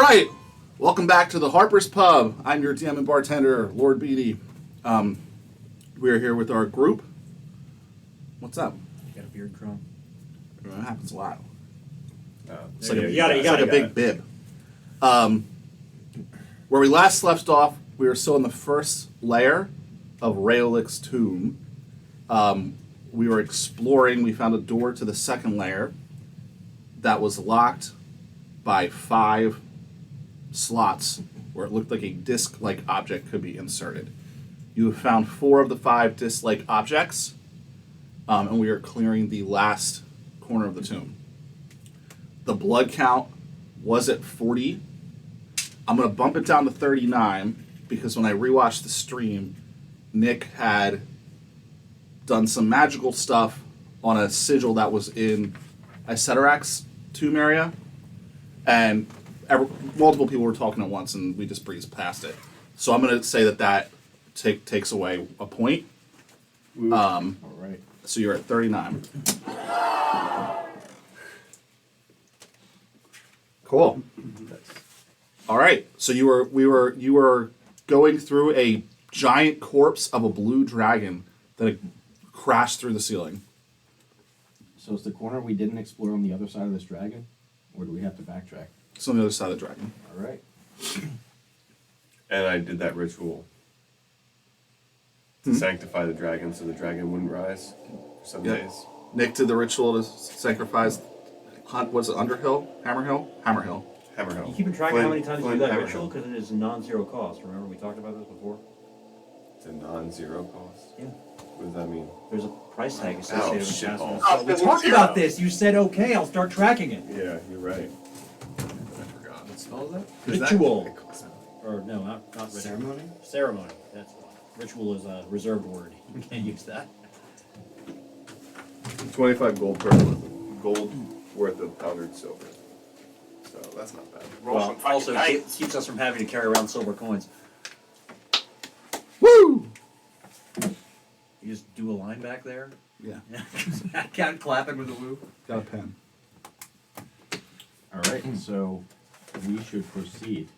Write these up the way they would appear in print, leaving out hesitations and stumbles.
Right. Welcome back to the Harper's Pub. I'm your DM and bartender, Lord Beatty. We're here with our group. What's up? You got a beard chrome? That happens a lot. It's There like, you go. You got a big bib. Where we last left off, we were still in the first layer of Rayolic's tomb. We were exploring. We found a door to the second layer that was locked by 5 slots where it looked like a disc-like object could be inserted. You have found 4 of the 5 disc-like objects, and we are clearing the last corner of the tomb. The blood count was at 40. I'm going to bump it down to 39 because when I rewatched the stream, Nick had done some magical stuff on a sigil that was in Isetterak's tomb area, and multiple people were talking at once, and we just breezed past it. So I'm going to say that takes away a point. All right. So you're at 39. Cool. All right. So you were going through a giant corpse of a blue dragon that had crashed through the ceiling. So is the corner we didn't explore on the other side of this dragon? Or do we have to backtrack? It's on the other side of the dragon. All right. And I did that ritual to sanctify the dragon so the dragon wouldn't rise for 7 Yep. days. Nick did the ritual to sacrifice. Was it Underhill? Hammerhill? Hammerhill. Hammerhill. You keeping track of how many times you do that Hammerhill. ritual? Because it is non-zero cost. Remember we talked about this before? It's a non-zero cost. Yeah. What does that mean? There's a price tag associated with shit passing balls. it. So we talked about this. You said, okay, I'll start tracking it. Yeah, you're right. I forgot. What spell is that? Ritual. Or no, not ritual. Ceremony? Ceremony. That's ritual is a reserved word. You can't use that. 25 gold worth of powdered silver. So that's not bad. Well, also keeps us from having to carry around silver coins. Woo! You just do a line back there. Yeah. Can't clap it with a woo. Got a pen. All right. So we should proceed.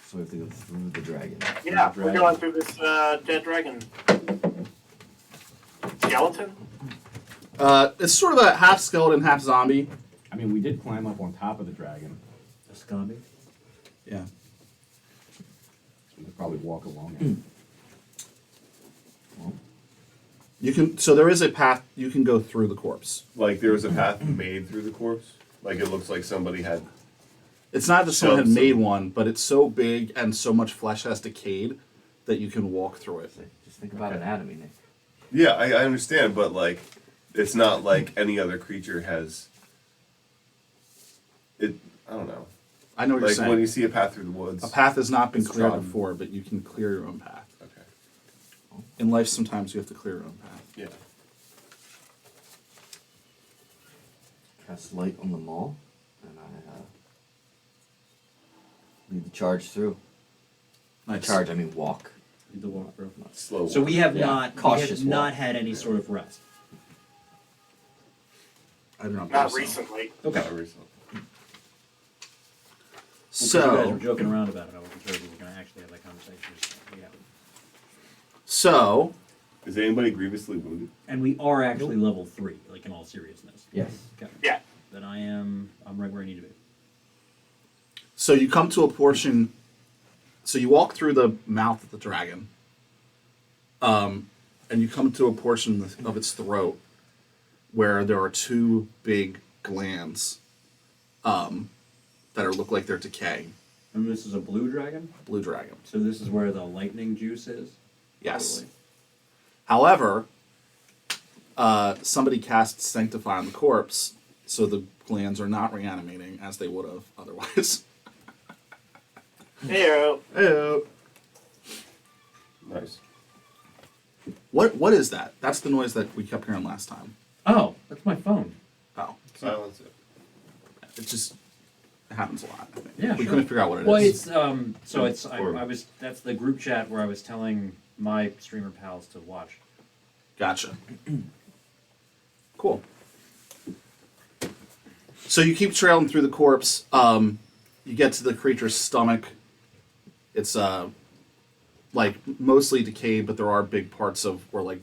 So we have to go through the dragon. Yeah, Dragon. we're going through this dead dragon. Skeleton? It's sort of a half skeleton, half zombie. I mean, we did climb up on top of the dragon. A scummy. Yeah. So we could probably walk along it. Well, You can. So there is a path you can go through the corpse. Like there was a path made through the corpse. Like it looks like somebody had. It's not that someone had Some- made one, but it's so big and so much flesh has decayed that you can walk through it. Just think about anatomy, Nick. Yeah, I understand, but like, it's not like any other creature has. It. I don't know. I know what you're Like saying. when you see a path through the woods. A path has not been It's cleared trodden. before, but you can clear your own path. Okay. In life, sometimes you have to clear your own path. Yeah. Cast light on the mall, and I lead the charge through. Nice. Charge, I mean walk. Do the walk, bro. Slow. So we have Yeah, not cautious walk. had any sort of rest. I don't know. Not recently. Okay. Not recently. You guys were So, joking around about it. I wasn't sure if we were going to actually have that conversation. Yeah. so Is anybody grievously wounded? And we are actually level 3, like in all seriousness. Yes. Okay. Yeah. Then I'm right where I need to be. So you come to a portion. So you walk through the mouth of the dragon, and you come to a portion of its throat where there are 2 big glands that look like they're decaying. And this is a blue dragon? Blue dragon. So this is where the lightning juice is? Yes. Probably. However, somebody cast Sanctify on the corpse, so the glands are not reanimating as they would have otherwise. Heyo. Hey. Nice. What is that? That's the noise that we kept hearing last time. Oh, that's my phone. Oh, Silence it. it happens a lot. I think. Yeah, we sure. couldn't figure out what it is. Well, it's so it's Or- I was that's the group chat where I was telling my streamer pals to watch. Gotcha. Cool. So you keep trailing through the corpse. you get to the creature's stomach. It's like mostly decayed, but there are big parts of where like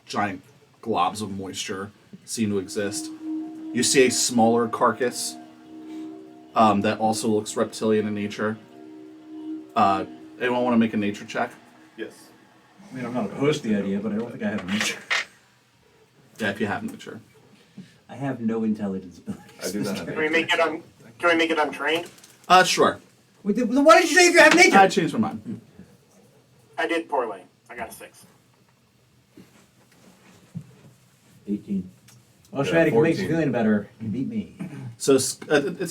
giant globs of moisture seem to exist. You see a smaller carcass that also looks reptilian in nature. Anyone want to make a nature check? Yes. I mean, I'm not opposed to the idea, but I don't think I have nature. Yeah, if you have nature. I have no intelligence abilities. I do not have Can we make it Can we make it untrained? Sure. Why did you say if you have nature? I changed my mind. I did poorly. I got a 6. 18. Well, Yeah, Shad, if it makes you 14. feeling better, you beat me. So it's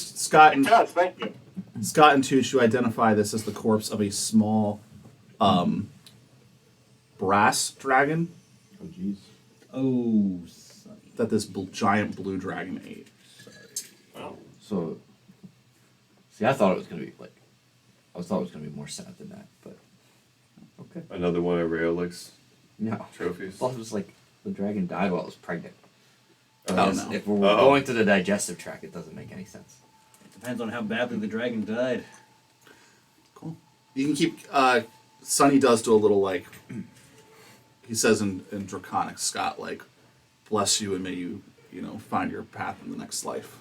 Scott It and does. Thank you. Tushu identify this as the corpse of a small brass dragon Oh, jeez. Oh, sonny. that this giant blue dragon ate. Well, So, see, I thought it was gonna be like, I thought it was gonna be more sad than that, but okay. Another one of Rayolic's No, trophies. I thought it was like the dragon died while it was pregnant. Oh, Because no. if we're going to the digestive tract, it doesn't make any sense. It depends on how badly the dragon died. Cool. You can keep. Sonny does do a little like. He says in Draconic Scott, like, "Bless you and may you, find your path in the next life."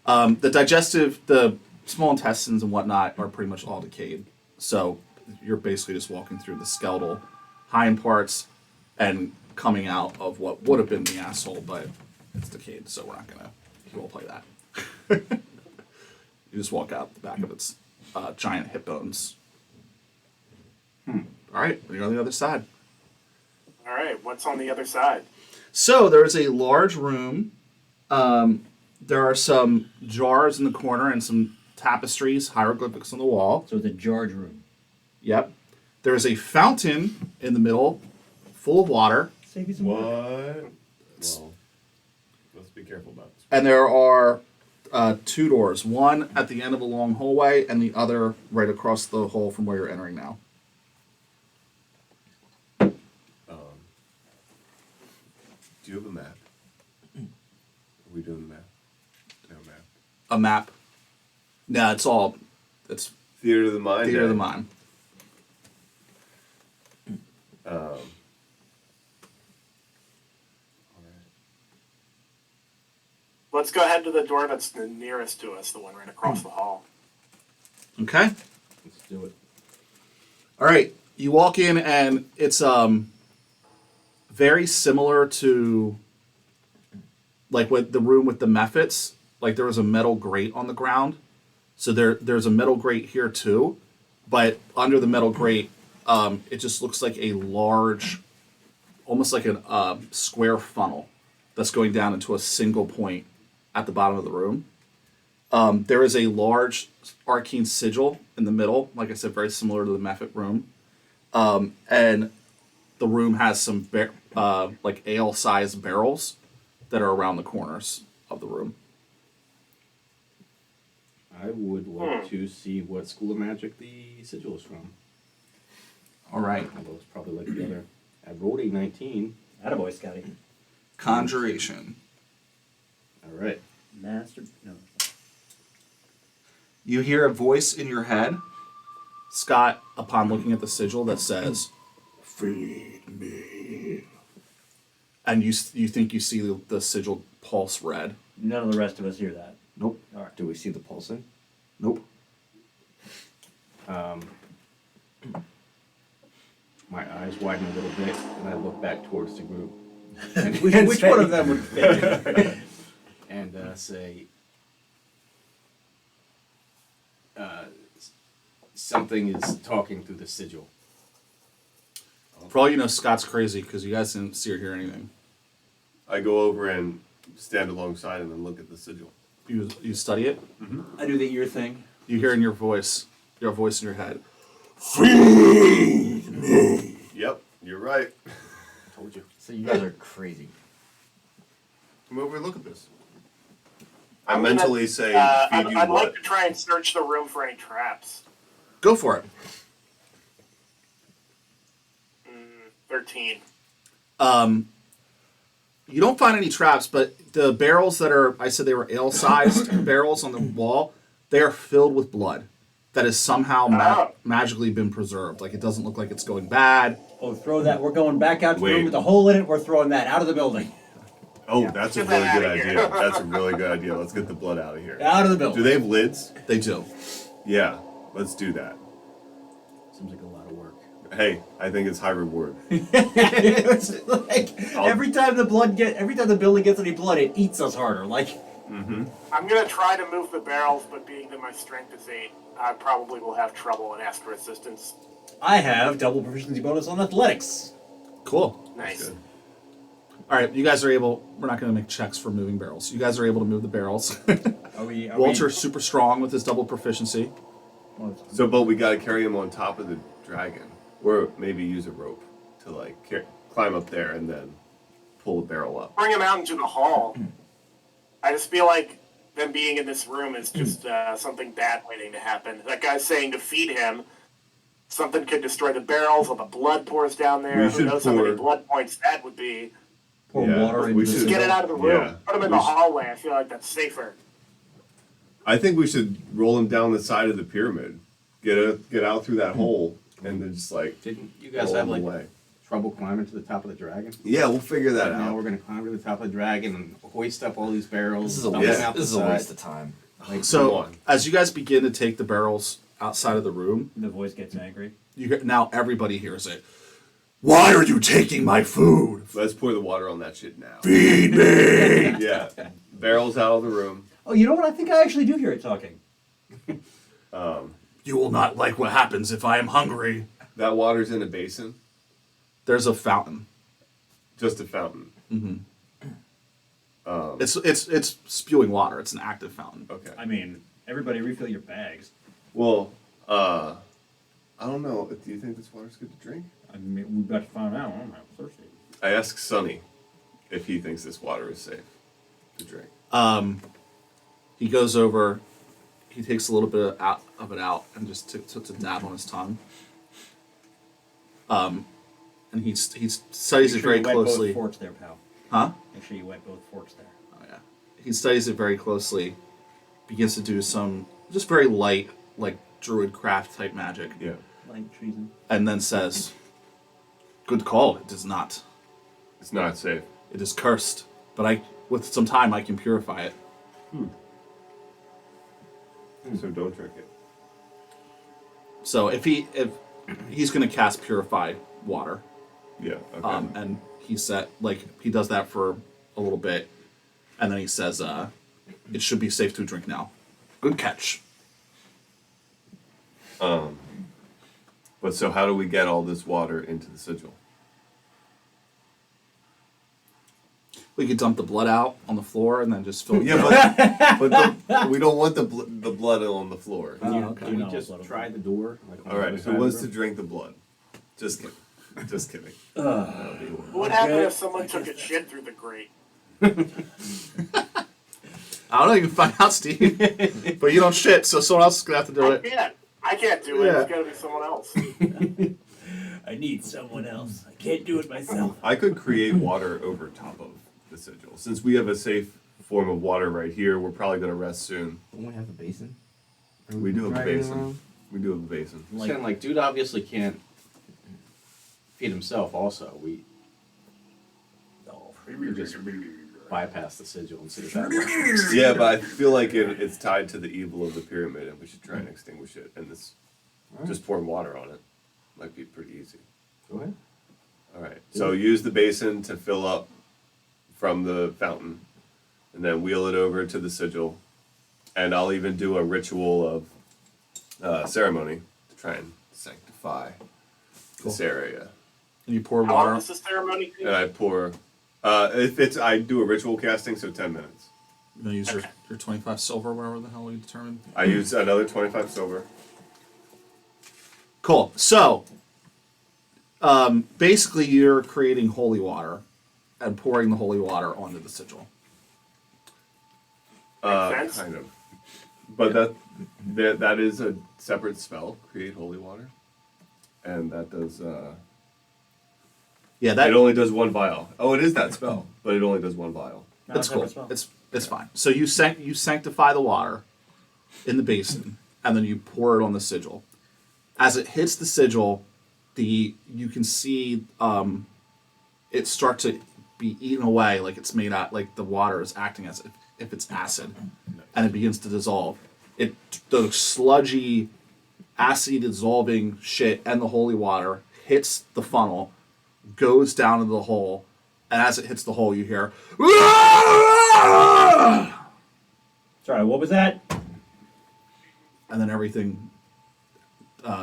The small intestines and whatnot are pretty much all decayed. So you're basically just walking through the skeletal hind parts and coming out of what would have been the asshole, but it's decayed, so we're not gonna roleplay that. You just walk out the back of its giant hip bones. All right, we're on the other side. all right. What's on the other side? So there is a large room. There are some jars in the corner and some tapestries, hieroglyphics on the wall. So it's a jarred room. Yep. There is a fountain in the middle, full of water, Save you some What? work. Well, let's be careful about this. and there are two doors. One at the end of a long hallway, and the other right across the hall from where you're entering now. Do you have a map? Are we doing the map? No map. A map. No, it's Theater of the mind. theater of the eh? mind. All right. Let's go ahead to the door that's the nearest to us, the one right across the hall. Okay. Let's do it. All right, you walk in and it's very similar to like with the room with the mephits. Like there was a metal grate on the ground, so there's a metal grate here too, but under the metal grate, it just looks like a large, almost like a square funnel that's going down into a single point at the bottom of the room. There is a large arcane sigil in the middle, like I said, very similar to the Mephit room. And the room has some like ale-sized barrels that are around the corners of the room. I would like to see what school of magic the sigil is from. All right. Although it's probably like the other. I rolled a 19. Attaboy, Scotty. Conjuration. All right. Master. No. You hear a voice in your head, Scott, upon looking at the sigil that says, "Feed me." And you think you see the sigil pulse red. None of the rest of us hear that. Nope. All right. Do we see the pulsing? Nope. My eyes widen a little bit, and I look back towards the group. Which one of them would fit? And say, something is talking through the sigil. For all you know, Scott's crazy because you guys didn't see or hear anything. I go over and stand alongside him and look at the sigil. You study it. I do the ear thing. You hear in your voice in your head. Yep, you're right. Told you. So you guys are crazy. Come over and look at this. I I'm gonna, mentally say, feed you I'd what? like to try and search the room for any traps. Go for it. 13. You don't find any traps, but the barrels that are, I said they were ale-sized barrels on the wall, they are filled with blood that has somehow magically been preserved. Like, it doesn't look like it's going bad. Oh, throw that. We're going back out to the Wait. room with a hole in it. We're throwing that out of the building. Oh, that's a Get really that good outta here. idea. That's a really good idea. Let's get the blood out of here. Out of the building. Do they have lids? They do. Yeah, let's do that. Seems like a lot of work. Hey, I think it's high reward. It's like every time the building gets any blood, it eats us harder. Like, I'm gonna try to move the barrels, but being that my strength is 8, I probably will have trouble and ask for assistance. I have double proficiency bonus on athletics. Cool. Nice. Good. All right, you guys are able. We're not going to make checks for moving barrels. You guys are able to move the barrels. Are we? Walter's super strong with his double proficiency. So, but we gotta carry him on top of the dragon, or maybe use a rope to like climb up there and then pull the barrel up. Bring him out into the hall. I just feel like them being in this room is just something bad waiting to happen. That guy's saying to feed him. Something could destroy the barrels, or the blood pours down there. We Who should knows how many pour- blood points that would be? Pour Yeah, water we into should- Just get it out of the room. Yeah. Put him in We the should- hallway. I feel like that's safer. I think we should roll him down the side of the pyramid, get out through that hole, and then just like Didn't you guys roll have him like away. trouble climbing to the top of the dragon? Yeah, we'll figure that And now out. we're gonna climb to the top of the dragon and hoist up all these barrels. This is a dump them waste. out This is the a side. waste of time. Come So on. as you guys begin to take the barrels outside of the room, The voice gets angry. now everybody hears it. Why are you taking my food? Let's pour the water on that shit now. Feed me. Yeah, barrels out of the room. Oh, you know what? I think I actually do hear it talking. You will not like what happens if I am hungry. That water's in a basin, There's a fountain. just a fountain. It's spewing water. It's an active fountain. Okay. I mean, everybody refill your bags. Well, I don't know. Do you think this water's good to drink? I mean, we've got to find out. I'm thirsty. I asked Sonny if he thinks this water is safe to drink. He goes over. He takes a little bit of it out and just puts a dab on his tongue. And he studies it very you wet closely. both forks there, pal. Huh? Make sure you wet both forks there. Oh yeah. He studies it very closely. Begins to do some just very light, like druid craft type magic, Yeah. Like treason. and then says, "Good call. It is not. It's not safe. It is cursed. But with some time, I can purify it." So don't drink it. So if he's going to cast purify water, Yeah. Okay. and he he does that for a little bit, and then he says, "It should be safe to drink now." Good catch. But so how do we get all this water into the sigil? We could dump the blood out on the floor and then just fill it. Yeah, but we don't want the blood on the floor. Oh, Can okay. we No, just blood of try the door? Like, on All the right. other Who side of wants the to room? drink the blood? Just kidding. Just kidding. What would happen if someone took a shit through the grate? I don't know. You can find out, Steve. But you don't shit, so someone else is gonna have to do I it. can't. I can't do it. Yeah. It's got to be someone else. I need someone else. I can't do it myself. I could create water over top of the sigil. Since we have a safe form of water right here, we're probably going to rest soon. Don't we have a basin? We do have a Dragging basin. around? We do have a basin. Just kinda like, dude obviously can't feed himself also. We just bypass the sigil and see if that works. Yeah, but I feel like it's tied to the evil of the pyramid, and we should try and extinguish it. And this, just pouring water on it, might be pretty easy. Go ahead. All right. So use the basin to fill up from the fountain, and then wheel it over to the sigil. And I'll even do a ritual of ceremony to try and sanctify this area. And you pour How long water. does the ceremony take? And I pour. I do a ritual casting, so 10 minutes. You're gonna use your 25 silver, whatever the hell we determined. I use another 25 silver. Cool. So, basically, you're creating holy water and pouring the holy water onto the sigil. Makes sense. Kind of. But that is a separate spell, create holy water. And that does, Yeah, that It only does one vial. Oh, it is that spell, but it only does one vial. No, That's it's not cool. a spell. It's fine. So you sanctify the water in the basin, and then you pour it on the sigil. As it hits the sigil, you can see it start to be eaten away, like it's made out, like the water is acting as if it's acid, and it begins to dissolve. The sludgy, acid dissolving shit and the holy water hits the funnel, goes down into the hole, and as it hits the hole, you hear. Sorry, what was that? And then everything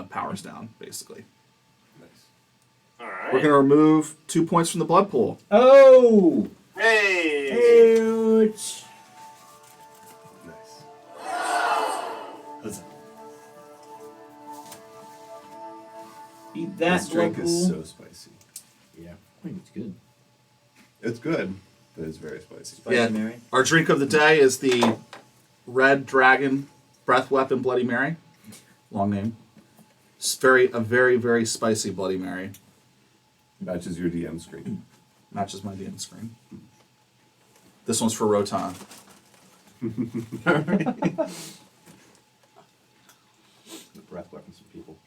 powers down, basically. Nice. All right. We're going to remove 2 points from the blood pool. Oh! Hey. Ouch. Nice. Eat that, This drink blood is pool. so spicy. Yeah. I think it's good. It's good, but it's very spicy. Spicy Mary. Our drink of the day is the Red Dragon Breath Weapon Bloody Mary. Long name. It's a very, very spicy Bloody Mary. Matches your DM screen. Matches my DM screen. This one's for Rotan. The breath weapons of people.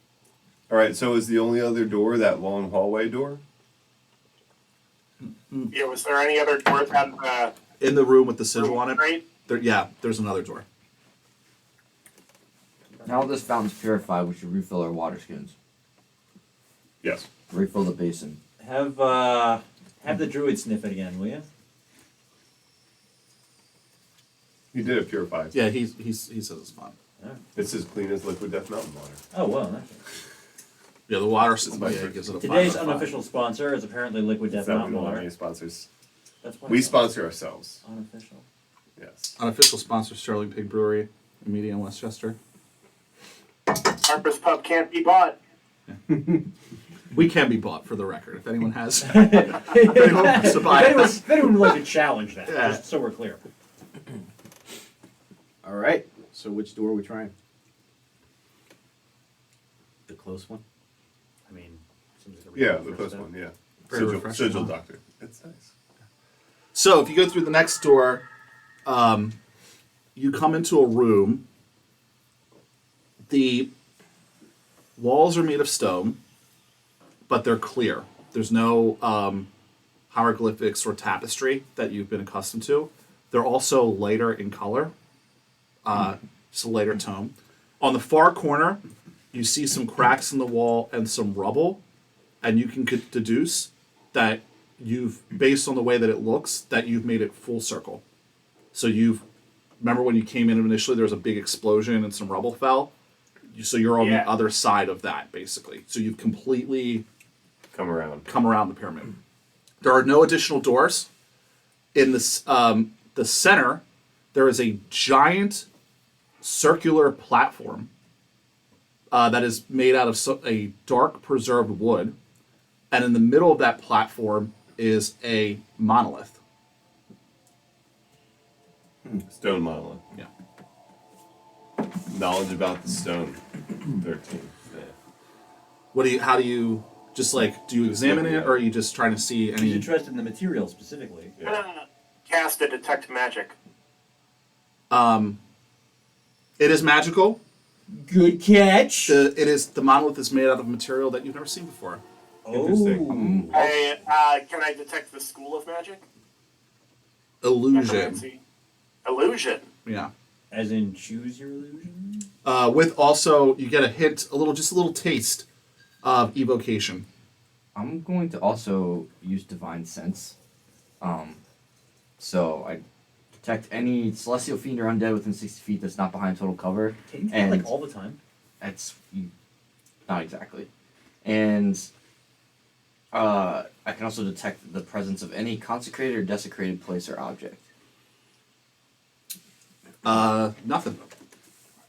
All right, so is the only other door that long hallway door? Yeah, was there any other doors that In the room with the sigil on it. Right? There's another door. Now that this fountain's purified, we should refill our water skins. Yes. Refill the basin. Have the druid sniff it again, will you? He did it purified. Yeah, he says it's fun. It's as clean as liquid death mountain water. Oh well. Yeah, the water Spicy. gives it a 5 Today's out of 5. unofficial sponsor is apparently Liquid Death So we Mountain don't have Water. any sponsors. That's why We it's sponsor ourselves. unofficial. Yes. Unofficial sponsor, Sterling Pig Brewery, Media in Westchester. Harper's Pub can't be bought. We can be bought, for the record, if anyone has. if anyone wants to buy us. If anyone would like to challenge that, Yeah. just so we're clear. All right. So which door are we trying? The close one. I mean, seems like a Yeah, reasonable the first close step. one, yeah. Very Sigil, refreshing, sigil huh? doctor. It's nice. So if you go through the next door, you come into a room. The walls are made of stone, but they're clear. There's no hieroglyphics or tapestry that you've been accustomed to. They're also lighter in color, just a lighter tone. On the far corner, you see some cracks in the wall and some rubble, and you can deduce that based on the way that it looks, that you've made it full circle. So remember when you came in initially, there was a big explosion and some rubble fell? So you're on Yeah. the other side of that, basically. So you've completely Come around. come around the pyramid. There are no additional doors. In this, the center, there is a giant circular platform that is made out of a dark preserved wood. And in the middle of that platform is a monolith. Stone monolith. Yeah. Knowledge about the stone. 13. Yeah. How do you do you examine it, or are you just trying to see He's any? interested in the material specifically. I'm gonna cast a detect magic. It is magical. Good catch. The monolith is made out of material that you've never seen before. Interesting. Can I detect the school of magic? Illusion. Necromancy? Illusion. Yeah. As in, choose your illusion. With also, you get a hint, just a little taste of evocation. I'm going to also use Divine Sense. So I detect any celestial fiend or undead within 60 feet that's not behind total cover. Can you do that, And like all the time? not exactly. And I can also detect the presence of any consecrated or desecrated place or object. Nothing.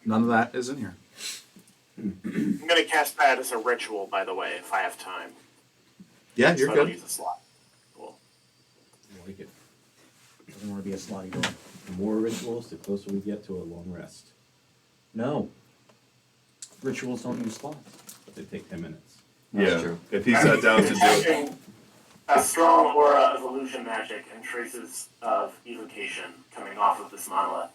None of that is in here. I'm gonna cast that as a ritual, by the way, if I have time. Yeah, So you're I don't good. use a slot. Cool. I like it. Doesn't want to be a slotty girl. The more rituals, the closer we get to a long rest. No. Rituals don't use slots. But they take 10 minutes. That's Yeah. true. If he sat down to do it. A strong aura of illusion magic and traces of evocation coming off of this monolith.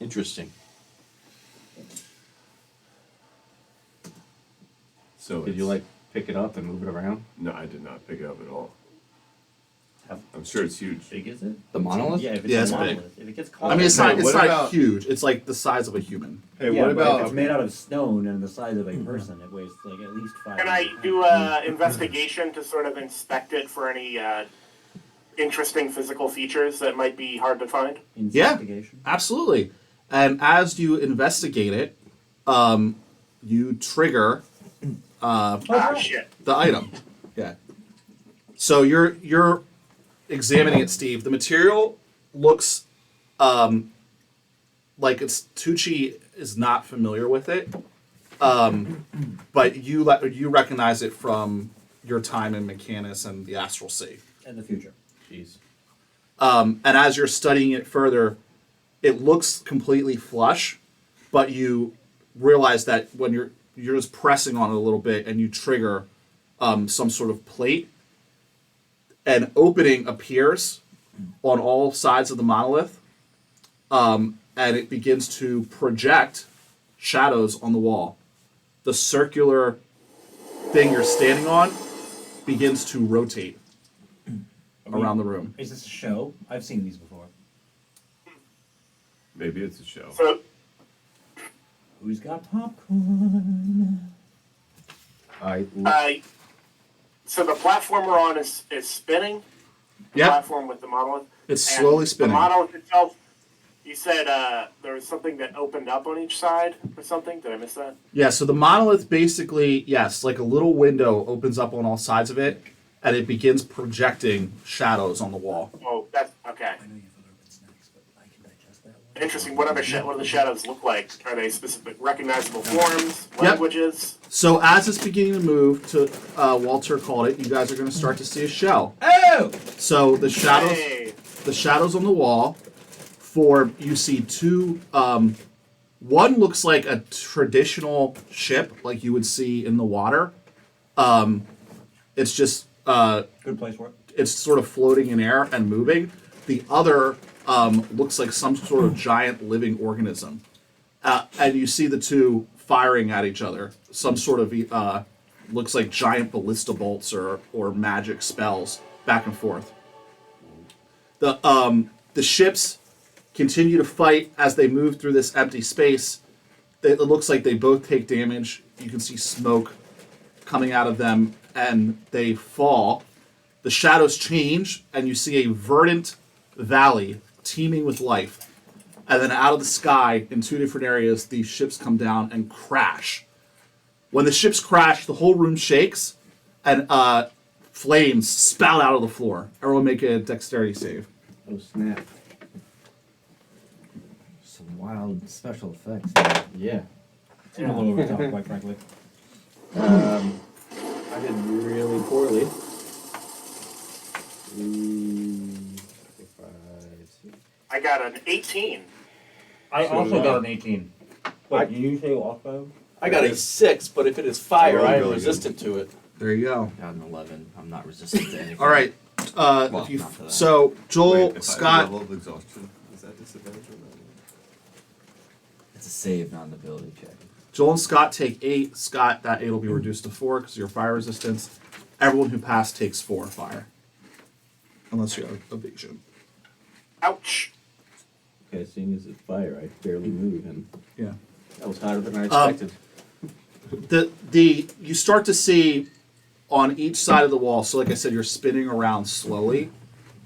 Interesting. So Did you pick it up and move it around? No, I did not pick it up at all. How I'm sure it's huge. big is it? The monolith? Yeah, if it's Yeah, a it's big. monolith. If it gets caught. I mean, it's Hey, not. It's what not about- huge. It's like the size of a human. Hey, yeah, what but about if it's made out of stone and the size of a person, it weighs like at least 5. Can I do an investigation to sort of inspect it for any interesting physical features that might be hard to find? investigation? Absolutely. And as you investigate it, you trigger Shit. the item. Yeah. So you're examining it, Steve. The material looks like Tucci is not familiar with it, but you recognize it from your time in Mechanus and the Astral Sea. In the future. Jeez. And as you're studying it further, it looks completely flush, but you realize that when you're just pressing on it a little bit and you trigger some sort of plate, an opening appears on all sides of the monolith, and it begins to project shadows on the wall. The circular thing you're standing on begins to rotate around the room. Is this a show? I've seen these before. maybe it's a show. So, Who's got popcorn? so the platform we're on is spinning. The Yep, platform with the monolith. it's And slowly spinning. The monolith itself. You said there was something that opened up on each side or something. Did I miss that? Yeah, so the monolith basically, yes, like a little window opens up on all sides of it, and it begins projecting shadows on the wall. Oh, that's okay. I know you have other open snacks, but I can digest that one. Interesting. What do the shadows look like? Are they specific, recognizable forms, languages? So as it's beginning to move, to Walter called it, you guys are going to start to see a shell. Oh! So the shadows, Hey. the shadows on the wall, you see two. One looks like a traditional ship, like you would see in the water. It's just Good place for it. it's sort of floating in air and moving. The other looks like some sort of giant living organism, and you see the two firing at each other. Some sort of looks like giant ballista bolts or magic spells back and forth. The ships continue to fight as they move through this empty space. It looks like they both take damage. You can see smoke coming out of them, and they fall. The shadows change, and you see a verdant valley teeming with life. And then out of the sky, in two different areas, these ships come down and crash. When the ships crash, the whole room shakes, and flames spout out of the floor. Everyone make a dexterity save. Oh, snap. Some wild special effects. Yeah. Seemed a little over the top, quite frankly. I did really poorly. 5, 6. I got an 18. I So also did I. got an 18. Wait, you say also? I got a 6, but if it is fire, Really I am good. resistant to it. There you go. Got an 11. I'm not resistant to anything. All right. Well, If you, not to that. so Joel, Wait, if Scott, level of exhaustion, is that disadvantage or not? It's a save, not an ability check. Joel and Scott take 8. Scott, that 8 will be reduced to 4 because of your fire resistance. Everyone who passed takes 4 fire, unless you have evasion. Ouch. Okay, seeing as it's fire, I barely move, and Yeah. that was hotter than I expected. You start to see on each side of the wall. So, like I said, you're spinning around slowly.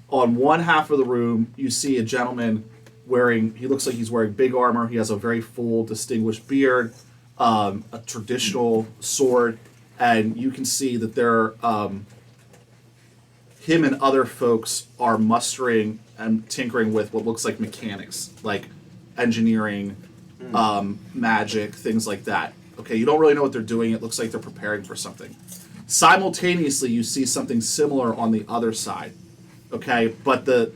On one half of the room, you see a gentleman wearing. He looks like he's wearing big armor. He has a very full, distinguished beard, a traditional sword, and you can see that there. Him and other folks are mustering and tinkering with what looks like mechanics, like engineering, magic, things like that. Okay, you don't really know what they're doing. It looks like they're preparing for something. Simultaneously, you see something similar on the other side. Okay, but the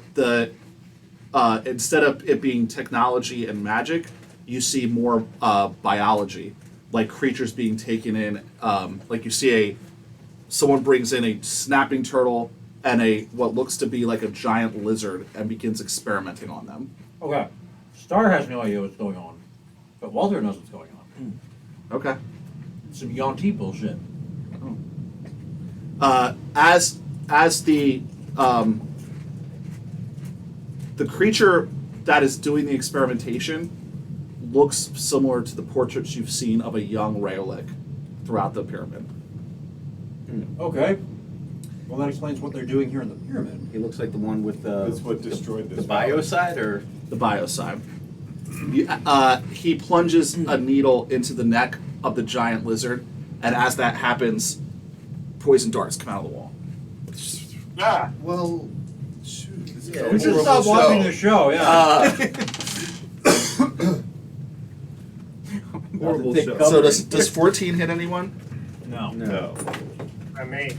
instead of it being technology and magic, you see more biology, like creatures being taken in. Like you see someone brings in a snapping turtle and what looks to be like a giant lizard and begins experimenting on them. Okay. Star has no idea what's going on, but Walter knows what's going on. Okay. Some Yonti bullshit. As the creature that is doing the experimentation looks similar to the portraits you've seen of a young Rayolic throughout the pyramid. Okay. Well, that explains what they're doing here in the pyramid. He looks like the one with the. That's what destroyed the this. bio side, or The bio side. He plunges a needle into the neck of the giant lizard, and as that happens, poison darts come out of the wall. Ah, Well, shoot. This is Yeah, a We should horrible stop watching the show, yeah. Horrible thick show. covering. So does 14 hit anyone? No. No. I mean,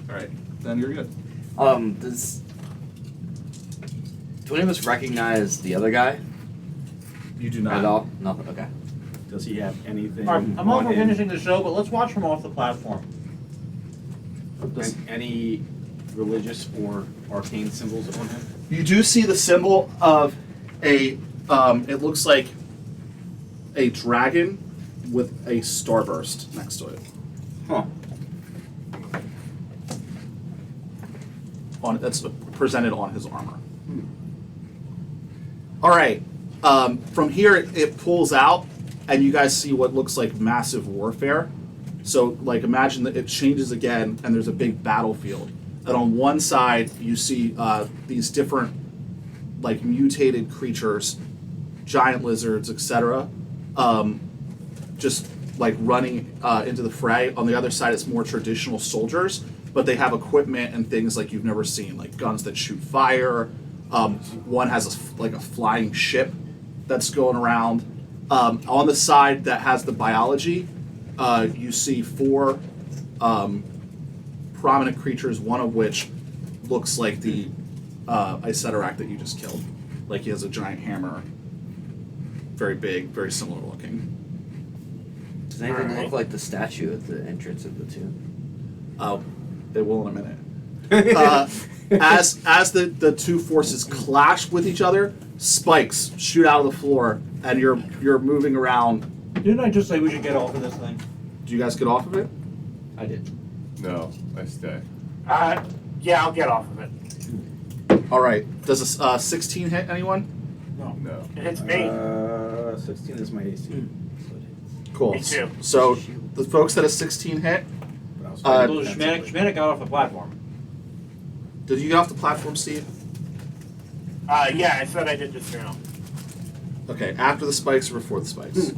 All right, then you're good. Do any of us recognize the other guy You do at not. all? Nothing. Okay. does he have anything? All right, I'm all on for him? finishing the show, but let's watch from off the platform. Does any religious or arcane symbols on him? You do see the symbol of a. It looks like a dragon with a starburst next to it. Huh. That's presented on his armor. All right. From here, it pulls out, and you guys see what looks like massive warfare. So, like, imagine that it changes again, and there's a big battlefield. And on one side, you see these different, like, mutated creatures, giant lizards, etc., just like running into the fray. On the other side, it's more traditional soldiers, but they have equipment and things like you've never seen, like guns that shoot fire. One has like a flying ship that's going around. On the side that has the biology, you see 4 prominent creatures, one of which looks like the Iceterak that you just killed. Like he has a giant hammer, very big, very similar looking. Does anything Alright. look like the statue at the entrance of the tomb? Oh, it will in a minute. As the two forces clash with each other, spikes shoot out of the floor, and you're moving around. Didn't I just say we should get off of this thing? Do you guys get off of it? I did. No, I stay. yeah, I'll get off of it. All right. Does a 16 hit anyone? No. No. It hits me. 16 is my AC. So it hits. Cool. Me too. So the folks that a 16 hit, But I was Uh, fighting Well, defensively. Schmanek got off the platform. did you get off the platform, Steve? Yeah, I said I did just now. Okay. After the spikes or before the spikes?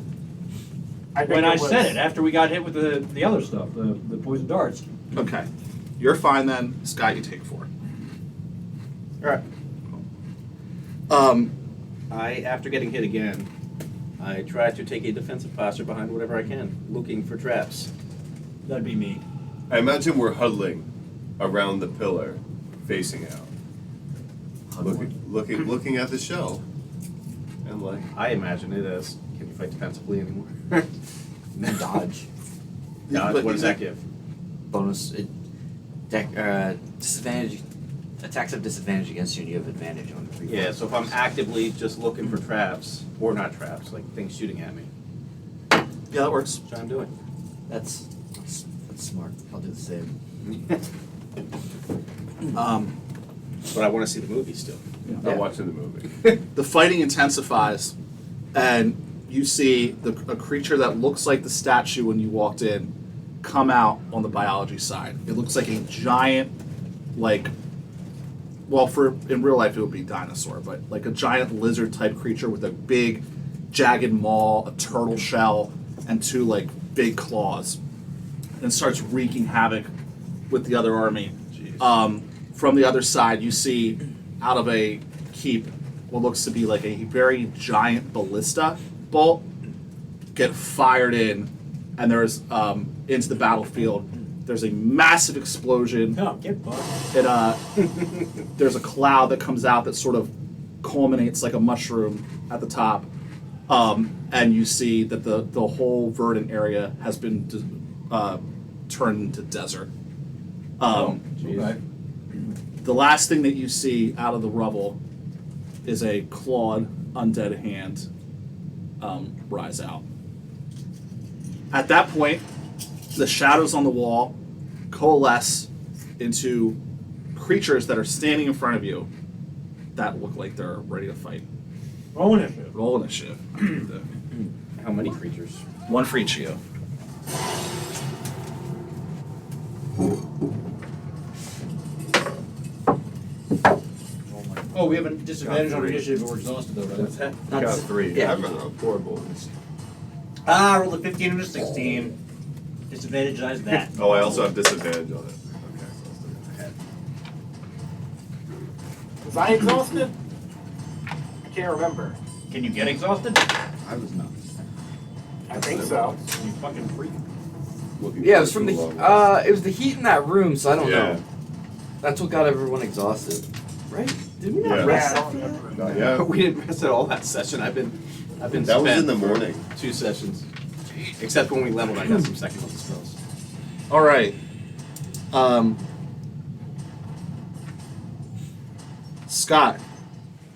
I think When I was- said it, after we got hit with the other stuff, the poison darts. Okay. You're fine then. Scott, you take 4. Alright. Um, After getting hit again, I try to take a defensive posture behind whatever I can, looking for traps. That'd be me. I imagine we're huddling around the pillar, facing out, looking at the show, and like, I imagine it as, can you fight defensively anymore? And dodge. Dodge, But what does you- that give? Bonus. Disadvantage. Attacks have disadvantage against you, and you have advantage on the Yeah, so if I'm actively just looking for traps, or not traps, like things shooting at me, yeah, that works. that's what I'm doing. That's smart. I'll do the same. But I want to see the movie still. I'm watching the movie. The fighting intensifies, and you see a creature that looks like the statue when you walked in come out on the biology side. It looks like a giant, like, well, in real life it would be dinosaur, but like a giant lizard type creature with a big, jagged maw, a turtle shell, and 2 like big claws, and starts wreaking havoc with the other army. From the other side, you see out of a keep what looks to be like a very giant ballista bolt get fired in, and there's into the battlefield. There's a massive explosion. No, get bugged. There's a cloud that comes out that sort of culminates like a mushroom at the top. And you see that the whole verdant area has been turned into desert. Okay. The last thing that you see out of the rubble is a clawed undead hand rise out. At that point, the shadows on the wall coalesce into creatures that are standing in front of you that look like they're ready to fight. Roll initiative. Roll initiative. How many creatures? One for each of you. Oh, we have a disadvantage on three. initiative, but we're exhausted though, right? What's that? Got That's- 3. yeah. I'm horrible. Ah, I rolled a 15 and a 16. Disadvantage that. Oh, I also have disadvantage on it. Okay. Was I exhausted? I can't remember. Can you get exhausted? I was not. I think so. You fucking freak. Yeah, it was from the it was the heat in that room, so I don't Yeah. know. That's what got everyone exhausted, right? Did we not Yeah. rest Yeah, I after don't that? remember. Yeah. We didn't rest at all that session. I've been That was spent in the for morning. 2 sessions. Except when we leveled, I got some second level spells. All right. Scott,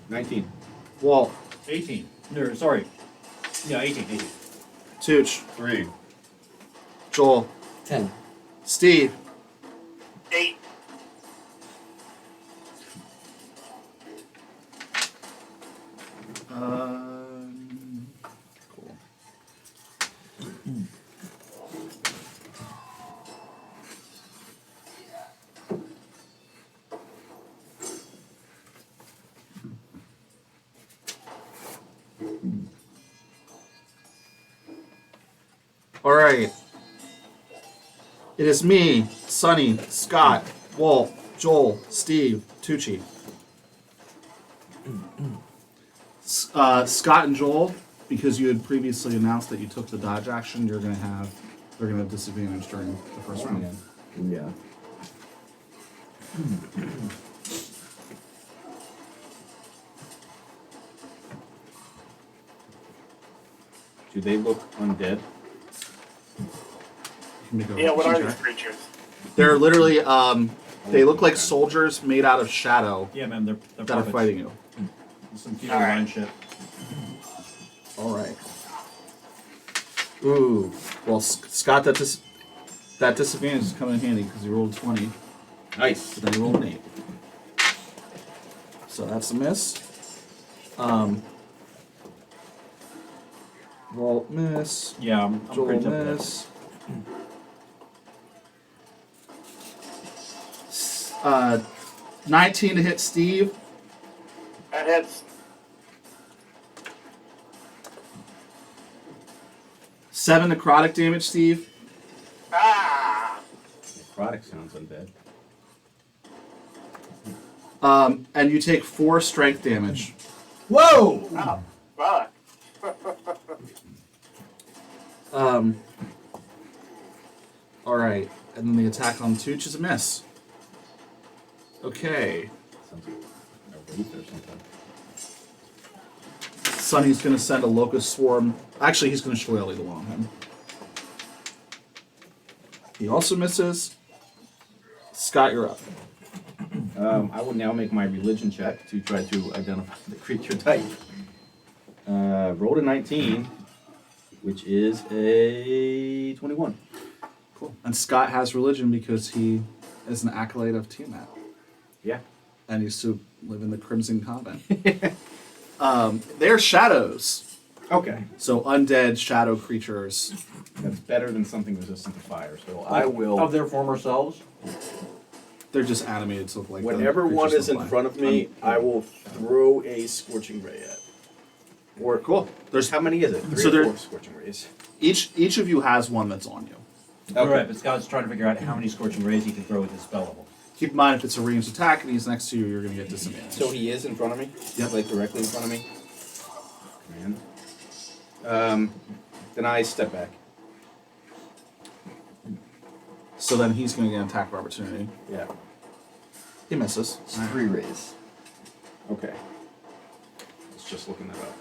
19. Walt, 18. No, sorry. Yeah, 18. Tooch, 3. Joel, 10. Steve, 8. cool. All right. It is me, Sonny, Scott, Walt, Joel, Steve, Tucci. Scott and Joel, because you had previously announced that you took the dodge action, they're gonna have disadvantage during the first round. Yeah. Do they look undead? Make a Yeah, what are check. these creatures? They're literally they look like soldiers made out of shadow Yeah, man, they're that are puppets. fighting you. Some future All right. line shit. All right. Ooh. Well, Scott, that disadvantage is coming in handy because he rolled 20, Nice. but then he rolled an 8. So that's a miss. Walt miss. Yeah, I'm Joel pretty tough at miss. 19 to hit Steve. That hits. 7 necrotic damage, Steve. Ah! Necrotic sounds undead. And you take 4 strength damage. Whoa! Oh, fuck. All right, and then the attack on Tooch is a miss. Okay, Sounds like a wraith or something. Sonny's gonna send a locust swarm. Actually, he's gonna shillelagh the one on him. He also misses. Scott, you're up. I will now make my religion check to try to identify the creature type. Rolled a 19, which is a 21. Cool. And Scott has religion because he is an acolyte of Tiamat Yeah. and used to live in the Crimson Convent. They're shadows, Okay. so undead shadow creatures. That's better than something resistant to fire. So I will. Of their former selves. They're just animated to look like the Whenever one creatures is in look front of me, I will throw a scorching ray at. Or cool. There's How many is it? 3 So or there- 4 scorching rays. each of you has one that's on you. Okay. Alright, but Scott's trying to figure out how many scorching rays he can throw with his spell level. Keep in mind if it's a ranged attack and he's next to you, you're gonna get disadvantage. So he is in front of me? Yep. Like directly in front of me? Man. Then I step back. So then he's gonna get an attack of opportunity. Yeah. He misses. It's 3 rays. Okay. It's just looking that up.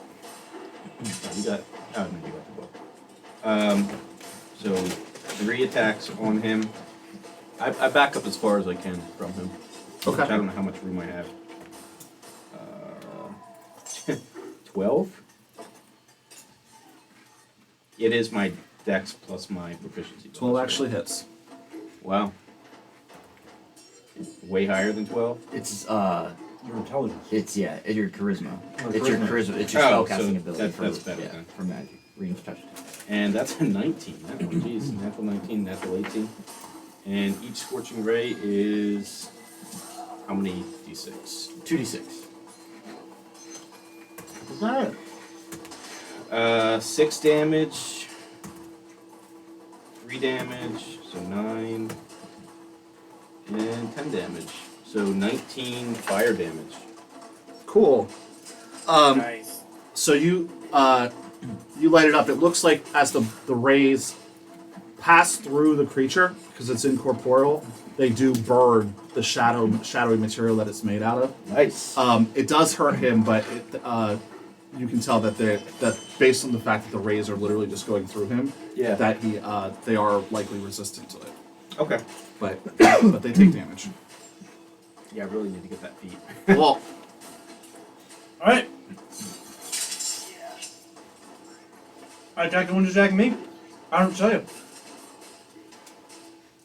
You got. Oh no, you got the book. So 3 attacks on him. I back up as far as I can from him. Okay. I don't know how much room I have. 12. It is my dex plus my proficiency. 12 bonus, actually right? hits. Wow. Way higher than 12. It's Your intelligence. it's your charisma. Oh, It's your charisma. charisma. It's your Oh, spellcasting so ability that's better yeah, then. for magic. Range touch. And that's a 19. That one, geez. Natural 19, natural 18. And each scorching ray is how many d6? 2d6. Is that it? 6 damage, 3 damage, so 9, and 10 damage. So 19 fire damage. Cool. Nice. So you light it up. It looks like as the rays pass through the creature, because it's incorporeal, they do burn the shadowy material that it's made out of. Nice. It does hurt him, but you can tell that that based on the fact that the rays are literally just going through him, Yeah. that they are likely resistant to it. Okay. But they take damage. Yeah, I really need to get that feat. Well, All right. I attack the one who's attacking me. I don't tell you.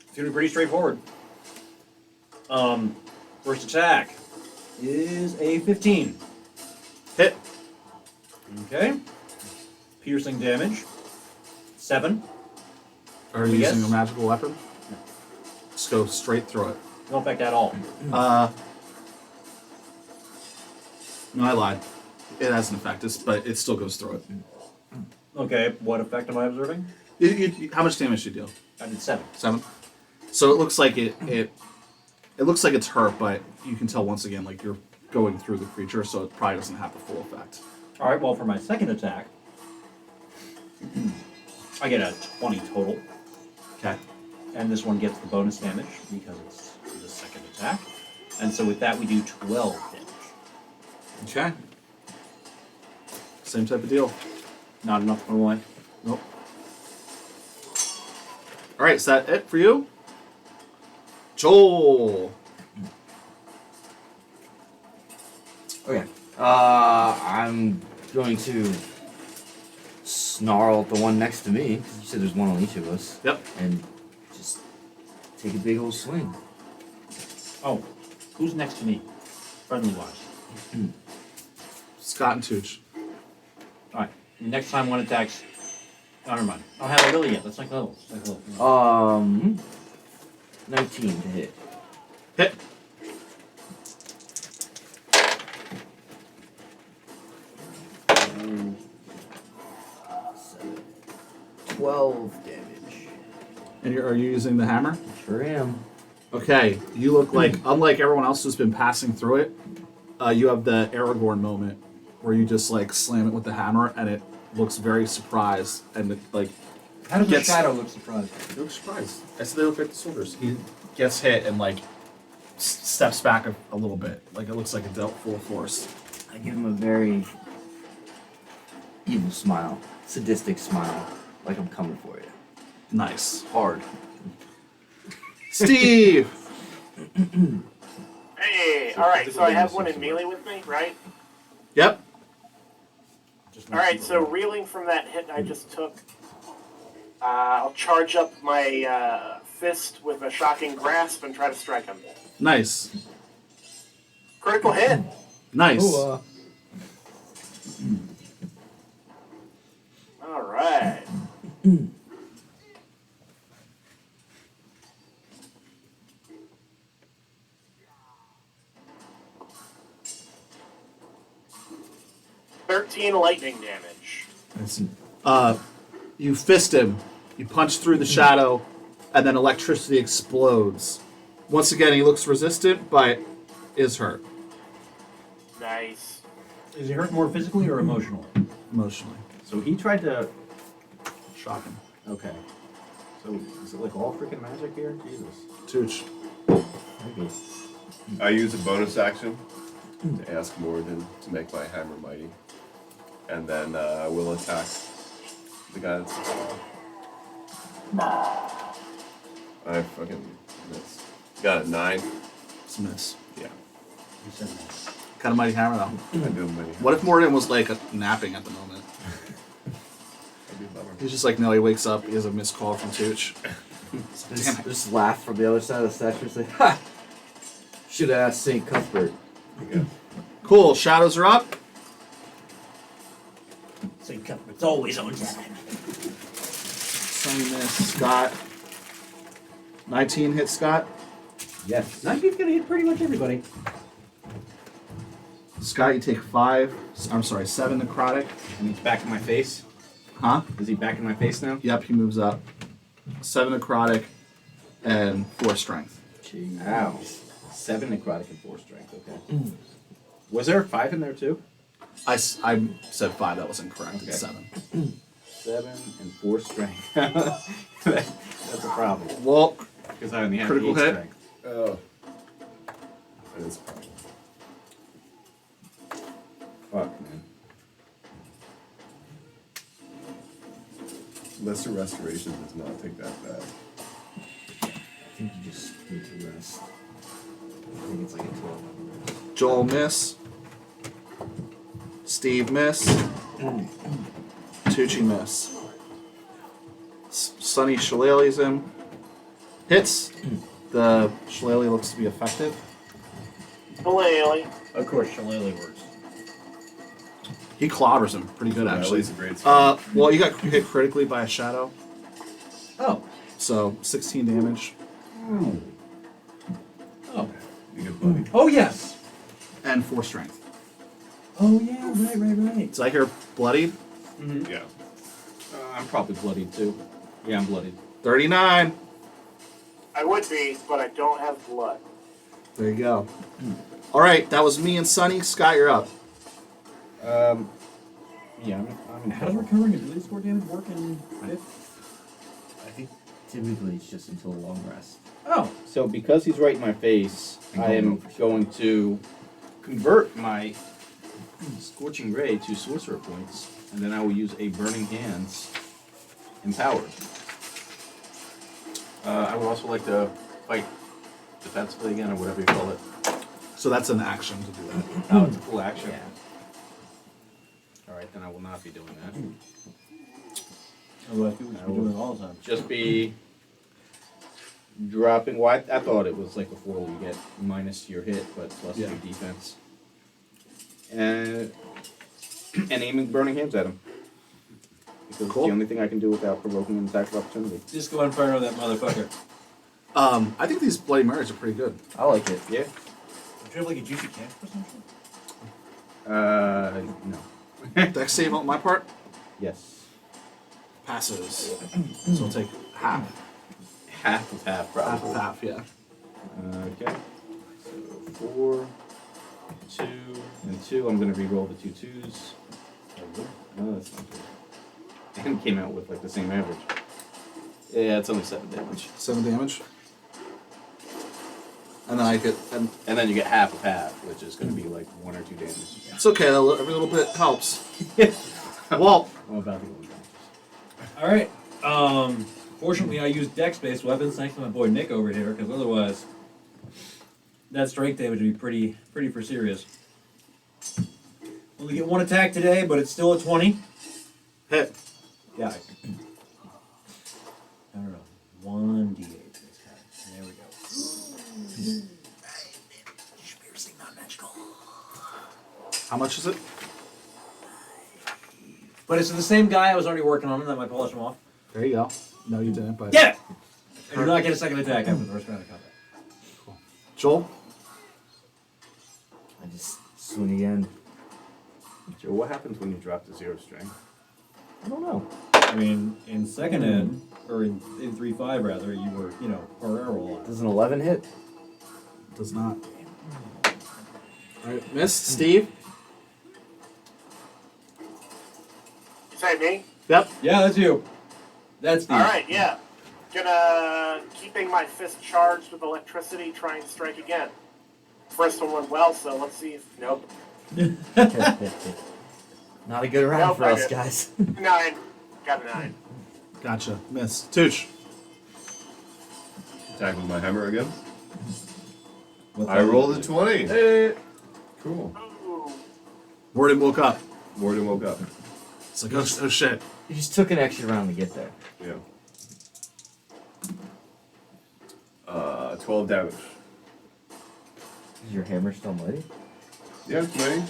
It's gonna be pretty straightforward. First attack is a 15. hit. Okay. Piercing damage. 7. Are you Yes. using a magical weapon? Just go straight through it. No effect at all. No, I lied. It has an effect, but it still goes through it. Okay. What effect am I observing? How much damage do you deal? I did 7. 7. So it looks like it looks like it's hurt, but you can tell once again like you're going through the creature, so it probably doesn't have the full effect. All right. Well, for my second attack, I get a 20 total. Okay. And this one gets the bonus damage because it's the second attack. And so with that, we do 12 damage. Okay. Same type of deal. Not enough for one. Nope. All right, is that it for you, Joel? Okay. I'm going to snarl at the one next to me, 'cause you said there's one on each of us. Yep. And just take a big old swing. Oh, who's next to me? Friendly wise. Scott and Tooch. All right. Next time one attacks. Oh, never mind. I don't have a ability yet. That's like levels. Like levels. 19 to hit. Hit. And 7. 12 damage. And are you using the hammer? Sure am. Okay. You look like, unlike everyone else who's been passing through it, you have the Aragorn moment where you just like slam it with the hammer, and it looks very surprised, and it like How does gets- the shadow look surprised? He looks surprised. I said they look like the soldiers. He gets hit and like steps back a little bit. Like it looks like it dealt full force. I give him a very evil smile. Sadistic smile. Like I'm coming for you. Nice. Hard. Steve! Hey, all right. So I have one in melee with me, right? Yep. All right. So reeling from that hit I just took, I'll charge up my fist with a shocking grasp and try to strike him. Nice. Critical hit. Nice. All right. $13 lightning damage. You fist him, you punch through the shadow, and then electricity explodes. Once again, he looks resistant, but is hurt Nice. Is he hurt more physically or emotionally? emotionally. So he tried to. Shock him. Okay. So is it like all freaking magic here? Jesus. Tooch. Maybe. I use a bonus action to ask Morden to make my hammer mighty. and then I will attack the guy that's. I fucking missed. Got a 9. It's a miss. Yeah. You said that. Kind of mighty hammer though. I do many. What if Morden was like napping at the moment? That'd be a bummer. He's just like, no, he wakes up, he has a missed call from Tooch. Damn it. Just laugh from the other side of the statue and say, ha! Should have asked St. Cuthbert. Yeah. Cool, shadows are up. St. Cuthbert's always on time. Sunny miss. Scott. 19 hit Scott. Yes. 19's gonna hit pretty much everybody. Scott, you take 5. I'm sorry, 7 necrotic. And he's back in my face. Huh? Is he back in my face now? Yep, he moves up. 7 necrotic and 4 strength. Ow. 7 necrotic and 4 strength. Okay. Was there a 5 in there too? I said 5, that was incorrect. Okay. It's 7. 7 and 4 strength. That's a problem. Well, Because I only have Critical 8 hit. strength. Oh. That is a problem. Fuck, man. Lesser restoration does not take that bad. I think you just need to rest. I think it's like a 12. Joel miss. Steve miss. Tucci miss. Sunny shillelaghs him. Hits. The shillelagh looks to be effective. Haley. Of course, Shillelagh works. He clobbers him pretty good, actually. Riley's a great spell. Well, you got hit critically by a shadow, Oh. so 16 damage Oh. You good buddy. Oh, yes. and 4 strength. Oh, yeah, right. Did I hear bloodied? Yeah. I'm probably bloodied too. Yeah, I'm bloodied. 39. I would be, but I don't have blood. There you go. All right, that was me and Sunny. Scott, you're up. Yeah, I'm in How does trouble. recovering ability score damage work in 5th? I think typically it's just until a long rest. Oh. So because he's right in my face, I am going to convert my Scorching Ray to sorcerer points, and then I will use a Burning Hands empowered. I would also like to fight defensively again, or whatever you call it. So that's an action to do that. Oh, it's a full action. All right, then I will not be doing that. Otherwise, people should be doing it all the time. Just be dropping. Well, I thought it was like before we get minus your hit, but plus Yeah. your defense. And aiming burning hands at him. Because Cool. it's the only thing I can do without provoking an attack of opportunity. Just go on fire with that motherfucker. I think these Bloody Marys are pretty good. I like it. Yeah. Do you have like a juicy cash or something? No. Dex save on my part Yes. passes. So I'll take half. Half of half, Half probably. of half, yeah. Okay. So 4, 2, and 2. I'm going to re-roll the 2 2s. Oh, that's not good. And came out with like the same average. Yeah, it's only 7 damage. 7 damage. And then I get. And And then you get half of half, which is going to be like 1 or 2 damage. it's okay, every little bit helps. Walt. I'm about to go with that. Alright. Fortunately, I used dex-based weapons thanks to my boy Nick over here, because otherwise, that strength damage would be pretty for serious. Only get 1 attack today, but it's still a 20. Hit. Yeah. I don't know. 1d8 this time. There we go. How much is it? But it's the same guy I was already working on, and that might polish him off. There you go. No, you didn't, but. Get it! I do not get a second attack after the first round of combat. Joel? I just swing again. Joe, what happens when you drop to 0 strength? I don't know. I mean, in second ed, or in 3-5 rather, you were, per arrow a lot. Does an 11 hit? Does not. Alright, Miss Steve? Say me? Yep. Yeah, that's you. That's the. Alright, yeah. Gonna, keeping my fist charged with electricity, try and strike again. First one went well, so let's see if, nope. Not a good round Nope, for I us, did. guys. 9. Got a 9. Gotcha. Miss. Tooch. Attack with my hammer again. What's I rolled a 20. Hey. Cool. Ooh. Warden woke up. Warden woke up. It's like, oh shit. You just took an extra round to get there. Yeah. 12 damage. Is your hammer still mighty? Yeah, it's mighty.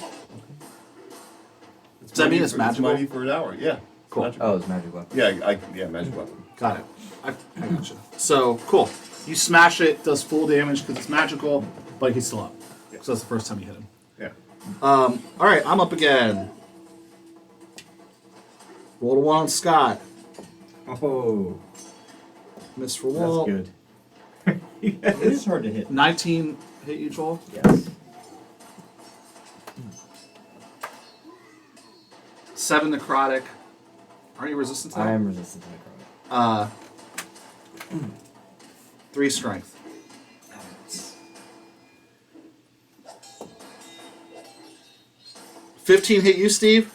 Does that mean it's magical? Mighty for an hour. Yeah. Cool. Magical. Oh, it's magic weapon. Yeah, magic weapon. Got it. I gotcha. So, cool. You smash it, does full damage because it's magical, but he's still up. So that's the first time you hit him. Yeah. Alright, I'm up again. Roll a 1 on Scott. Oh, Miss for that's Walt. good. It is hard to hit. 19 hit you, Joel. Yes. 7 necrotic. Aren't you resistant to that? I am resistant to necrotic. 3 strength. 15 hit you, Steve?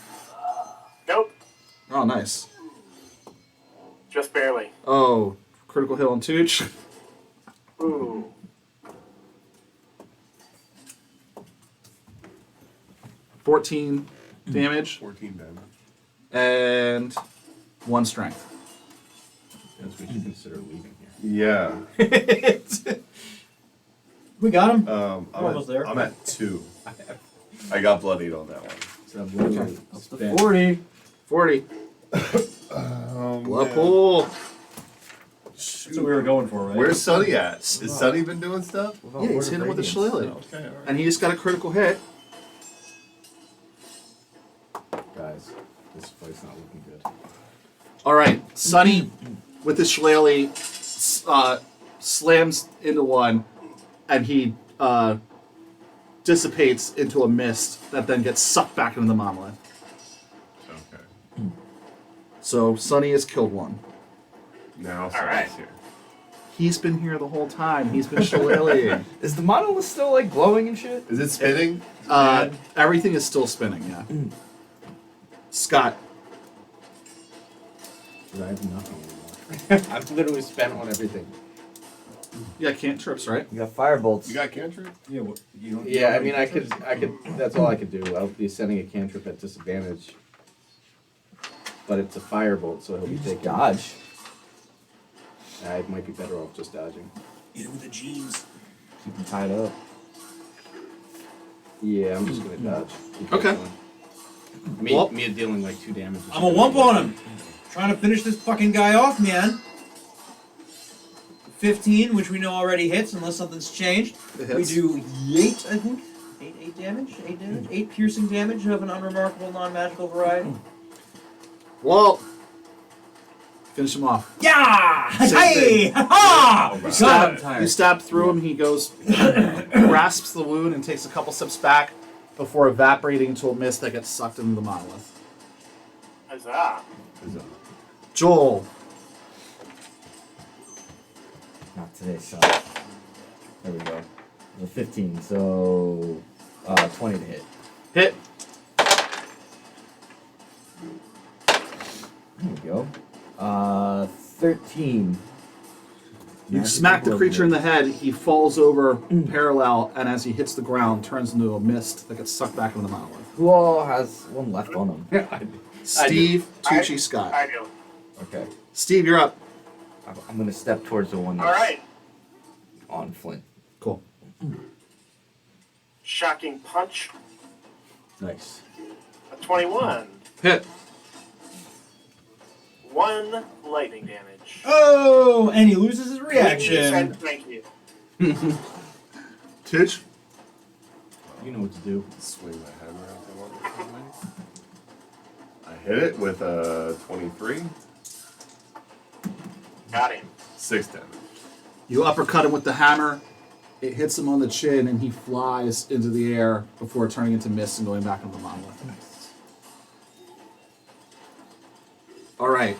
Nope. Oh, nice. Just barely. Oh, critical hit on Tooch. Ooh. 14 damage 14 damage. and 1 strength. Guess we should consider leaving here. Yeah. We got him. I'm almost there. I'm at 2. I got bloodied on that one. So I've literally Up to spent 40. 40. Oh, Blood pool. That's what we were going for, right? Where's Sunny at? Is Sunny been doing stuff? What about Yeah, Word he's of hitting him with a Radiance? shillelagh. Okay, alright. And he just got a critical hit. guys. This fight's not looking good. Alright, Sonny with his shillelagh slams into one, and he dissipates into a mist that then gets sucked back into the monolith. Okay. So Sonny has killed one. Now right. Sunny's here. He's been here the whole time. He's been shillelaghing. Is the monolith still like glowing and shit? Is it spinning? Everything is still spinning, yeah. Scott. But I have nothing anymore. I've literally spent on everything. Yeah, cantrips, right? You got firebolt. You got cantrip? Yeah, what, you don't. Yeah, I mean, I could. That's all I could do. I'll be sending a cantrip at disadvantage. But it's a firebolt, so he'll be You just taking. dodge. I might be better off just dodging. Hit him with the jeans. Keep him tied up. Yeah, I'm just gonna dodge. Keep Okay. going. Me, Well- me dealing like 2 damage. I'm a wump on him. Trying to finish this fucking guy off, man. 15, which we know already hits unless something's changed. It We hits. do 8, I think. 8 damage? 8 damage? 8 piercing damage of an unremarkable non-magical variety. Well, finish him off. Yeah! Same Hey! Ha! You God, I'm stab, tired. you stab through him, he goes, grasps the wound and takes a couple steps back before evaporating into a mist that gets sucked into the monolith. Huzzah. Joel. Not today, son. There we go. The 15, so 20 to hit. Hit. There we go. 13. You Magic smack the blood creature in the damage. head, he falls over parallel, and as he hits the ground, turns into a mist that gets sucked back into the monolith. Who all has one left on him? Steve, Tucci, Scott. I do. Okay. Steve, you're up. I'm gonna step towards the one All that's right. on Flint. Cool. Shocking punch. Nice. A 21. Hit. 1 lightning damage. Oh! And he loses his reaction. And thank you. Titch. You know what to do. Swing my hammer out the one. I hit it with a 23. Got him. 6 damage. You uppercut him with the hammer. It hits him on the chin, and he flies into the air before turning into mist and going back into the monolith. All right.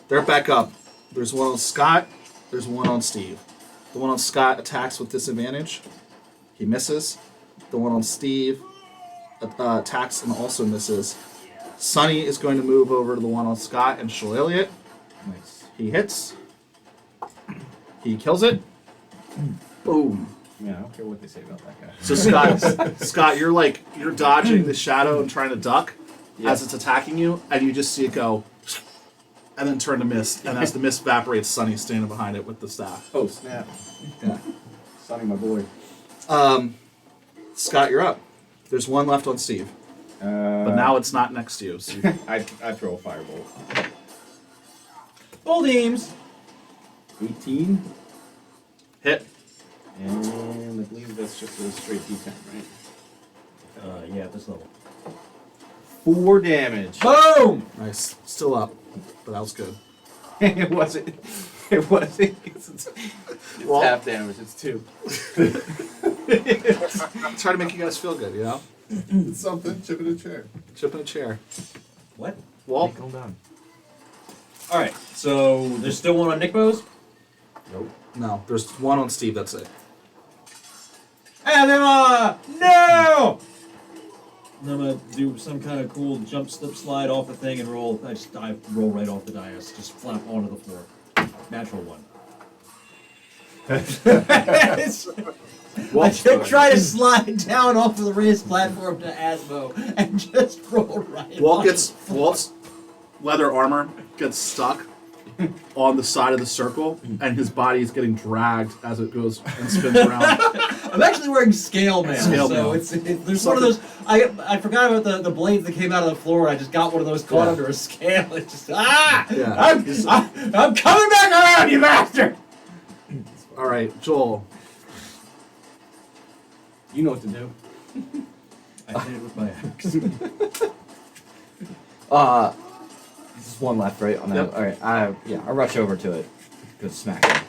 They're back up. There's one on Scott. There's one on Steve. The one on Scott attacks with disadvantage. He misses. The one on Steve attacks and also misses. Sonny is going to move over to the one on Scott and Shillelagh. Nice. He hits. He kills it. Boom. Yeah, I don't care what they say about that guy. So Scott, you're dodging the shadow and trying to duck as it's attacking you, and you just see it go, and then turn to mist. And as the mist evaporates, Sonny's standing behind it with the staff. Oh, snap. Yeah. Sonny, my boy. Scott, you're up. There's one left on Steve, but now it's not next to you. So I throw a firebolt. Bull teams. 18. hit. And I believe that's just a straight D10, right? Yeah, at this level. 4 damage. Boom. Nice. Still up, but that was good. It wasn't. It wasn't. It's Well- half damage. It's 2. Try to make you guys feel good, you know? It's something. Chip in a chair. Chip in a chair. What? Well, Calm down. All right. So there's still one on Nick Bose. Nope. no, there's one on Steve. That's it. And no. And I'm gonna do some kind of cool jump, slip, slide off the thing and roll. I roll right off the dais, just flap onto the floor. Natural one. I should try to slide down off of the raised platform to Asmo and just roll right. Walt's leather armor gets stuck on the side of the circle, and his body is getting dragged as it goes and spins around. I'm actually wearing scale mail, Scale so mail. it's there's one of those. I forgot about the blades that came out of the floor. And I just got one of those caught Yeah. under a scale. It just Yeah. I'm coming back around, you bastard. All right, Joel. You know what to do. I hit it with my axe. This is one left, right? On that. Yep. All right. I rush over to it. Go smack him.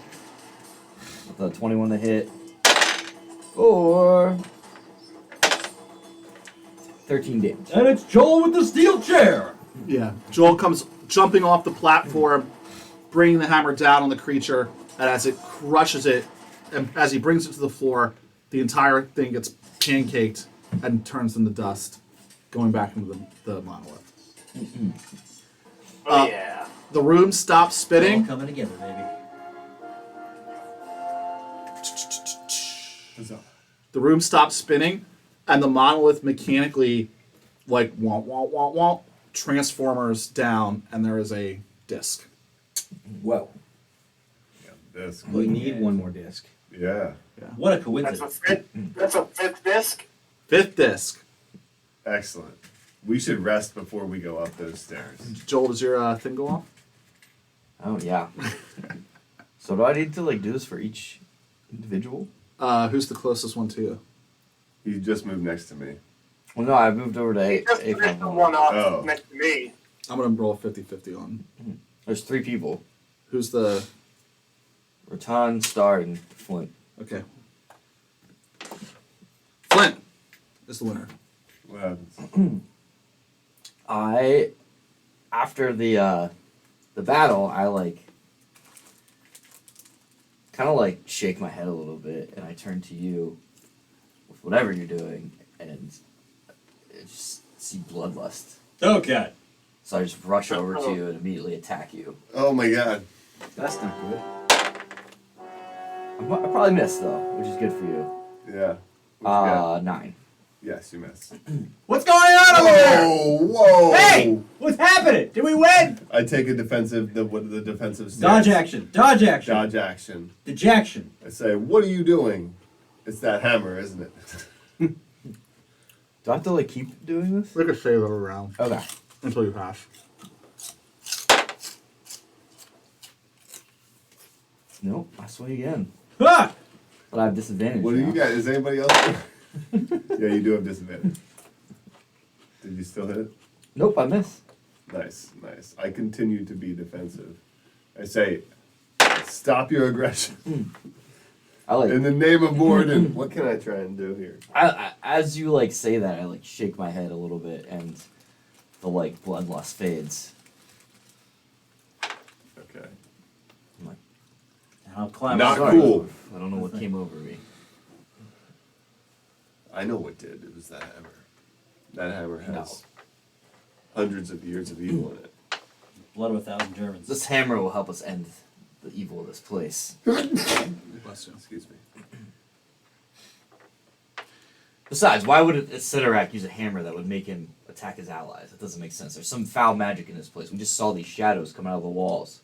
With the 21 to hit. Or 13 damage. And it's Joel with the steel chair. Yeah. Joel comes jumping off the platform, bringing the hammer down on the creature, and as it crushes it, and as he brings it to the floor, the entire thing gets pancaked and turns into dust, going back into the monolith. Oh yeah. The room stops All spinning. coming together, baby. What's up? The room stops spinning, and the monolith mechanically, like, womp, womp, womp, womp, transformers down, and there is a disc. Whoa. Yeah, this. We need one more disc. Yeah. What a That's a coincidence. fifth. That's a fifth disc. Fifth disc. Excellent. We should rest before we go up those stairs. Joel, does your thing go off? Oh yeah. So do I need to like do this for each individual? Who's the closest one to you? You just moved next to me. Well, no, I moved over to Just finish the A5. one up Oh. next to me. I'm going to roll a 50-50 on. There's 3 people: Who's the... Ratan, Star, and Flint. Okay. Flint is the winner. What happens? After the battle, I like kind of like shake my head a little bit, and I turn to you with whatever you're doing, and I just see bloodlust. Okay. So I just rush over to you and immediately attack you. Oh my god. That's not good. I probably missed though, which is good for you. Yeah. What you got? 9. Yes, you missed. What's going on over there? Whoa! Hey, what's happening? Did we win? I take a defensive. What are the defensive Dodge stance? action. Dodge action. Dodge action. Dejaction. I say, what are you doing? It's that hammer, isn't it? Do I have to like keep doing this? Make a save every round Okay. until you pass. Nope. I swing again, Ah! but I have disadvantage. What do now. you got? Is anybody else? Yeah, you do have disadvantage. Did you still hit it? Nope, I miss. Nice, nice. I continue to be defensive. I say, stop your aggression. I like In the name of Morden, what can I try and do here? I as you like say that, I like shake my head a little bit, and the like bloodlust fades. Okay. I'm like, And I'll climb Not up. cool. I don't know what came over me. I know what did. It was that hammer. That hammer has hundreds of years of evil in it. Blood of 1,000 Germans. This hammer will help us end the evil of this place. Bless you. Excuse me. Besides, why would a Sidorak use a hammer that would make him attack his allies? That doesn't make sense. There's some foul magic in this place. We just saw these shadows come out of the walls.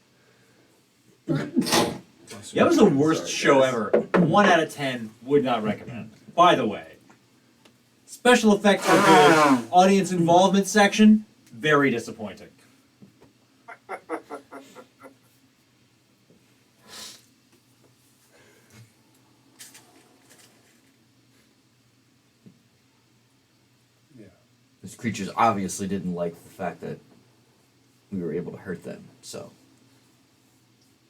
That was the worst show ever. 1 out of 10 would not recommend. By the way, special effects are good. Audience involvement section, very disappointing. Yeah. These creatures obviously didn't like the fact that we were able to hurt them, so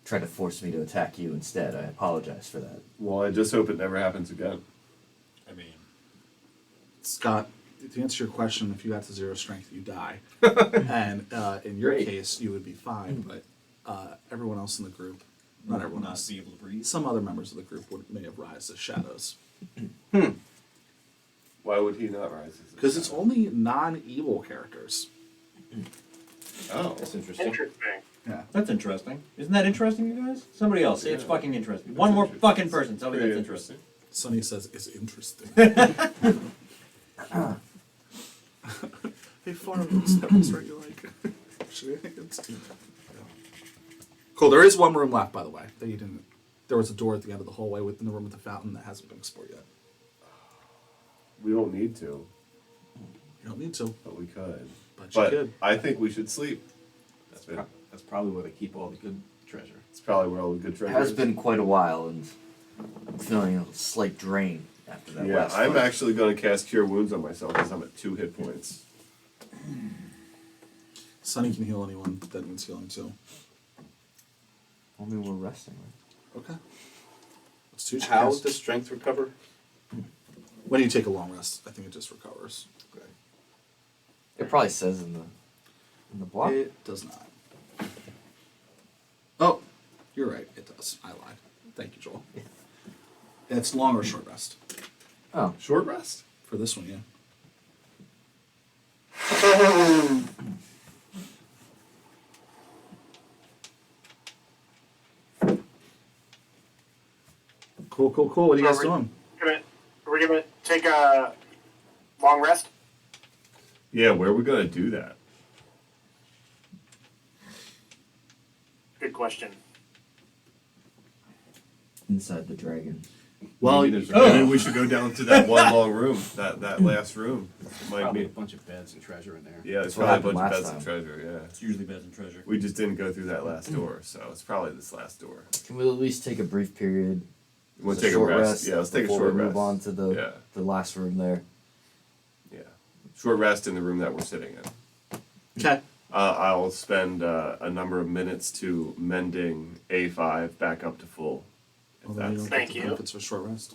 tried to force me to attack you instead. I apologize for that. Well, I just hope it never happens again. I mean, Scott, to answer your question, if you got to 0 strength, you die. And in your Great. case, you would be fine, but everyone else in the group, not everyone not else, be able to breathe. some other members of the group may have rise as shadows. Why would he not rise? as a Because it's shadow? only non-evil characters. Oh. That's interesting. Interesting. Yeah. That's interesting. Isn't that interesting, you guys? Somebody else say it's Yeah. fucking interesting. That's One more interesting. fucking person tell me Pretty that's interesting. Sonny says, it's interesting. Hey, farmers, that was right, you like. Shenanigans. Cool, there is one room left, by the way, that you didn't. There was a door at the end of the hallway within the room with the fountain that hasn't been explored yet. We don't need to, You don't need to, but we could. but you But could. I think we should sleep. That's probably where they keep all the good treasure. It's probably where all the good It treasure has is. been quite a while, and I'm feeling a slight drain after that Yeah, last I'm fight. actually going to cast Cure Wounds on myself because I'm at 2 hit points. Sonny can heal anyone that needs healing too. Only we're resting. Right? Okay. Let's do How checks. does strength recover? When you take a long rest, I think it just recovers. Okay. It probably says in the block. It does not. Oh, you're right. It does. I lied. Thank you, Joel. It's long or short rest. Oh, Short rest? For this one, yeah. Cool, cool, cool. What are you guys doing? Are we gonna take a long rest? Yeah, where are we going to do that? Good question. inside the dragon. Well, maybe, maybe we should go down to that one long room, that last room. Might Probably be. a bunch of beds and treasure in there. Yeah, there's That's what probably a bunch happened of beds last and treasure. Yeah, It's usually beds and treasure. we just didn't go through that last door, so it's probably this last door. Can we at least take a brief period? You want Just to take a short rest? Yeah, let's take a before short we rest. move on to the Yeah. the last room there. Yeah, short rest in the room that we're sitting in. okay. I'll spend a number of minutes to mending A5 back up to full. If Well, then you that's, don't get Thank the you. benefits of short rest.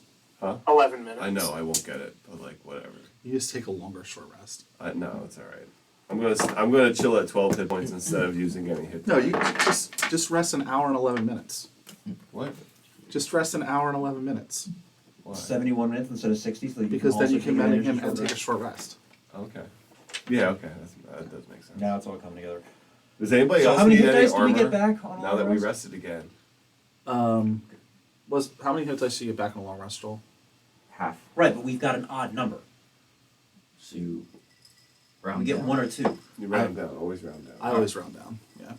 11 minutes. I know I won't get it, but like whatever. You just take a longer short rest. No, it's all right. I'm gonna chill at 12 hit points instead of using any hit. No, points. you just rest an hour and 11 minutes. What? Just rest an hour and 11 minutes. Why? 71 minutes instead of 60, so that you Because can then also you can take mend advantage him of and short take a rest. short rest. Okay. Yeah. Okay. That does make sense. Now it's all coming together. Does anybody So else how many need hit any dice do we armor get back on now all that the we rest? rested again? Was how many hit dice do you get back in a long rest, Joel? Half. Right, but we've got an odd number. So you round We get down. 1 or 2. You round down. Always round down. I always round down. Yeah.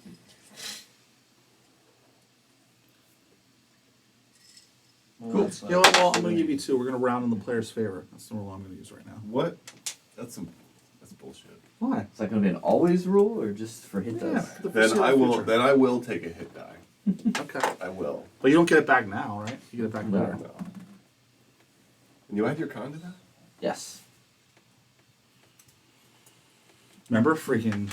Well, Cool. that's, You know what? Well, I'm going to give you 2. We're going to round in the player's favor. That's the rule I'm going to use right now. What? That's bullshit. Why? Is that going to be an always rule or just for hit Yeah, dice? for the Then I foreseeable will. future. Then I will take a hit die. Okay. I will. But you don't get it back now, right? You get it back No. later. No. And you add your con to that? Yes. Remember freaking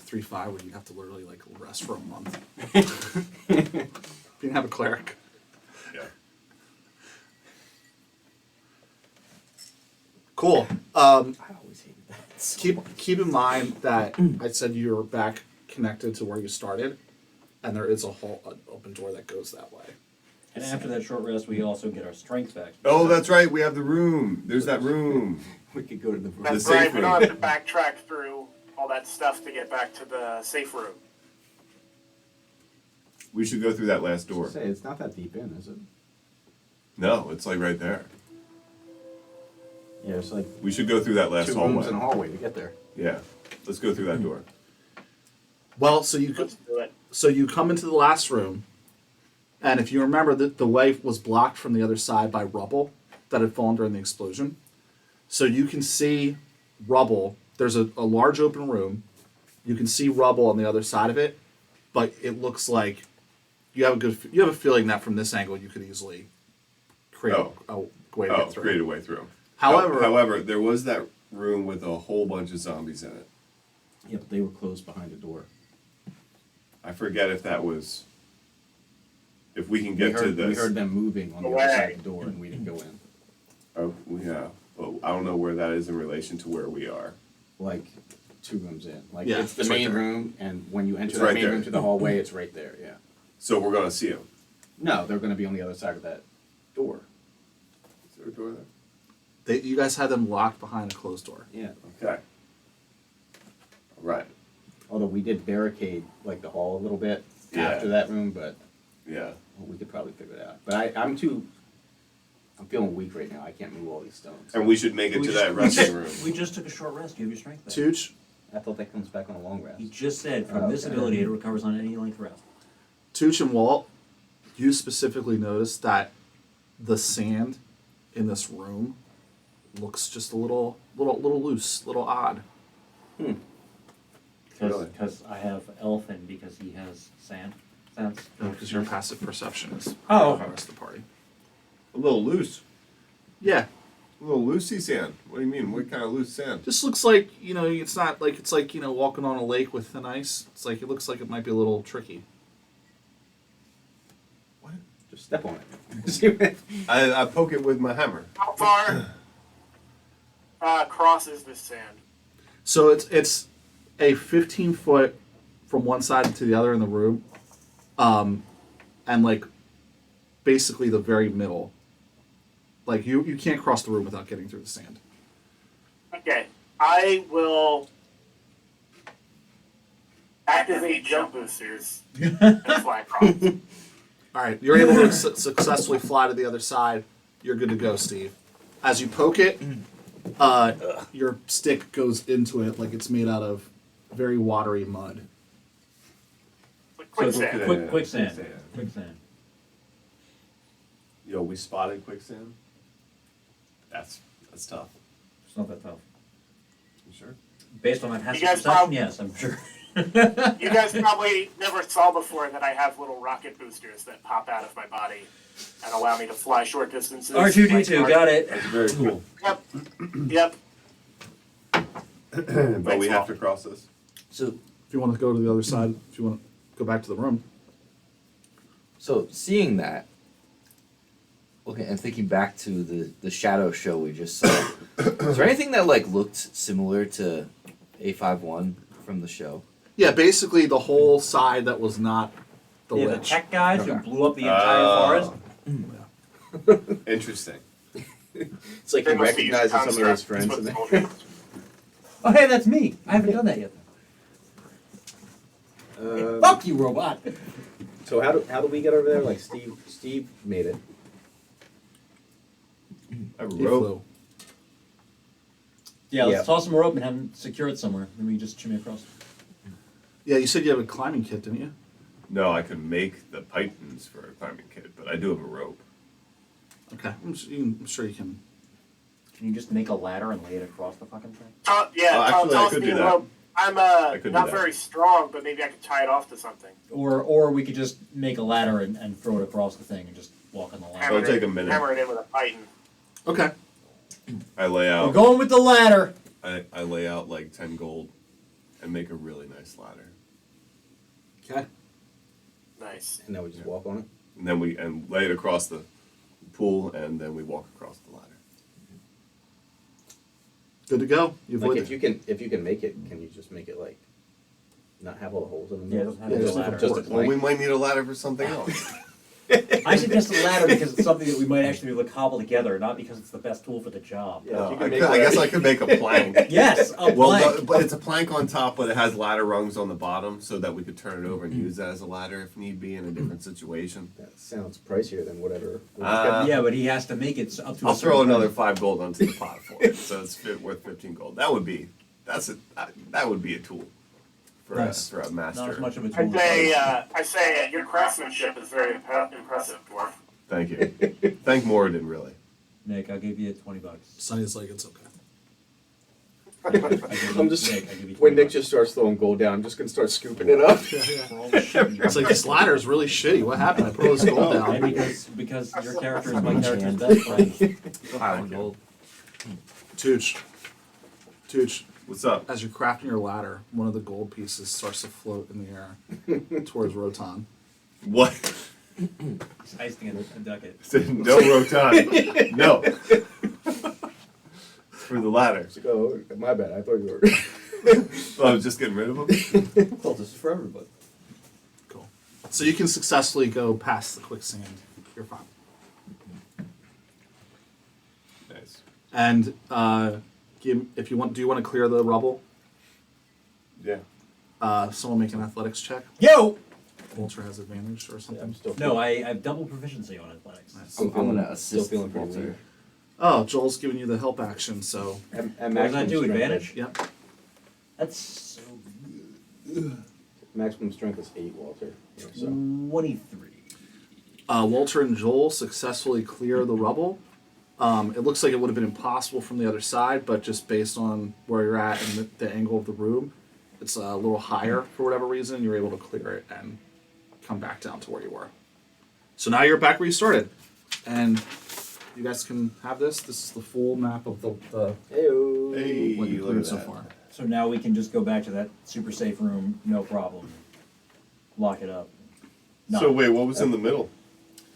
3.5 where you have to literally like rest for a month? You didn't have a cleric. Yeah. Cool. I always hated that. Keep in mind that I said you're back connected to where you started, and there is an open door that goes that way. And after that short rest, we also get our strength back. Oh, that's right. We have the room. There's that room. We could go to the The That's safe right. We room. don't have to backtrack through all that that stuff to get back to the safe room. We should go through that last door. Say, it's not that deep in, is it? No, it's like right there. Yeah, it's like We should go through that last 2 hallway. rooms and a hallway to get there. Yeah, let's go through that door. Well, so you Let's do it. So you come into the last room, and if you remember, the way was blocked from the other side by rubble that had fallen during the explosion. So you can see rubble. There's a large open room. You can see rubble on the other side of it, but it looks like you have a feeling that from this angle you could easily create a way to get through. Create a way through. However, there was that room with a whole bunch of zombies in it. Yeah, but they were closed behind the door. I forget if that was. If we can We get to heard, this. we heard them moving on the other side of the door, and we didn't go in. Oh, yeah, but I don't know where that is in relation to where we are. Like 2 rooms in. Like Yeah, it's the it's right there. there. Room, and when you enter It's that right main there. room to the hallway, it's right there. Yeah. So we're gonna see him. No, they're going to be on the other side of that door. Is there a door there? you guys had them locked behind a closed door. Yeah. Okay. All right. Although we did barricade like the hall a little bit Yeah. after that room, but Yeah. we could probably figure it out. But I'm feeling weak right now. I can't move all these stones. And we should make it to that resting room. We just took a short rest. You have your strength back. Tooch, I thought that comes back on a long rest. He just said from Oh, this okay. ability it recovers on any length rest. Tooch and Walt, you specifically noticed that the sand in this room looks just a little loose, a little odd. Really? Because I have elfin because he has sand sense. Because your passive perception is Oh, the rest of the party. A little loose. Yeah, A little loosey sand. What do you mean? What kind of loose sand? just looks like it's not like it's like walking on a lake with thin ice. It's like it looks like it might be a little tricky. What? Just step on it. I poke it with my hammer. How far crosses this sand? So it's a 15-foot from one side to the other in the room, and like basically the very middle. Like you can't cross the room without getting through the sand. Okay, I will activate jump boosters and fly across. All right, you're able to successfully fly to the other side. You're good to go, Steve. As you poke it, your stick goes into it like it's made out of very watery mud. Quicksand. Quicksand. Quicksand. Yo, we spotted quicksand. That's tough. It's not that tough. You sure? Based on my passive You guys perception, prob- yes, I'm sure. You guys probably never saw before that I have little rocket boosters that pop out of my body and allow me to fly short distances. R2D2, like got it. That's very cool. Yep. But we have to cross this. So, If you want to go to the other side, if you want to go back to the room. so seeing that, okay, and thinking back to the shadow show we just saw, is there anything that like looked similar to A51 from the show? Yeah, basically the whole side that was not the Yeah, the lich. tech guys who Okay. blew up the entire forest. Interesting. It's like They he must be recognizes some of construct- his friends. that's And what they, the soldiers- Oh, hey, that's me. I haven't done that yet. Fuck you, robot. so how do we get over there? Like Steve made it. I have a He rope. flew. Yeah, let's Yeah. toss him a rope and have him secure it somewhere. Then we just shimmy across. Yeah, you said you have a climbing kit, didn't you? No, I could make the pythons for a climbing kit, but I do have a rope. Okay, I'm sure you can. Can you just make a ladder and lay it across the fucking thing? Actually, I toss could me do a that. rope. I'm could do not that. very strong, but maybe I could tie it off to something. Or we could just make a ladder and throw it across the thing and just walk on the ladder. It'll Hammer take it- a minute. Hammer it in with a python. Okay. I lay We're out. going with the ladder. I lay out like 10 gold, and make a really nice ladder. Okay. Nice. And then we just walk on it. And then we lay it across the pool, and then we walk across the ladder. Good to go. You Like avoided. if you can make it, can you just make it like not have all the holes in the Yeah, middle? it doesn't have to be a ladder. Just a Well, we plank. might need a ladder for something else. I suggest a ladder because it's something that we might actually be able to cobble together, not because it's the best tool for the job. Yeah, if you I, can make I guess that- I could make a plank. Yes, a Well, plank. but it's a plank on top, but it has ladder rungs on the bottom, so that we could turn it over and use that as a ladder if need be in a different situation. That sounds pricier than whatever. Yeah, but he has to make it up to. I'll a certain throw another point. 5 gold onto the pot for it, so it's worth 15 gold. That would be a tool for Nice. for a master. Not as much of a tool. I say your craftsmanship is very impressive, dwarf. Thank you. Thank Moradin, really. Nick, I'll give you $20. Sonny's like, it's okay. I'm just Nick, I'll give you when Nick $20. just starts throwing gold down, I'm just gonna start scooping it up. For all the shit you It's like, this ladder is really shitty. What happened? I put all this gold And down. because your character is my character's best friend. Pile of gold. Tooch. Tooch, What's up? as you're crafting your ladder, one of the gold pieces starts to float in the air towards Rotan. What? He's icing a ducat. No Rotan. No. For the ladder. It's like, oh, my bad. I thought you were. Oh, I was just getting rid of them. Well, this is for everybody. Cool. So you can successfully go past the quicksand. You're fine. Nice. And if you want, do you want to clear the rubble? Yeah. Someone make an athletics check. Yo! Walter has advantage or Yeah, something. I'm still. No, I have double proficiency on athletics. Nice. I'm gonna still assist feeling pretty Walter. weak. Oh, Joel's giving you the help action, so At What does that maximum do? strength, Advantage? yep. That's so Maximum strength is 8, Walter. Yeah, so 23. Walter and Joel successfully clear the rubble. It looks like it would have been impossible from the other side, but just based on where you're at and the angle of the room, it's a little higher for whatever reason. You're able to clear it and come back down to where you were. So now you're back where you started, and you guys can have this. This is the full map of the Heyo. Hey, what you look cleared at so that. far. So now we can just go back to that super safe room, no problem. Lock it up. No. So wait, what was in the middle?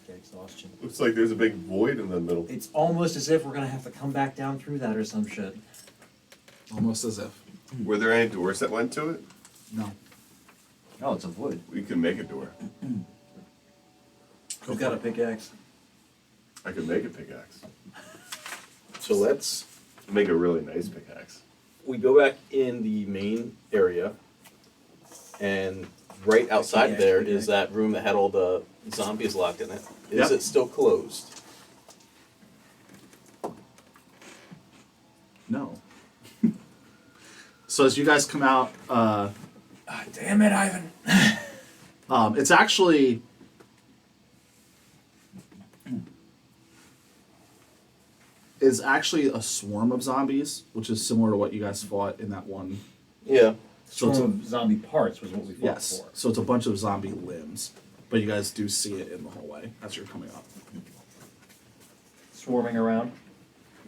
Get exhaustion. Looks like there's a big void in the middle. It's almost as if we're gonna have to come back down through that or some shit. Almost as if. Were there any doors that went to it? No. Oh, it's a void. We could make a door. Who's got a pickaxe? I could make a pickaxe. So let's. Make a really nice pickaxe. We go back in the main area, and right outside Yeah, there yeah. is that room that had all the zombies locked in it. Is Yep. it still closed? No. So as you guys come out, Damn it, Ivan. it's actually a swarm of zombies, which is similar to what you guys fought in that one. Yeah. So it's Storm of zombie parts was what we fought yes. for. So it's a bunch of zombie limbs, but you guys do see it in the hallway as you're coming up. Swarming around.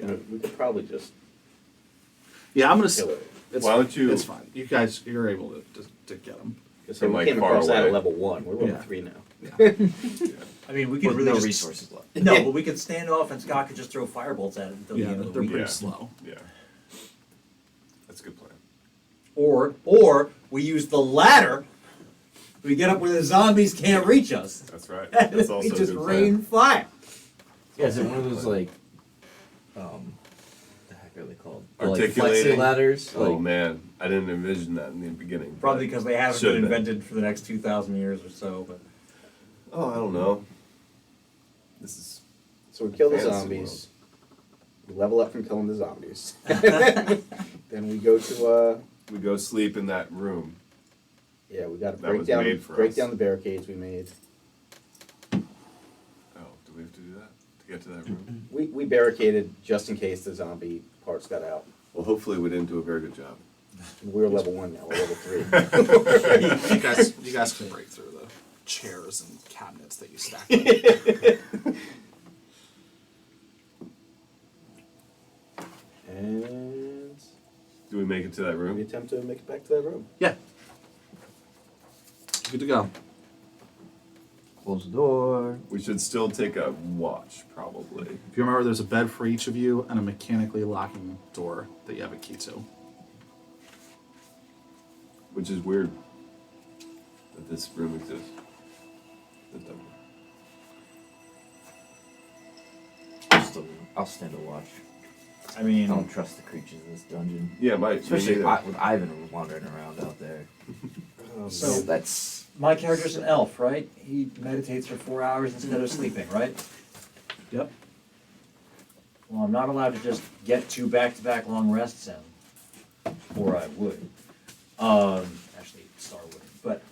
You know, we could probably just Yeah, I'm gonna. kill it. It's, Why don't you- It's fine. You guys, you're able to get them. Because From, we like, came far across that away. at level 1. We're level Yeah. 3 now. I mean, we could With really no just, resources left. No, but we could stand off and Scott could just throw firebolts at it until the Yeah, end of the they're week. pretty Yeah. slow. Yeah. That's a good plan. Or we use the ladder. We get up where the zombies can't reach us. That's right. And That's also we a just good rain plan. fire. Yeah, is it one of those like, the heck are they called? The, like Articulating? flexi ladders. Oh Like, man, I didn't envision that in the beginning. Probably because they haven't Should've been been. invented for the next 2,000 years or so. But Oh, I don't know. This is So we kill the Fantasy zombies. We level up from killing the zombies. Then we go to we go sleep in that room. yeah, we got to That break was down made for break us. down the barricades we made. Oh, do we have to do that to get to that room? We barricaded just in case the zombie parts got out. Well, hopefully we didn't do a very good job. We're level 1 now. We're level 3. you guys can break through the chairs and cabinets that you stacked up. And Do we make it to that we room? attempt to make it back to that room. Yeah. Good to go. close the door. We should still take a watch, probably. If you remember, there's a bed for each of you and a mechanically locking door that you have a key to. Which is weird that this room exists. That don't- I'll stand a watch. I mean, I don't trust the creatures in this dungeon. Yeah, Especially neither. with Ivan wandering around out there. So- That's my character's an elf, right? He meditates for 4 hours instead of sleeping, right? Yep. Well, I'm not allowed to just get 2 back-to-back long rests in, or I would. Actually, Star wouldn't. But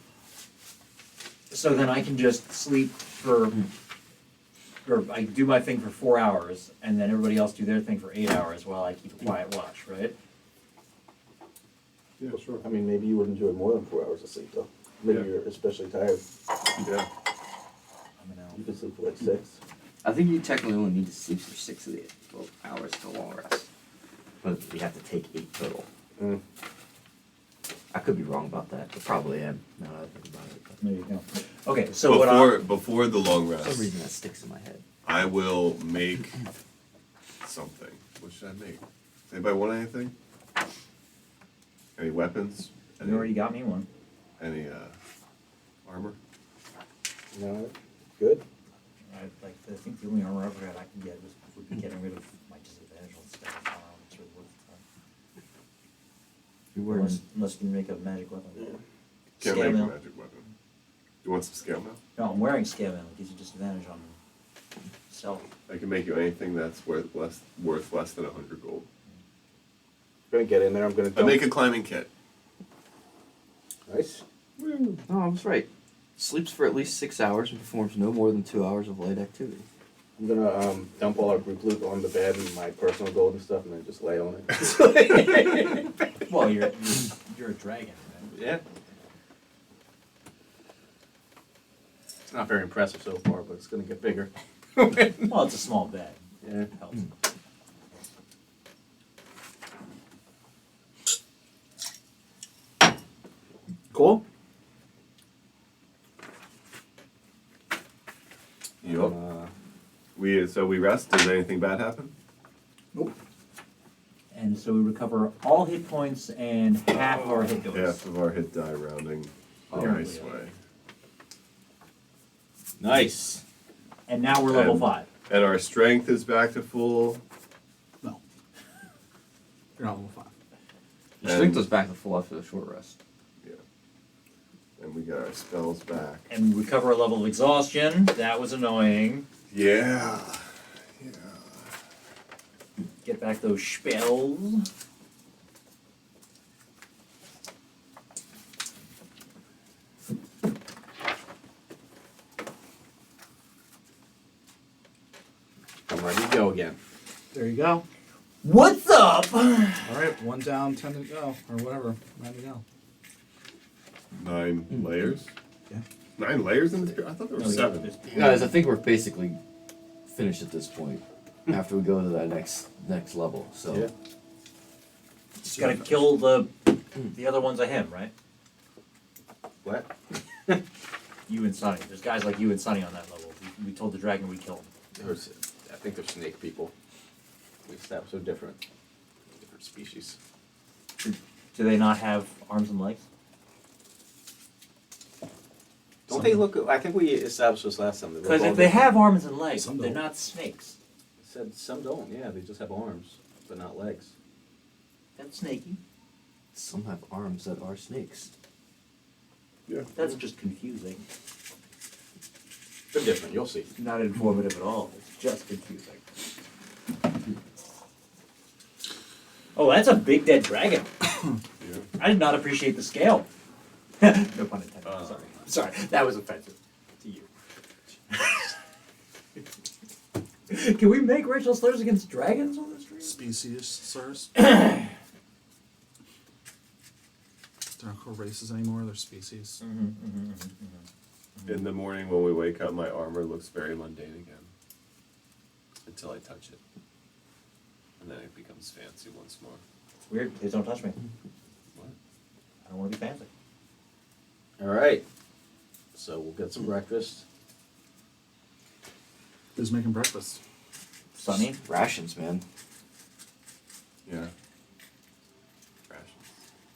so then I can just sleep for, or I do my thing for 4 hours, and then everybody else do their thing for 8 hours while I keep a quiet watch, right? Yeah, sure. I mean, maybe you would enjoy more than 4 hours of sleep, though. Maybe Yeah. you're especially tired. Yeah. I'm an elf. You could sleep for like 6. I think you technically only need to sleep for 6 of the 12 hours to long rest. But you have to take 8 total. Mm. I could be wrong about that, but probably am now that I think about it. But There you go. Okay, so what I Before the long for some rest, reason that sticks in my head. I will make something. What should I make? Does anybody want anything? Any weapons? Any, you already got me one. any armor? No, good. I think the only armor I ever had I can get would be getting rid of my disadvantage on stuff. It's really worth the time. You're wearing Unless you can make a magic weapon. Can't Scale make a mail. magic weapon. You want some scale mail? No, I'm wearing scale mail. It gives you disadvantage on stealth. I can make you anything that's worth less than 100 gold. I'm gonna get in there. I'm gonna I dump. make a climbing kit. Nice. No, I was right. Sleeps for at least 6 hours and performs no more than 2 hours of light activity. I'm gonna dump all our group loot on the bed and my personal gold and stuff, and then just lay on it. Well, you're a dragon, right? Yeah. It's not very impressive so far, but it's gonna get bigger. Well, it's a small bed. Yeah. It helps. Cool. Yup. We rest. Does anything bad happen? And so we recover all hit points and half of our hit dice. Half of our hit die rounding the Oh. nice way. Nice. And now we're level And- 5. And our strength is back to full. No. You're not level 5. Your strength goes back to full after the short rest. And we got our spells back. And we recover a level of exhaustion. That was annoying. Yeah. Get back those spells. I'm ready to go again. There you go. What's up? All right, 1 down, 10 to go, or whatever. 9 to go. 9 layers? Yeah. 9 layers in the I thought there were 7. Guys, I think we're basically finished at this point. After we go to that next level, so Yeah. Just gotta kill the other ones I him, right? What? You and Sonny. There's guys like you and Sonny on that level. We told the dragon we'd kill them. I think they're snake people. We established they're different. Different species. Do they not have arms and legs? Don't they look? I think we established this last time. Because if they have arms and legs, Some they're don't. not snakes. said some don't. Yeah, they just have arms, but not legs. That's snaky. some have arms that are snakes. Yeah. That's just confusing. They're different. You'll see. Not informative at all. It's just confusing. Oh, that's a big dead dragon. Yeah. I did not appreciate the scale. No pun intended. Sorry. That was offensive to you. Can we make racial slurs against dragons on the street? Species, sirs. They're not called races anymore, they're species. In the morning when we wake up, my armor looks very mundane again. Until I touch it. And then it becomes fancy once more. It's weird. Please don't touch me. What? I don't want to be fancy. All right. So we'll get some breakfast. Who's making breakfast? Sunny? Rations, man. Yeah. Rations.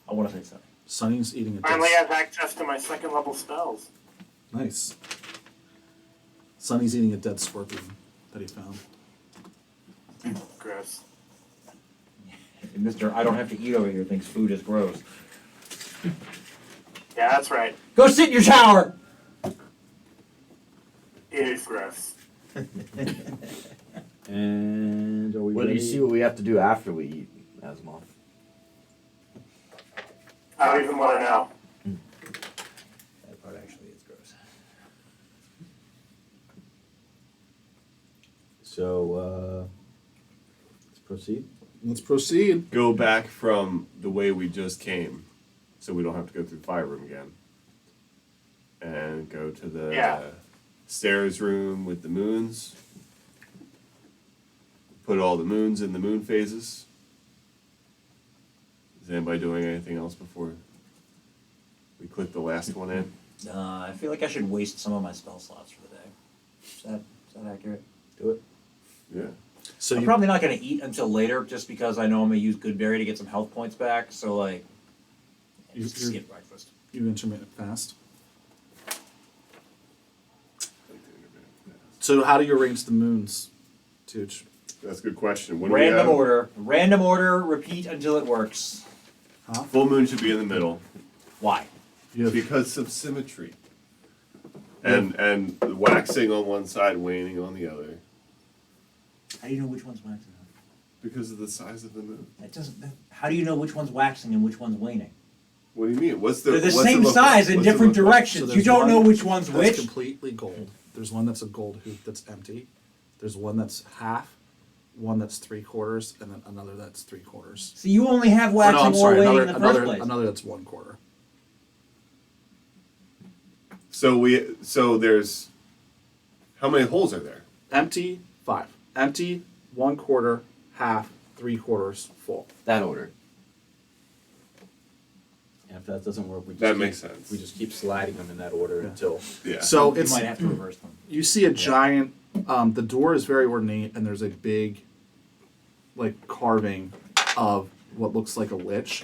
I want to say Sunny. Sonny's eating a Finally dead... have access to my second level spells. Nice. Sonny's eating a dead scorpion that he found. gross. And Mr. I don't have to eat over here thinks food is gross. Yeah, that's right. Go sit in your shower. It is gross. And are we Well, do ready? you see what we have to do after we eat, Asimov? I don't even want to know. That part actually is gross. So, let's proceed. Let's proceed. Go back from the way we just came, so we don't have to go through the fire room again. And go to the Yeah. stairs room with the moons. Put all the moons in the moon phases. Is anybody doing anything else before we click the last one in? I feel like I should waste some of my spell slots for the day. Is that accurate? Do it. Yeah. So I'm you, probably not going to eat until later, just because I know I'm going to use Goodberry to get some health points back. So like, just You're- skip breakfast. you intermittent fast. So how do you arrange the moons, Tooch? That's a good question. When Random we order. Random order. Repeat until it works. Huh? full moon should be in the middle Why? You have, because of symmetry. And waxing on one side, waning on the other. How do you know which one's waxing? Because of the size of the moon. That doesn't. How do you know which one's waxing and which one's waning? What do you mean? What's the They're the what's same it look size like? in What's it different look like? directions. So You there's don't know one which one's that's which. completely gold. There's one that's a gold hoop that's empty. There's one that's half, one that's 3/4, and then another that's 3/4. So you only have Or waxing no, I'm or sorry, waning another in the another first place. another that's 1/4. So there's how many holes are there? Empty 5. Empty 1/4, half, 3/4, full. That order. And if that doesn't work, we just That keep, makes sense. We just keep sliding them in that order Yeah. until. Yeah. So You it's might have to reverse them. you see a giant. The door is very ornate, and there's a big, like carving of what looks like a lich,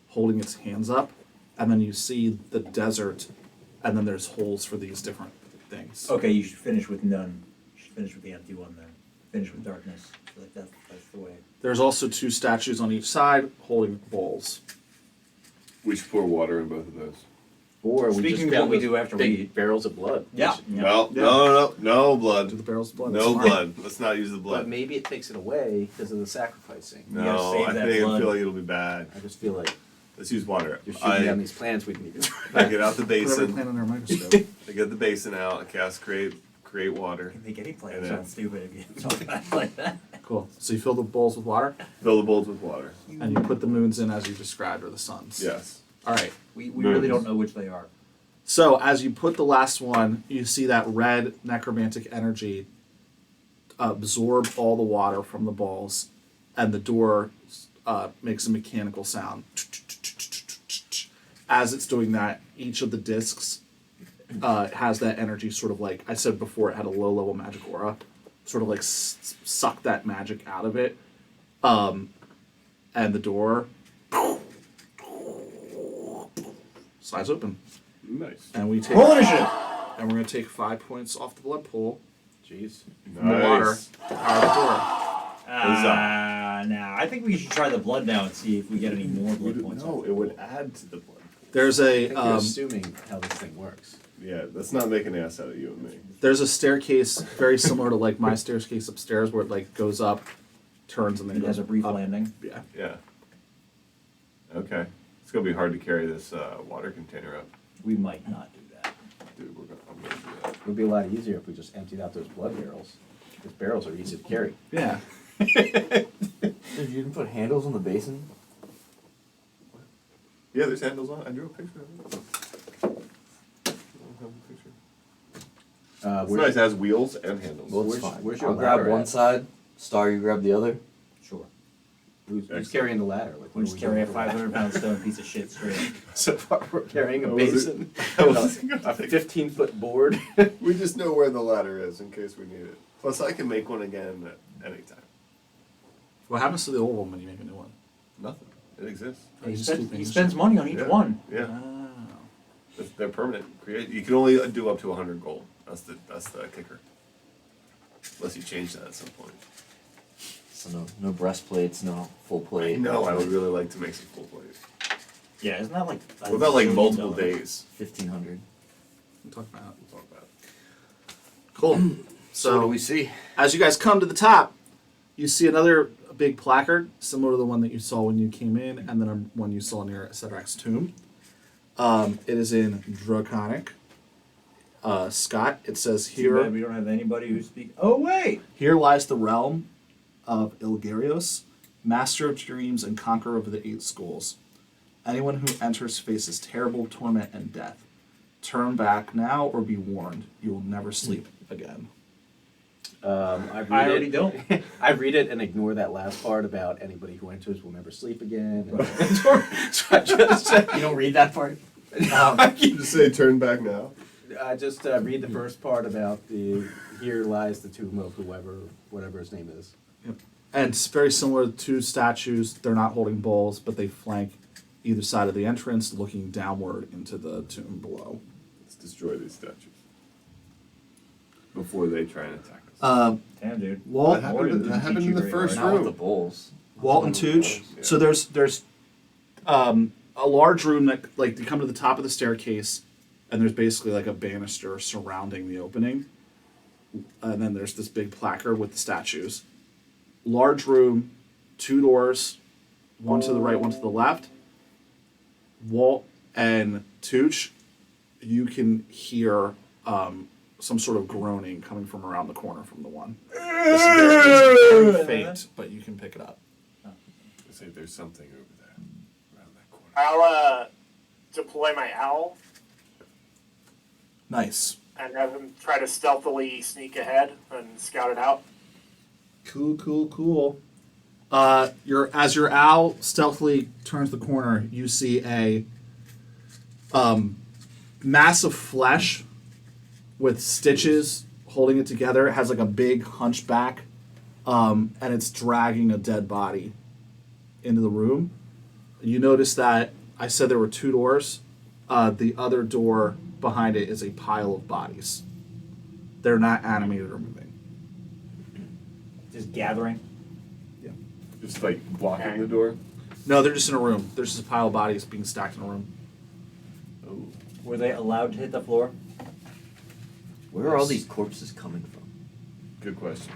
holding its hands up, and then you see the desert, and then there's holes for these different things. Okay, you should finish with none. You should finish with the empty one then. Finish with darkness. I feel like that's the way. There's also 2 statues on each side holding bowls. We should pour water in both of those. Or we Speaking just of fill what we those do after we big eat. barrels of blood. Yeah. No, Yeah. no Do blood. the barrels of blood. No Smart. blood. Let's not use the But blood. maybe it takes it away because of the sacrificing. You gotta No, save I that think I blood. feel like it'll be bad. I just feel like Let's use water. you're shooting down I these plants we can even. get out the Put every basin. plant under a microscope. I get the basin out. I cast create water. You can make any plan And sound then- stupid if you talk about it like that. Cool. So you fill the bowls with water, Fill the bowls with water. and you put the moons in as you described, or the suns. Yes. All right. We really Moons. don't know which they are. So as you put the last one, you see that red necromantic energy absorb all the water from the balls, and the door makes a mechanical sound. As it's doing that, each of the discs has that energy, sort of like I said before, it had a low level magic aura, sort of like suck that magic out of it, and the door slides open. Nice. And we take Roll initiative. and we're gonna take 5 points off the blood pool Jeez. from the water Nice. to power the door. Nah, I think we should try the blood now and see if we get any more blood points. No, off the it would pool. add to the blood. There's I a think you're assuming how this thing works. Yeah, let's not make an ass out of you and me. there's a staircase very similar to like my staircase upstairs where it like goes up, turns, and then It goes has a brief up. landing. Yeah. Yeah. Okay. It's gonna be hard to carry this water container up. We might not do that. Dude, I'm gonna do that. It would be a lot easier if we just emptied out those blood barrels. Because barrels are easy to carry. Yeah. Dude, you didn't put handles on the basin? Yeah, there's handles on it. I drew a picture of it. I don't have a picture. It's nice. It has wheels and handles. Well, it's Where's- fine. where's your I'll grab ladder one at? side, Star, you grab the other. Sure. Who's Excellent. carrying the ladder? Like, We'll what just are carry a doing with the 500-pound stone piece of shit straight. So far, we're carrying a That was basin, That and was a 15-foot board. We just know where the ladder is in case we need it. Plus, I can make one again at any time. What happens to the old one when you make a new one? Nothing. It exists. You He just spends, keep he things- spends money on each Yeah. one. Yeah, Oh. they're permanent. You can only do up to 100 gold. That's the kicker. Unless you change that at some point. So no breastplates, no full plate. No, I would really like to make some full plates. Yeah, isn't that like? What about like multiple days? 1,500. We'll talk about it. We'll talk about it. Cool. So what So do we see? as you guys come to the top, you see another big placard similar to the one that you saw when you came in, and then one you saw near Cedric's tomb. It is in Draconic. Scott, it says Too bad here. we don't have anybody who speaks. Oh wait. Here lies the realm of Ilgarios, master of dreams and conqueror of the 8 schools. Anyone who enters faces terrible torment and death. Turn back now or be warned. You will never sleep again. I I already don't. I read it and ignore that last part about anybody who enters will never sleep again. So I just You don't read that part? Just say turn back now. I just read the first part about the here lies the tomb of whatever his name is. And it's very similar to 2 statues. They're not holding bowls, but they flank either side of the entrance, looking downward into the tomb below. Let's destroy these statues before they try and attack us. Damn, dude. Walt, That Morgan happened, didn't that happened teach in you the very first hard. Not with the room. bowls. Walt and Tooch. Yeah. So there's a large room that, like, you come to the top of the staircase, and there's basically like a banister surrounding the opening, and then there's this big placard with the statues. Large room, 2 doors, one to the right, one to the left. Walt and Tooch, you can hear some sort of groaning coming from around the corner from the one. It's very faint, but you can pick it up. I say there's something over there, around that corner. I'll deploy my owl Nice. and have him try to stealthily sneak ahead and scout it out. Cool. As your owl stealthily turns the corner, you see a mass of flesh with stitches holding it together. It has like a big hunchback, and it's dragging a dead body into the room. You notice that I said there were 2 doors. The other door behind it is a pile of bodies. They're not animated or moving. Just gathering. Just like blocking the door. No, they're just in a room. There's just a pile of bodies being stacked in a room. Oh. Were they allowed to hit the floor? Where are all these corpses coming from? Good question.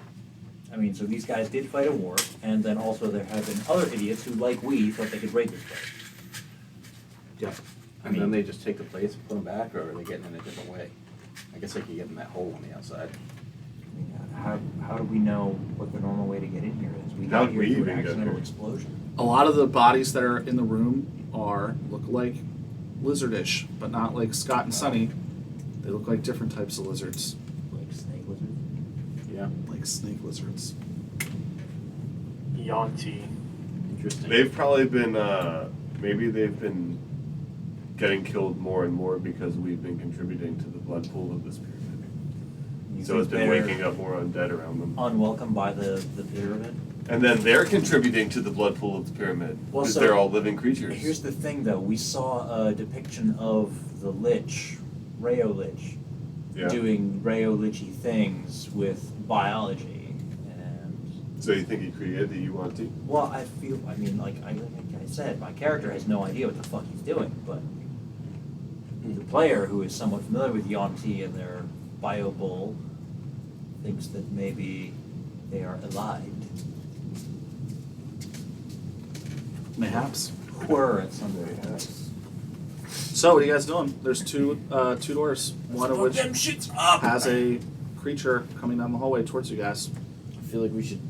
I mean, so these guys did fight a war, and then also there have been other idiots who, like we, thought they could raid this place. Yep. And then they just take the plates and put them back, or are they getting in a different way? I guess they could get in that hole on the outside. I mean, how do we know what the normal way to get in here is? We How got did here we through an even get accidental here? explosion. A lot of the bodies that are in the room look like lizardish, but not like Scott and Sonny. They look like different types of lizards, Like snake lizards. Yeah. like snake lizards. Yonti. Interesting. They've probably been, maybe they've been getting killed more and more because we've been contributing to the blood pool of this pyramid. You So think it's been they're waking up more undead around them. unwelcome by the pyramid? And then they're contributing to the blood pool of the pyramid Well, because so they're all living creatures. Here's the thing, though. We saw a depiction of the Lich, Rayo Lich, Yeah. doing Rayo Lichy things with biology. And, So you think he created the Yuanti? well, I said, my character has no idea what the fuck he's doing, but the player, who is somewhat familiar with Yonti and their bio bull, thinks that maybe they are allied. Mayhaps. Were at some point. So what are you guys doing? There's two doors, one of which shits up! has a creature coming down the hallway towards you guys. I feel like we should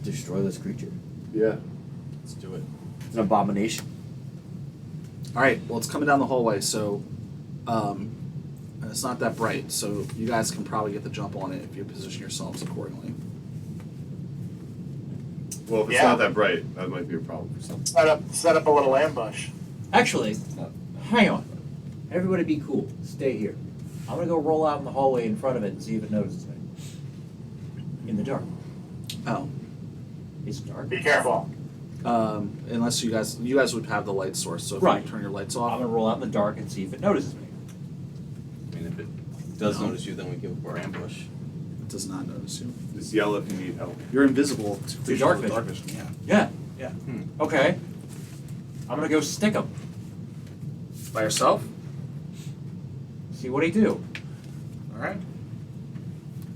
destroy this creature. Yeah. Let's do it. It's an abomination. All right, well, it's coming down the hallway, so and it's not that bright, so you guys can probably get the jump on it if you position yourselves accordingly. Well, if it's Yeah. not that bright, that might be a problem for some. Set up a little ambush. Actually, hang on. Everybody be cool. Stay here. I'm gonna go roll out in the hallway in front of it and see if it notices me. In the dark. Oh, It's dark. Be careful. unless you guys would have the light source, so if Right. you turn your lights I'm off. gonna roll out in the dark and see if it notices me. I mean, if it does notice you, then we give up our ambush. It does not notice you. Just yell if you need help. You're invisible to creatures dark with vision. Yeah. Yeah. Okay. I'm gonna go stick him. By yourself? See what he do. All right.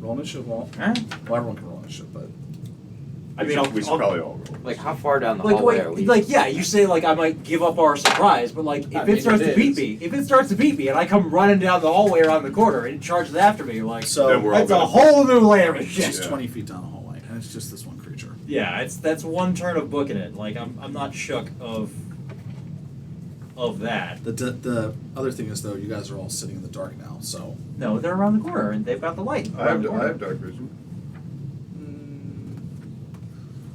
Roll initiative. Well, Alright. everyone can roll initiative, but I mean, we should probably all roll. Like, how far down the like, hallway wait, are we? like, yeah, you say like I might give up our surprise, but like I if mean, it starts it to beat is. me, and I come running down the hallway around the corner and it charges after me, like so Then we're all that's a gonna- whole new layer of it's shit. just Yeah. 20 feet down the hallway, and it's just this one creature. Yeah, that's one turn of booking it. Like I'm not shook of that. The other thing is though, you guys are all sitting in the dark now, so No, they're around the corner and they've got the light. I have dark vision.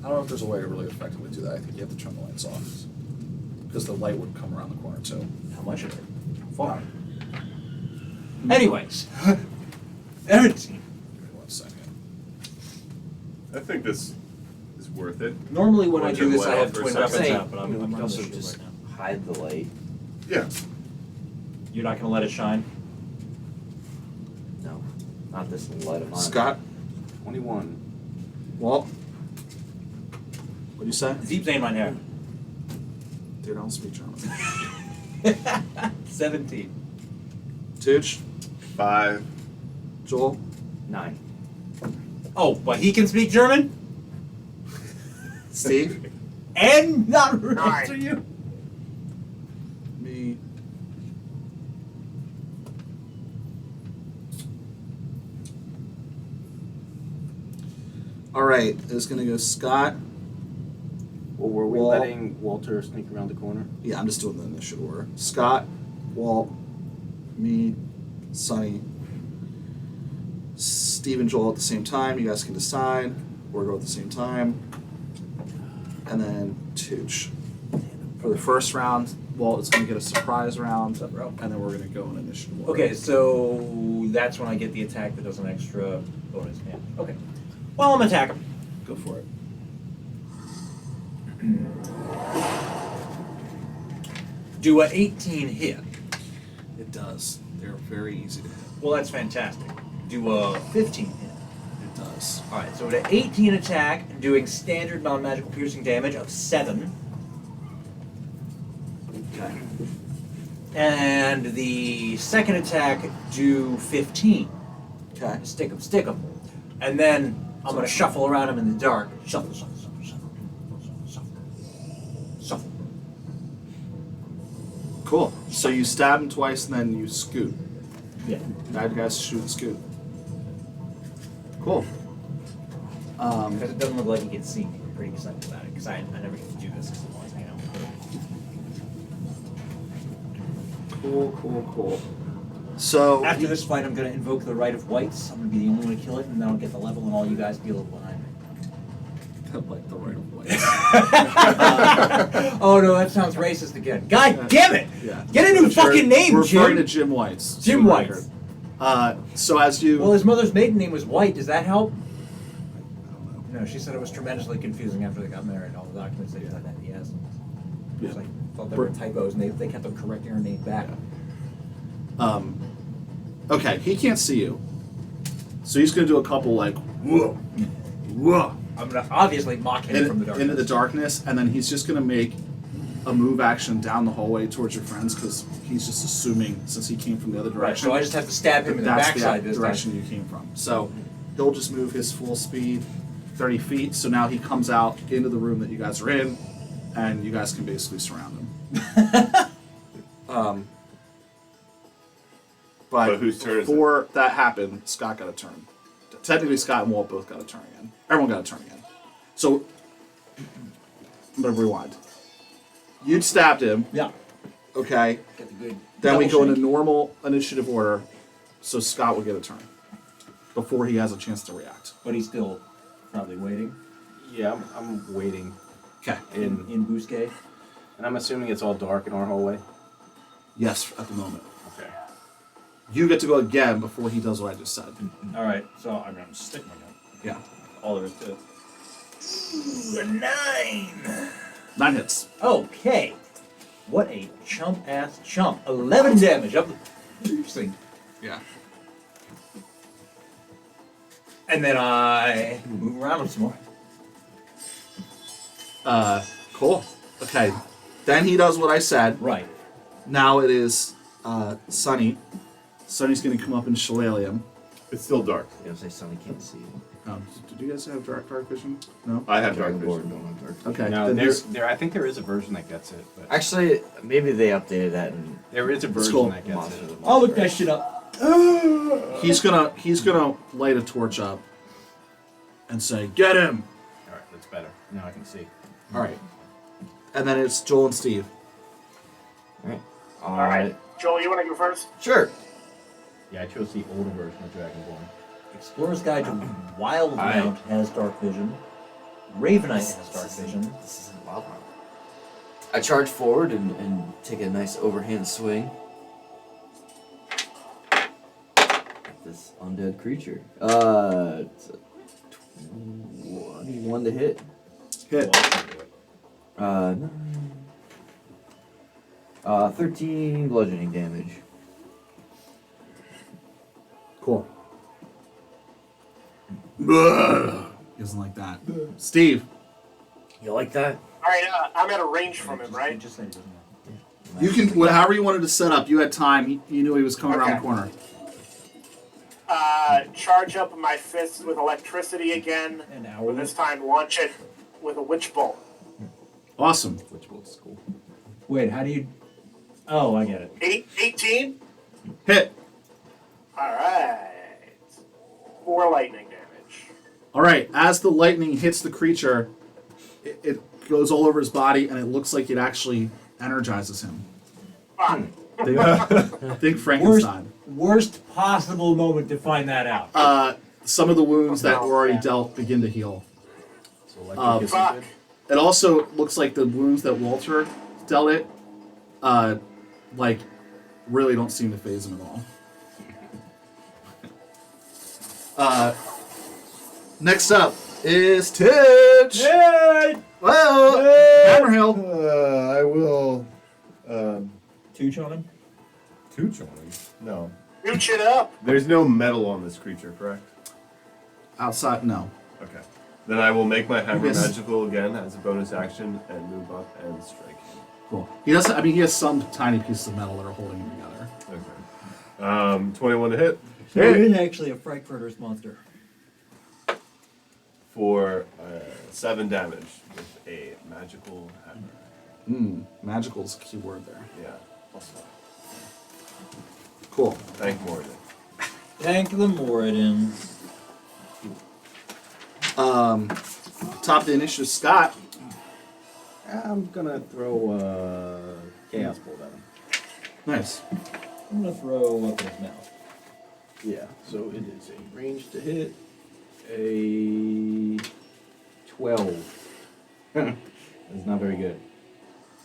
I don't know if there's a way to really effectively do that. I think you have to turn the lights off because the light would come around the corner too. How much of it? Far. Anyways, 17. Give me 1 second. I think this is worth it. Normally when I Wanna do this, turn I the light have off for a twin second? weapons Say, out, but I'm we running also this shit just right now. hide the light. Yeah. You're not gonna let it shine? No, not this light of mine. Scott, 21. Walt, what do you say? Deep Zane might have. Dude, I don't speak German. 17. Tooch, 5. Joel, 9. Oh, but he can speak German? Steve, And not relate to you? me. All right, it's gonna go Scott. Well, were we Walt. letting Walter sneak around the corner? Yeah, I'm just doing the initial order. Scott, Walt, me, Sonny, Steve and Joel at the same time. You guys can decide. Or go at the same time. And then Tooch. For the first round, Walt is going to get a surprise round. And then we're going to go in initiative order. Okay, so that's when I get the attack that does an extra bonus. Yeah. Okay. Well, I'm gonna attack him. Go for it. Do a 18 hit. It does. They're very easy to hit. Well, that's fantastic. Do a 15 hit. It does. Alright, so an 18 attack, doing standard non-magical piercing damage of 7. Okay. And the second attack, do 15. Okay. Stick him. And then I'm gonna shuffle around him in the dark. Shuffle. Cool. So you stab him twice and then you scoot. Yeah. Bad guys shoot and scoot. Cool. Because it doesn't look like he can see me. I'm pretty excited about it, because I never get to do this as long as I hang out with her. Cool. So After this fight, I'm gonna invoke the Right of Whites. I'm gonna be the only one to kill it, and then I'll get the level, and all you guys be a little behind me. like the right of way. Oh no, that sounds racist again. God damn it! Yeah. Get a new fucking name, We're referring to Jim. Jim White's. Jim for the White's. record. So as you. Well, his mother's maiden name was White. Does that help? I don't know. No, she said it was tremendously confusing after they got married. All the documents they had that yes. It was like thought there were typos, and they kept on correcting her name back. Okay, he can't see you. So he's going to do a couple like, whoa, whoa. I'm gonna obviously mock him from the darkness. Into the darkness, and then he's just going to make a move action down the hallway towards your friends because he's just assuming, since he came from the other Right, direction, so I just have to stab him in the that's backside this direction time. you came from. So he'll just move his full speed 30 feet. So now he comes out into the room that you guys are in, and you guys can basically surround him. But whose turn is it? before that happened, Scott got a turn. Technically, Scott and Walt both got a turn again. Everyone got a turn again. So, I'm going to rewind. You'd stabbed him, Yeah. okay? Get the good Then we double go into shake. normal initiative order, so Scott will get a turn before he has a chance to react. But he's still probably waiting Yeah, I'm waiting. Okay. in Bousquet. And I'm assuming it's all dark in our hallway. Yes, at the moment. Okay. You get to go again before he does what I just said. All right, so I'm gonna stick my gun. Yeah. All there is to it. Ooh, a 9. 9 hits. Okay. What a chump ass chump. 11 damage up the thing. Yeah. And then I move around him some more. Cool. Okay. Then he does what I said. Right. Now it is Sunny. Sunny's going to come up and shillelagh him. It's still dark. You know, say Sonny can't see. Did you guys have dark vision? No? I have dark Dragonborn vision. don't have dark vision. Okay. No, then this- I think there is a version that gets it, but Actually, maybe they updated that and there is a version cool. that gets Monster it. of the I'll look that Monster. shit up. he's gonna light a torch up and say, "Get him!" All right, that's better. Now I can see. All right. And then it's Joel and Steve. Alright. All right. Joel, you want to go first? Sure. Yeah, I chose the older version of Dragonborn. Explorer's Guide to Wildmount has dark vision. Ravenite has dark vision. This isn't wild mount. I charge forward and take a nice overhand swing at this undead creature. It's a 21 to hit. Hit. 13 bludgeoning damage. Cool. He doesn't like that. Steve, You like that? All right, I'm at a range from him, right? Just say it doesn't matter. you can however you wanted to set up. You had time. You knew he was coming around the Okay. corner. Charge up my fist with electricity again, An but hour. this time launch it with a witch bolt. Awesome. Which was cool. Wait, how do you? Oh, I get it. 18? Hit. Alright. 4 lightning damage. All right. As the lightning hits the creature, it goes all over his body, and it looks like it actually energizes him. Fuck. Think Frankenstein. Worst possible moment to find that out. Some of the wounds that were already dealt begin to heal. So electric isn't Fuck. good. It also looks like the wounds that Walter dealt it, like, really don't seem to phase him at all. Next up is Titch. Yay! Well, Hammerhill. I will. Tooch on him. Tooch on him? No. Gooch it up. There's no metal on this creature, correct? Outside, no. Okay. Then I will make my hammer Yes. magical again as a bonus action and move up and strike him. Cool. He does. I mean, he has some tiny pieces of metal that are holding him together. Okay. 21 to hit It is actually a Frankfurter's monster. for 7 damage with a magical hammer. Magical's a key word there. Yeah. Also. Cool. Thank Morgan. Thank the Moradin. Top of the initiative, Scott. I'm gonna throw Chaos Bolt at him. Nice. I'm gonna throw up in his mouth. Yeah, so it is a range to hit. A 12. That's not very good.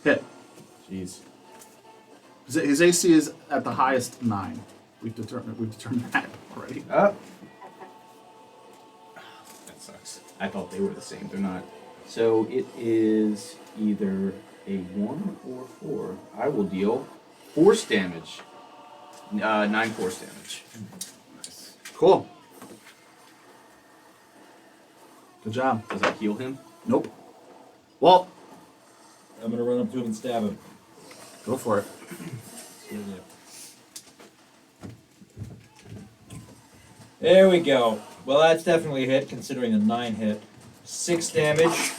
Hit. Jeez. His AC is at the highest 9. We've determined that already. Up. That sucks. I thought they were the same. They're not. So it is either a 1 or 4. I will deal force damage. 9 force damage. Cool. Good job. Does that heal him? Nope. Well, I'm gonna run up to him and stab him. go for it. There we go. Well, that's definitely a hit, considering the 9 hit. 6 damage,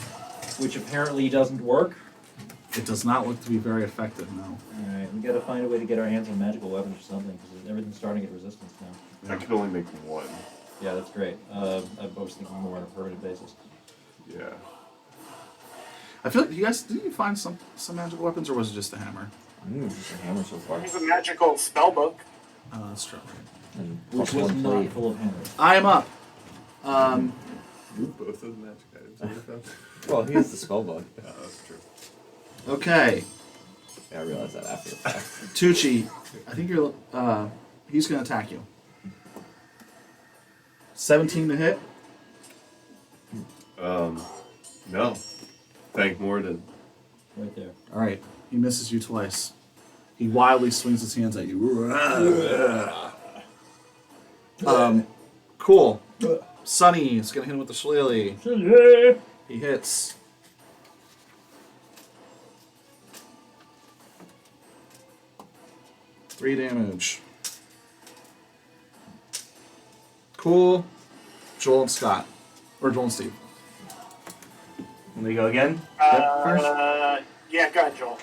which apparently doesn't work. It does not look to be very effective, no. Alright, we gotta find a way to get our hands on magical weapons or something, because everything's starting at resistance now. I can only make 1. Yeah, that's great. I was thinking more on a permanent basis. Yeah. I feel like you guys didn't you find some magical weapons, or was it just the hammer? I think it was just a hammer so far. There's a magical spell book. That's true. And Which plus was one not plate. full of hammers. I am up. Both of the magic items. I found. Well, he has the spell bug. Oh, that's true. Okay, Yeah, I realized that after the fact. Tucci. I think you're. He's gonna attack you. 17 to hit. No. Thank Morden. Right there. All right. He misses you twice. He wildly swings his hands at you. Cool. Sonny is gonna hit him with the shillelagh. He hits. Three damage. Cool. Joel and Scott. Or Joel and Steve. Let me go again. First. Yeah, go ahead, Joel.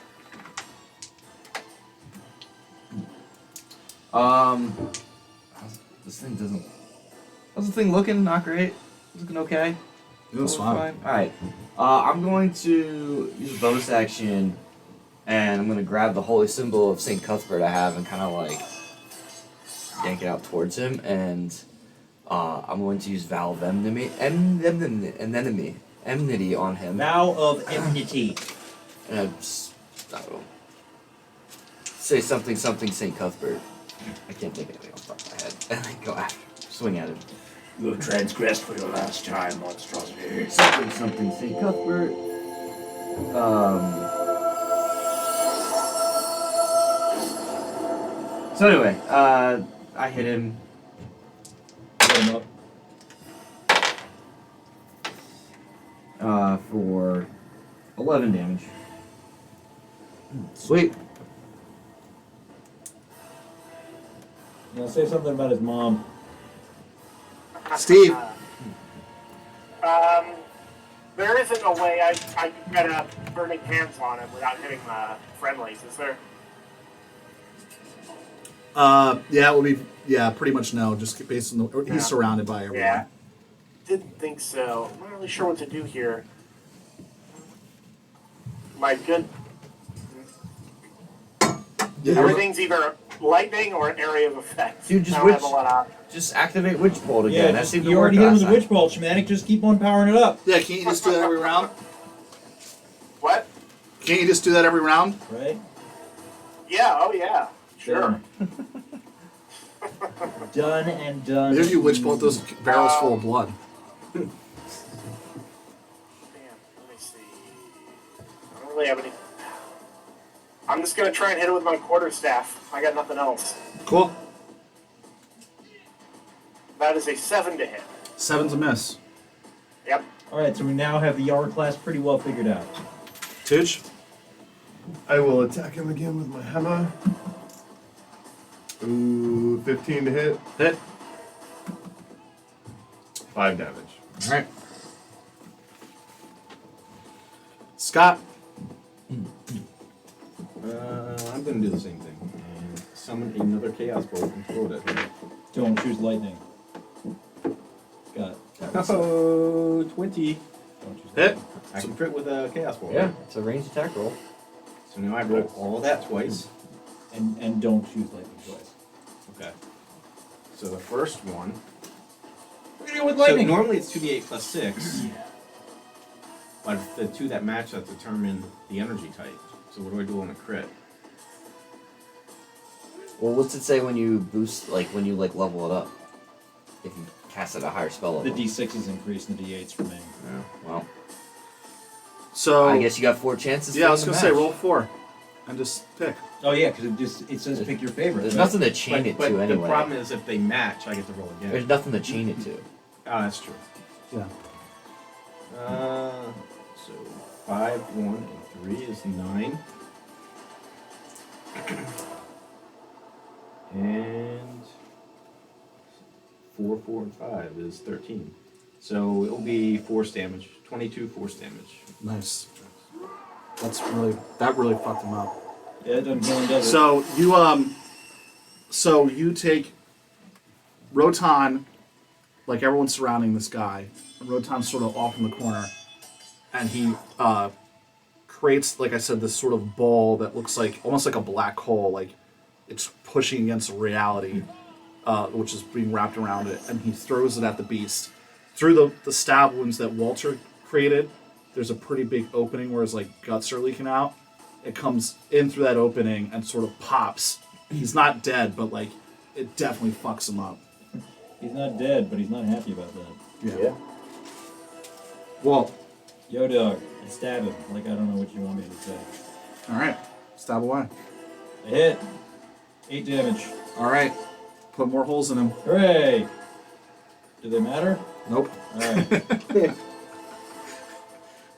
This thing doesn't. How's the thing looking? Not great. Looking okay. It was fine. All right. I'm going to use a bonus action, and I'm going to grab the holy symbol of Saint Cuthbert I have and kind of like yank it out towards him, and I'm going to use vow of enmity on him. Vow of enmity. And I don't know. Say something Saint Cuthbert. I can't think of anything off the top of my head. And then go after, swing at him. You have transgressed for your last time, monstrosity. Something Saint Cuthbert. So anyway, I hit him. Put him up. For 11 damage. Sweet. Now say something about his mom. Steve. There isn't a way I can get a burning hands on him without hitting friendlies, is there? Yeah, it will be. Yeah, pretty much no. Just based on the. He's Yeah. surrounded by everyone. Yeah. Didn't think so. I'm not really sure what to do here. My good. Yeah, Everything's either lightning or an area of effect. Dude, just I don't which- have a lot of options. Just activate Witch Bolt again. Yeah, that just, seemed to you work already hit him last with the time. witch bolt, Shamanic. Just keep on powering it up, Yeah, can't you just do that every round? What? Can't you just do that every round? right? Yeah, oh yeah. Sure. Done and done. Maybe you witch bolt those barrels full of blood. Damn, let me see. I don't really have any. I'm just gonna try and hit it with my quarterstaff. I got nothing else. Cool. That is a 7 to hit. 7's a miss. Yep. All right, so we now have the hourglass pretty well figured out. Tooch. I will attack him again with my hammer. Ooh, 15 to hit. Hit. 5 damage. All right. Scott. I'm going to do the same thing and summon another chaos bolt and throw it at him. Don't choose lightning. Got it. Oh, 20. Don't choose Hit. lightning. I can crit with a chaos bolt. Yeah, right? it's a ranged attack roll. So now I roll all that twice. And don't choose lightning twice. Okay. So the first one. We're gonna go with So lightning. normally it's 2d8 plus 6. But the two that match that determine the energy type. So what do I do on a crit? Well, what's it say when you boost, like when you like level it up? If you cast it a higher spell The level. D6s increase and the D8s remain. Yeah, well, So. I guess you got 4 chances. Yeah, I for was the gonna say match. roll 4, and just pick. Oh yeah, because it says pick your favorite. There's right? nothing to chain it but to the anyway. problem is if they match, I get to roll again. There's nothing to chain it to. Oh, that's true. Yeah. So 5, 1, and 3 is 9. And 4, 4, and 5 is 13. So it'll be force damage. 22 force damage. Nice. That really fucked him up. Yeah, it doesn't kill him, does it? So you take Rotan, like everyone's surrounding this guy. And Rotan's sort of off in the corner, and he creates, like I said, this sort of ball that looks like almost like a black hole, like it's pushing against reality, which is being wrapped around it, and he throws it at the beast. Through the stab wounds that Walter created, there's a pretty big opening where his like guts are leaking out. It comes in through that opening and sort of pops. He's not dead, but like it definitely fucks him up. He's not dead, but he's not happy about that. Yeah. Well, Yo, dog, I stab him. Like I don't know what you want me to say. all right, stab away. I hit. 8 damage. All right, put more holes in him. Hooray! Do they matter? Nope. Alright.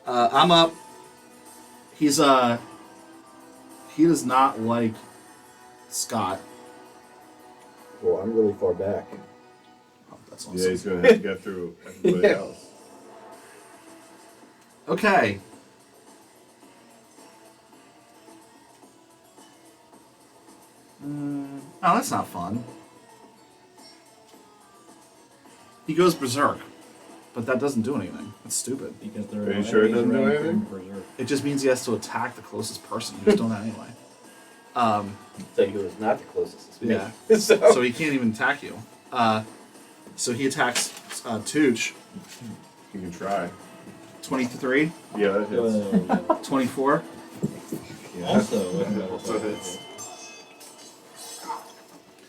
I'm up. He does not like Scott. Well, I'm really far back. Oh, that's awesome. Yeah, he's gonna have to get through everybody Yeah. else. Okay. Oh, that's not fun. He goes berserk, but that doesn't do anything. That's stupid. Because there Are you no sure it enemies doesn't do around anything? for berserk. It just means he has to attack the closest person. He's doing that anyway. Tell you who is not the closest. It's me. Yeah. so So he can't even attack you. So he attacks Tooch. You can try. 23, Yeah, that hits. 24. Yeah. Also hits.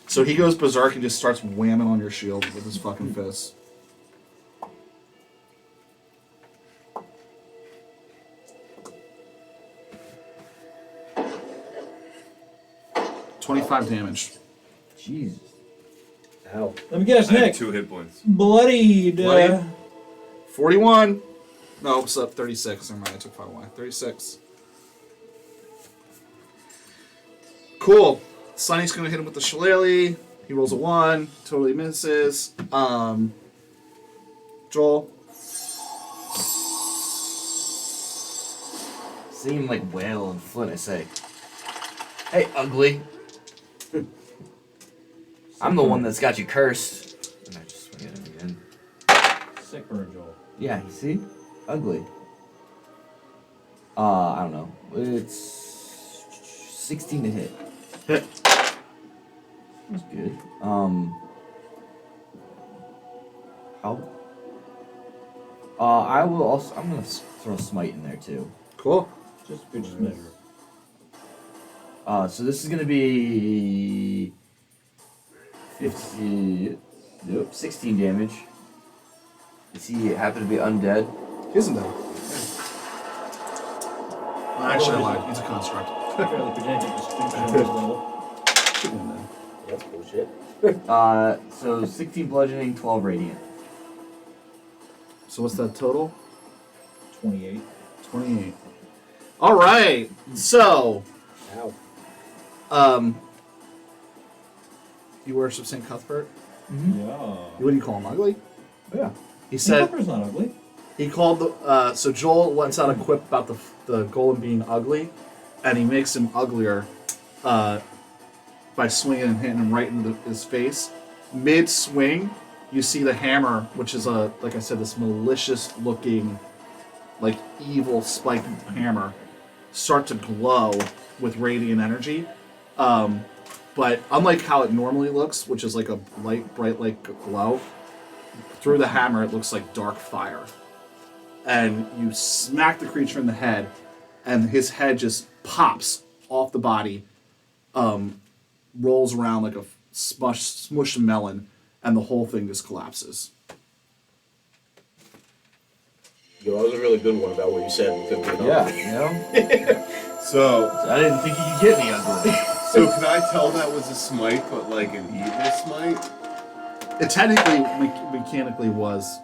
So he goes berserk and just starts whamming on your shield with his fucking fists. $25 damage. Jesus. Ow. Let me guess, I have Nick. 2 hit points. Bloodied. Bloodied. 41. No, it's up 36. Never mind, I took 5 away. 36. Cool. Sonny's gonna hit him with the shillelagh. He rolls a 1. Totally misses. Joel. Seem like Whale and Flint, I say. Hey, ugly. I'm the one that's got you cursed. And I just swing at him again. Sick burn, Joel. Yeah, you see? Ugly. I don't know. It's 16 to hit. Hit. That's good. How? I will also. I'm gonna throw Smite in there too. Cool. Just good measure. So this is gonna be 50. Nope, 16 damage. Does he happen to be undead? He isn't dead. Well, actually, I lied. He's a construct. Fairly pedantic distinction on his level. That's bullshit. So 16 bludgeoning, 12 radiant. So what's that total? 28. 28. All right. So, Ow. you worship St. Cuthbert? Yeah. What do you call him? Ugly? Yeah. He Said, said not ugly. he called the. So Joel lets out a quip about the golem being ugly, and he makes him uglier by swinging and hitting him right into his face. Mid swing, you see the hammer, which is like I said, this malicious looking, like evil spiked hammer, start to glow with radiant energy. But unlike how it normally looks, which is like a light, bright, like glow, through the hammer it looks like dark fire. And you smack the creature in the head, and his head just pops off the body, rolls around like a smushed melon, and the whole thing just collapses. Yo, that was a really good one about what you said. We couldn't get on. Yeah, you know? So, I didn't think you could get me ugly. so could I tell that was a smite, but like an evil smite? It technically, mechanically was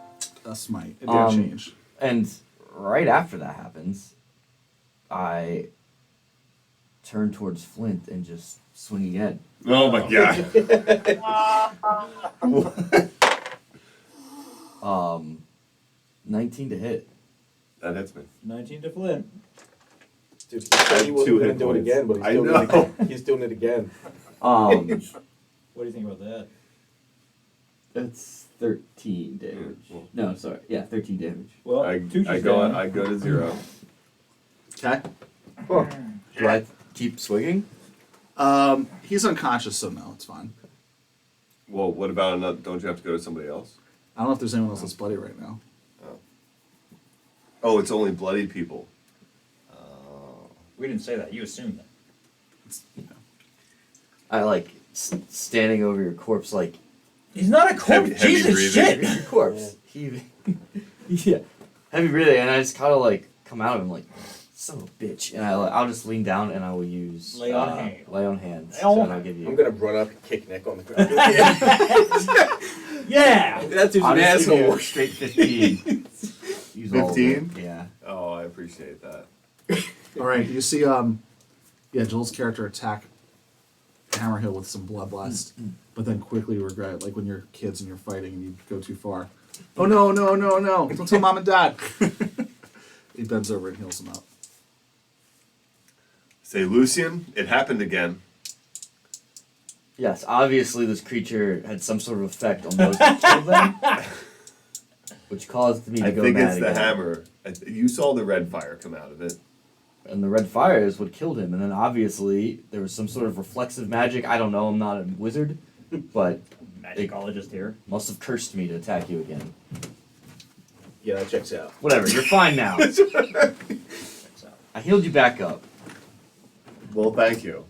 a smite. It didn't change. And right after that happens, I turn towards Flint and just swing again. Oh my god. 19 to hit. That hits me. 19 to Flint. Dude, he said he wasn't 2 going hit to do it points. again, but he's I doing know. it again. He's doing it again. What do you think about that? That's 13 damage. Yeah, well. No, sorry. Yeah, 13 damage. Well, I Tucci's go down. I go to 0. Okay. Do I keep swinging? He's unconscious, so no, it's fine. Well, what about another? Don't you have to go to somebody else? I don't know if there's anyone else that's bloody right now. Oh, it's only bloodied people. We didn't say that. You assumed that. It's, you know. I like standing over your corpse, like He's not a corpse. Heavy Jesus breathing. shit. your corpse. Heaving. Yeah. Heavy breathing, and I just kind of like come out of him like, son of a bitch. And I'll just lean down and I will use Lay on hand. Lay on hands. Lay on So hand. I'll give you. I'm gonna run up and kick Nick on the ground. Yeah! That dude's an I'll just give you asshole. a straight 15. Use all of it. 15? Yeah. Oh, I appreciate that. All right, you see, Joel's character attack Hammerhill with some bloodlust, but then quickly regret, like when you're kids and you're fighting and you go too far. Oh no, no, no, no! Don't tell mom and dad. He bends over and heals him up. Say, Lucian, it happened again. Yes, obviously this creature had some sort of effect on those who killed them, which caused me to I go think mad it's the again. hammer. You saw the red fire come out of it. And the red fire is what killed him. And then obviously there was some sort of reflexive magic. I don't know. I'm not a wizard, but Magicologist here. must have cursed me to attack you again. Yeah, that checks out. Whatever. You're fine now. I healed you back up. Well, thank you.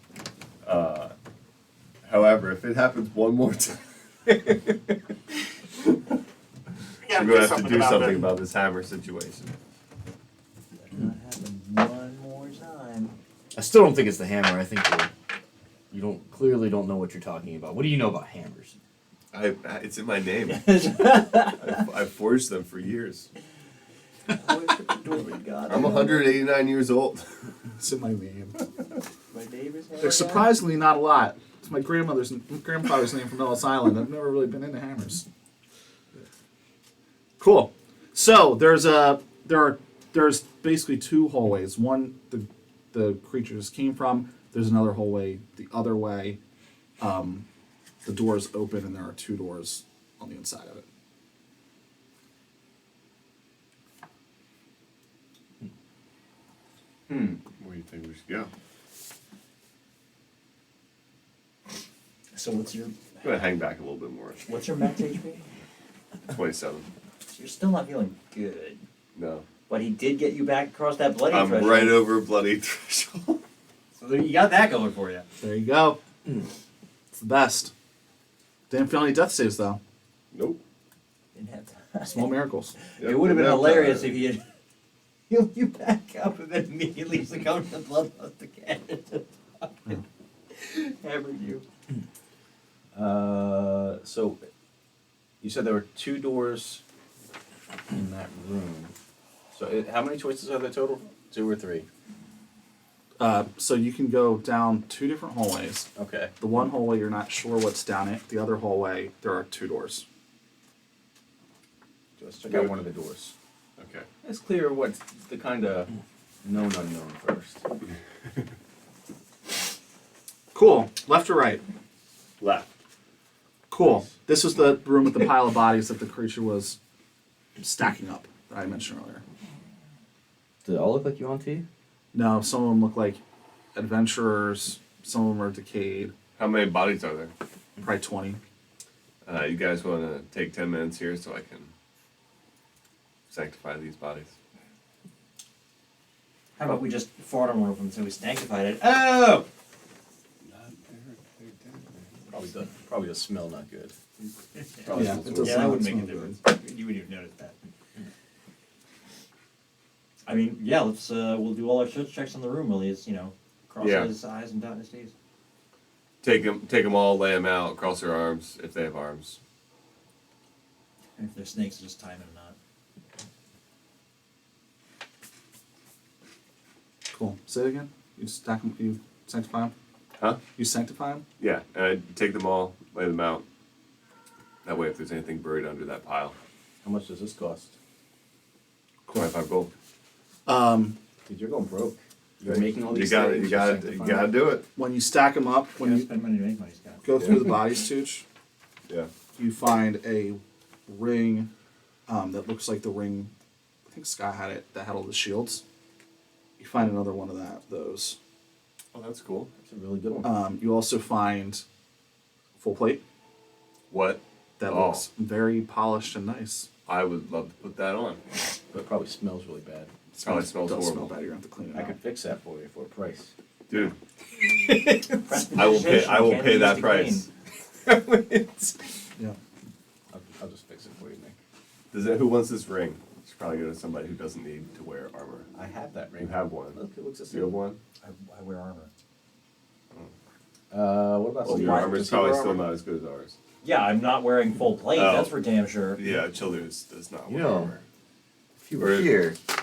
However, if it happens one more time, We we're gotta going to have to something do about something it. about this hammer situation. Not happen one more time. I still don't think it's the hammer. I think you clearly don't know what you're talking about. What do you know about hammers? It's in my name. I've forged them for years. I'm 189 years old. It's in my name. My neighbor's There's surprisingly not a lot. It's my grandfather's name from Ellis Island. I've never really been into hammers. Cool. So there's basically two hallways. One the creatures came from. There's another hallway the other way. The doors open and there are two doors on the inside of it. Where do you think we should go? So what's your I'm going to hang back a little bit more. max HP? 27. So you're still not feeling good. No. But he did get you back across that bloody I'm threshold. right over bloody threshold. So there, you got that going for you. There you go. It's the best. Didn't feel any death saves though. Nope. Didn't have time. Small miracles. It would have been hilarious if he had healed you back up and then immediately succumbed to bloodlust again. Hammered you. So you said there were two doors in that room. So how many choices are there total? 2 or 3? So you can go down two different hallways. Okay. The one hallway you're not sure what's down it. The other hallway there are two doors. Let's check out one of the doors. Okay. Let's clear what's the kind of known unknown first. Cool. Left or right? Left. Cool. This was the room with the pile of bodies that the creature was stacking up that I mentioned earlier. Did it all look like Yuan-Ti? No, some of them look like adventurers. Some of them are decayed. How many bodies are there? Probably 20. You guys want to take 10 minutes here so I can sanctify these bodies? How about we just fart on one of them until we sanctified it? Oh! Probably the smell not good. Probably yeah, it does Yeah, that not wouldn't make a smell difference. You wouldn't even notice that. I mean, yeah, let's we'll do all our search checks on the room while he's, cross Yeah. his eyes and dot his T's. Take them all, lay them out, cross their arms if they have arms. And if they're snakes, just tie them in a knot. Cool. Say it again. You stack them. You sanctify them. Huh? You sanctify them. Yeah, and I take them all, lay them out. That way, if there's anything buried under that pile, How much does this cost? 25 gold. Dude, you're going broke. You're Right. making all You these got things, you you're got you sanctifying got to them. do it. When you stack them up, when you spend money to make money, Scott. go through the bodies, Tooch, Yeah. you find a ring that looks like the ring. I think Sky had it. That had all the shields. You find another one of those. Oh, that's cool. That's a really good one. You also find full plate What? that Oh. looks very polished and nice. I would love to put that on. But it probably smells really bad. It Probably smells does horrible. smell bad. You're gonna have to clean it I out. could fix that for you for a price. Dude, I will pay that price. Yeah. I'll just fix it for you, Nick. Who wants this ring? Should probably go to somebody who doesn't need to wear armor. I have that You ring. have one. Look, it looks the Do you have same. one? I wear armor. What about Well, Steve? your Does armor's he probably wear still armor? not as good as ours. Yeah, I'm not wearing full plate. Oh. That's for damn sure. Yeah, Childers does not You wear know. armor. If you were Or- here, I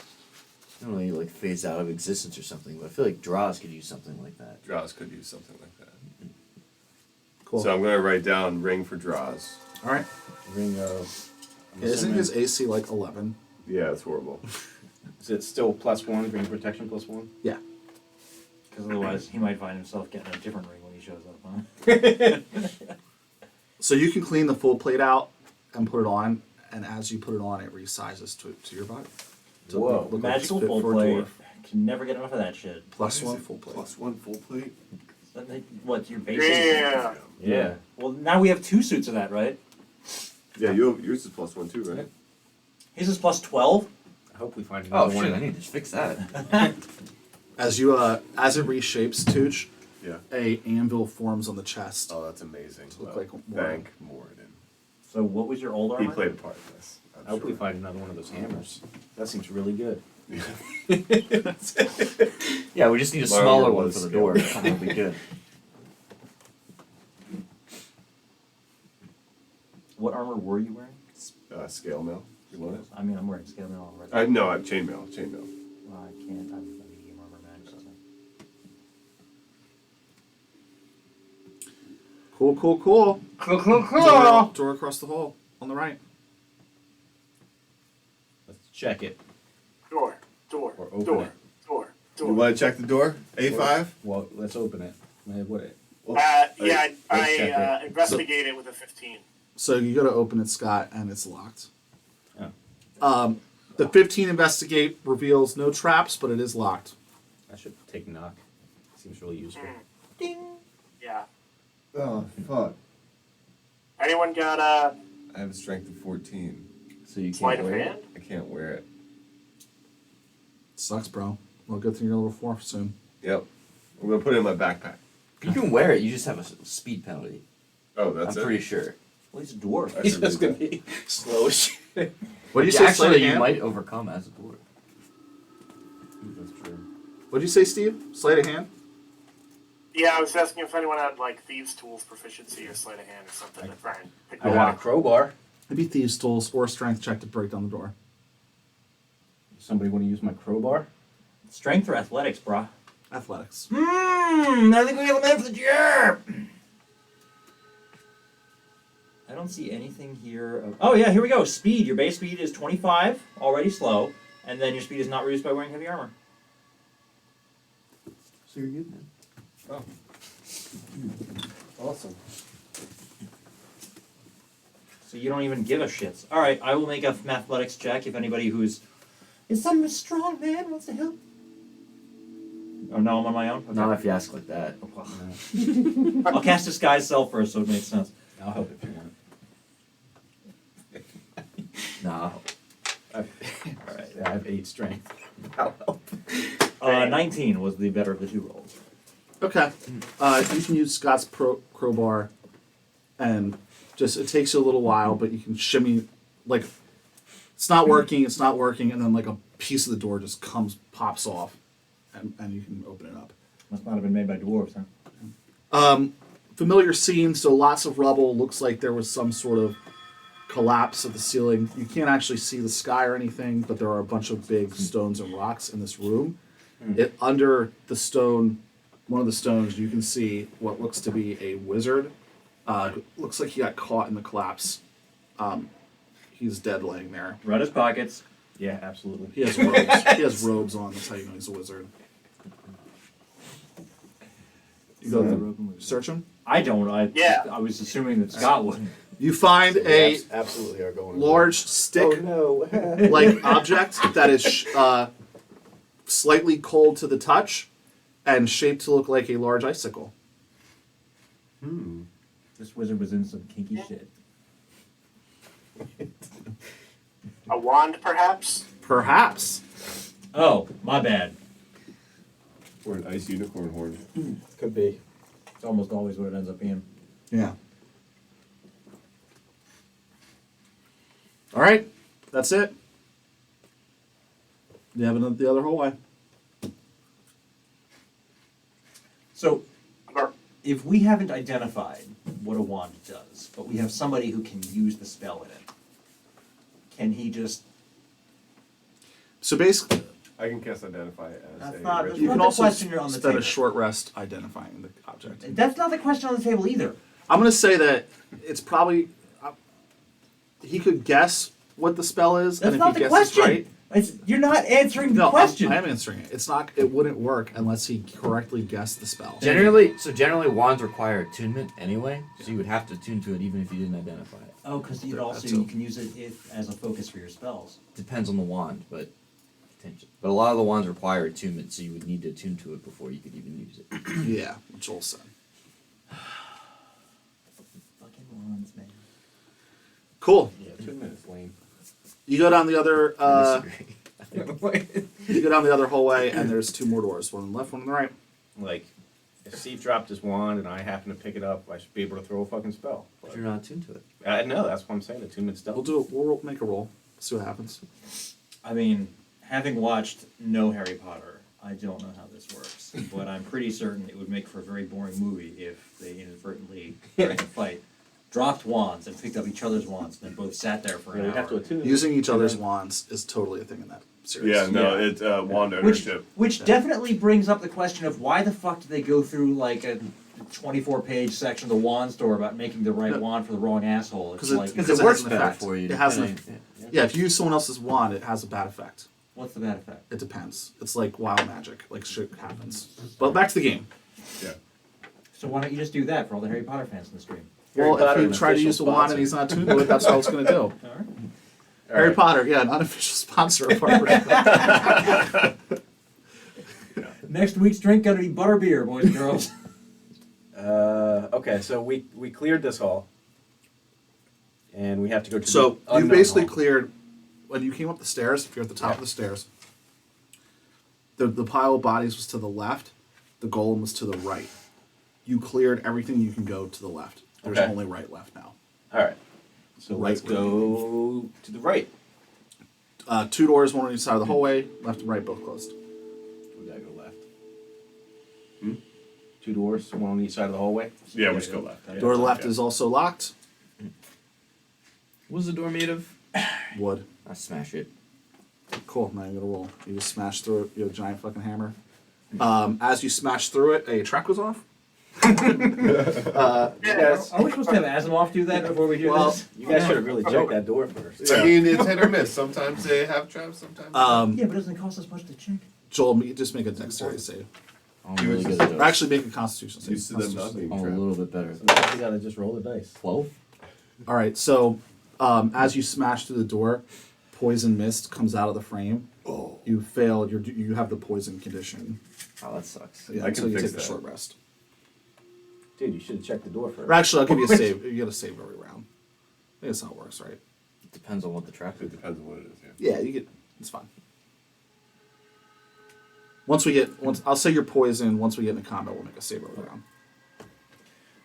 don't know, you like phase out of existence or something, but I feel like draws could use something like that. Draws could use something like that. Cool. So I'm going to write down ring for draws. All right. Ring of. I'm Isn't assuming- his AC like 11? Yeah, it's horrible. Is it still +1? Ring protection +1? Yeah. Because otherwise, he might find himself getting a different ring when he shows up, huh? So you can clean the full plate out and put it on, and as you put it on, it resizes to your body. To Whoa. look like it's Magical fit full for a plate. dwarf. Can never get enough of that shit. Plus one full plate. Plus one full plate? What's your basic? Yeah. Yeah. Well, now we have 2 suits of that, right? Yeah, yours is plus one too, right? His is plus 12. I hope we find Oh another shit, I one. need to fix that. As you as it reshapes, Tooch, Yeah. a anvil forms on the chest. Oh, that's amazing. To look Well, like Morden. thank Morden. So what was your old He armor? played a part in this. I hope we find another one of those hammers. That seems really good. Yeah, we just need a My smaller armor one was for the scaled door. down. That'll be good. What armor were you wearing? Scale mail. You want it? I mean, I'm wearing scale mail already. No, I have chainmail. Chainmail. Well, I can't. I'm a medium armor match. So. Cool, cool, cool. Door across the hall on the right. Let's check it. Door. Or open Door. it. Door. You Door. want to check the door? A5? Well, let's open it. What? Yeah, Let's check I it. investigate it with a 15. So you go to open it, Scott, and it's locked. Oh. The 15 investigate reveals no traps, but it is locked. I should take knock. Seems really useful. Yeah. Oh, fuck. Anyone got I have a strength of 14. So you sleight can't of wear hand? it. I can't wear it. Sucks, bro. Well, good thing you're level 4 soon. Yep. I'm going to put it in my backpack. You can wear it. You just have a speed penalty. Oh, that's I'm it? pretty sure. Well, he's a dwarf. I He's should just read gonna that. be slow as shit. What did you say, Actually, sleight of you hand? might overcome as a dwarf. That's true. What did you say, Steve? Sleight of hand? Yeah, I was asking if anyone had like thieves' tools proficiency or sleight of hand or something to try and pick I me got a up. crowbar. Maybe thieves' tools or a strength check to break down the door. Somebody want to use my crowbar? Strength or athletics, brah? Athletics. I think we have a man for the job. I don't see anything here. Oh yeah, here we go. Speed. Your base speed is 25, already slow, and then your speed is not reduced by wearing heavy armor. So you're good then. Awesome. So you don't even give a shit. All right, I will make a athletics check if anybody who's is some strong man wants to help. Oh no, I'm on my own. Okay. Not if you ask like that. I'll cast disguise self first, so it makes sense. I'll help if you want. Nah. All right. I have 8 strength. I'll help. 19 was the better of the 2 rolls. Okay. You can use Scott's crowbar, and just it takes you a little while, but you can shimmy, like, it's not working, and then like a piece of the door just pops off, and you can open it up. Must not have been made by dwarves, huh? Familiar scene, so lots of rubble. Looks like there was some sort of collapse of the ceiling. You can't actually see the sky or anything, but there are a bunch of big stones and rocks in this room. Under the stone, one of the stones, you can see what looks to be a wizard. Looks like he got caught in the collapse. He's dead laying there. Right his pockets. Yeah, absolutely. He has robes. He has robes on. That's how you know he's a wizard. You go search him. I don't. Yeah. I was assuming that Scott would. You find a Absolutely are going. large stick no. like object that is slightly cold to the touch and shaped to look like a large icicle. This wizard was in some kinky shit. A wand, perhaps? Perhaps. Oh, my bad. Or an ice unicorn horn. Could be. It's almost always what it ends up being. Yeah. All right. That's it. You have the other hallway. So, if we haven't identified what a wand does, but we have somebody who can use the spell in it, can he just... So basically, I can cast identify as That's a not- ritual. you Not can the also question on the spend table. a short rest identifying the object. That's not the question on the table either. I'm going to say that it's probably he could guess what the spell is, That's and not if he the guesses question. right, You're not answering the no, question. I am answering it. It's not. It wouldn't work unless he correctly guessed the spell. Generally wands require attunement anyway, so you would have to attune to it even if you didn't identify it. Oh, because That also too. you can use it as a focus for your spells. Depends on the wand, but a lot of the wands require attunement, so you would need to attune to it before you could even use it. Yeah, what Joel said. Fucking wands, man. Cool. Yeah, 2 minutes lame. You go down the other. I disagree. You go down the other hallway, and there's 2 more doors. One on the left, one on the right. Like, if Steve dropped his wand and I happen to pick it up, I should be able to throw a fucking spell. But you're not attuned to it. No, that's what I'm saying. Attunement's We'll done. do it. We'll make a roll. See what happens. I mean, having watched no Harry Potter, I don't know how this works, but I'm pretty certain it would make for a very boring movie if they inadvertently, during a fight, dropped wands and picked up each other's wands and then both sat there for Yeah, an we have to hour. attune it. Using each And other's then- wands is totally a thing in that series. Yeah, no, Yeah. it's wand Which, ownership. which definitely brings up the question of why the fuck did they go through like a 24-page section of the wand store about making the right No. wand for the wrong asshole? It's 'Cause it- like, because it it works has an better effect. for you. It has an depending- Yeah, if you use someone else's wand, it has a bad effect. what's the bad effect? It depends. It's like wild magic. Like shit happens. But back to the game. Yeah. So why don't you just do that for all the Harry Potter fans in the stream? Harry Well, Potter, if an you try to official use the wand and sponsor. he's not tuned to it, that's all it's going to do. All right. Harry right. Potter, yeah, an unofficial sponsor of Harper. Next week's drink gonna be butterbeer, boys and girls. Okay, so we cleared this hall. And we have to go to So the you unknown basically hall. cleared when you came up the stairs. If you're at the top of the stairs, the pile of bodies was to the left. The golem was to the right. You cleared everything you can go to the left. There's Okay. only right left now. Alright. So Right let's go to the right. 2 doors, one on each side of the hallway. Left and right, both closed. We gotta go left. 2 doors, one on each side of the hallway. Yeah, we just go left. Door to the left Yeah. is also locked. What was the door made of? Wood. I smash it. Cool. Now you're gonna roll. You just smash through it. You have a giant fucking hammer. As you smash through it, a track goes off. Yes. Are we supposed to have Asimov do that before we do Well, this? You guys should have really checked that door first. I mean, it's hit or miss. Sometimes they have traps, sometimes. Yeah, but doesn't it cost us much to check? Joel, just make a dexterity save. I'm really good at Or those. actually, make a Constitution save. Used to them not Constitution being I'm a trapped. little bit better. Sometimes you gotta just roll the dice. 12? save. All right. So, as you smash through the door, poison mist comes out of the frame. Oh. You failed. You have the poison condition. Oh, that sucks. Yeah, I until can you fix take a that. short rest. Dude, you should have checked the door first. Or actually, I'll give you a save. You get a save every round. I think that's how it works, right? It depends on what the trap It is. depends on what it is, yeah. Yeah, you get. It's fine. I'll say you're poisoned. Once we get into combat, we'll make a save every round.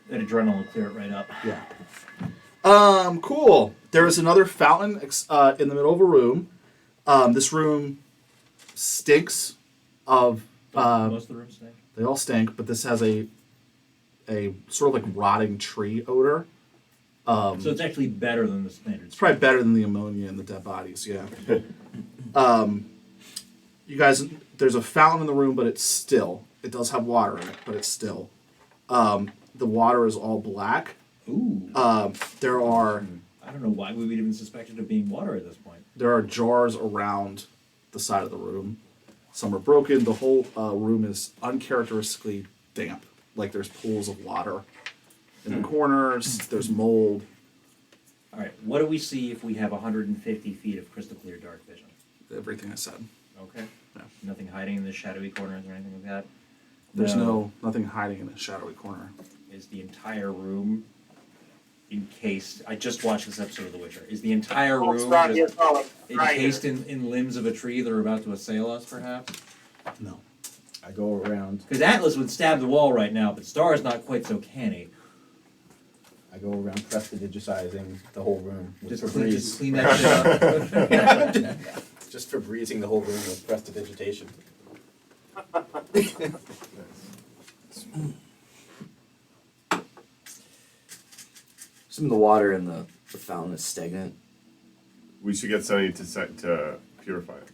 That adrenaline will clear it right up. Yeah. Cool. There is another fountain in the middle of a room. This room stinks of. Most of the rooms stink. They all stink, but this has a sort of like rotting tree odor. So it's actually better than the standard. It's probably better than the ammonia and the dead bodies. Yeah. You guys, there's a fountain in the room, but it's still. It does have water in it, but it's still. The water is all black. Ooh. There are. I don't know why we would even suspect it of being water at this point. There are jars around the side of the room. Some are broken. The whole room is uncharacteristically damp. Like there's pools of water in the corners. There's mold. All right, what do we see if we have 150 feet of crystal clear dark vision? Everything I said. Okay. Yeah. Nothing hiding in the shadowy corners or anything like that? There's nothing hiding in a shadowy corner. Is the entire room encased? I just watched this episode of The Witcher. Is the entire room just encased in limbs of a tree that are about to assail us, perhaps? No. I go around. Because Atlas would stab the wall right now, but Star is not quite so canny. I go around prestidigitizing the whole room with Just Febreze. clean that shit up. Just Febrezing the whole room with prestidigitation. Some of the water in the fountain is stagnant. We should get somebody to purify it.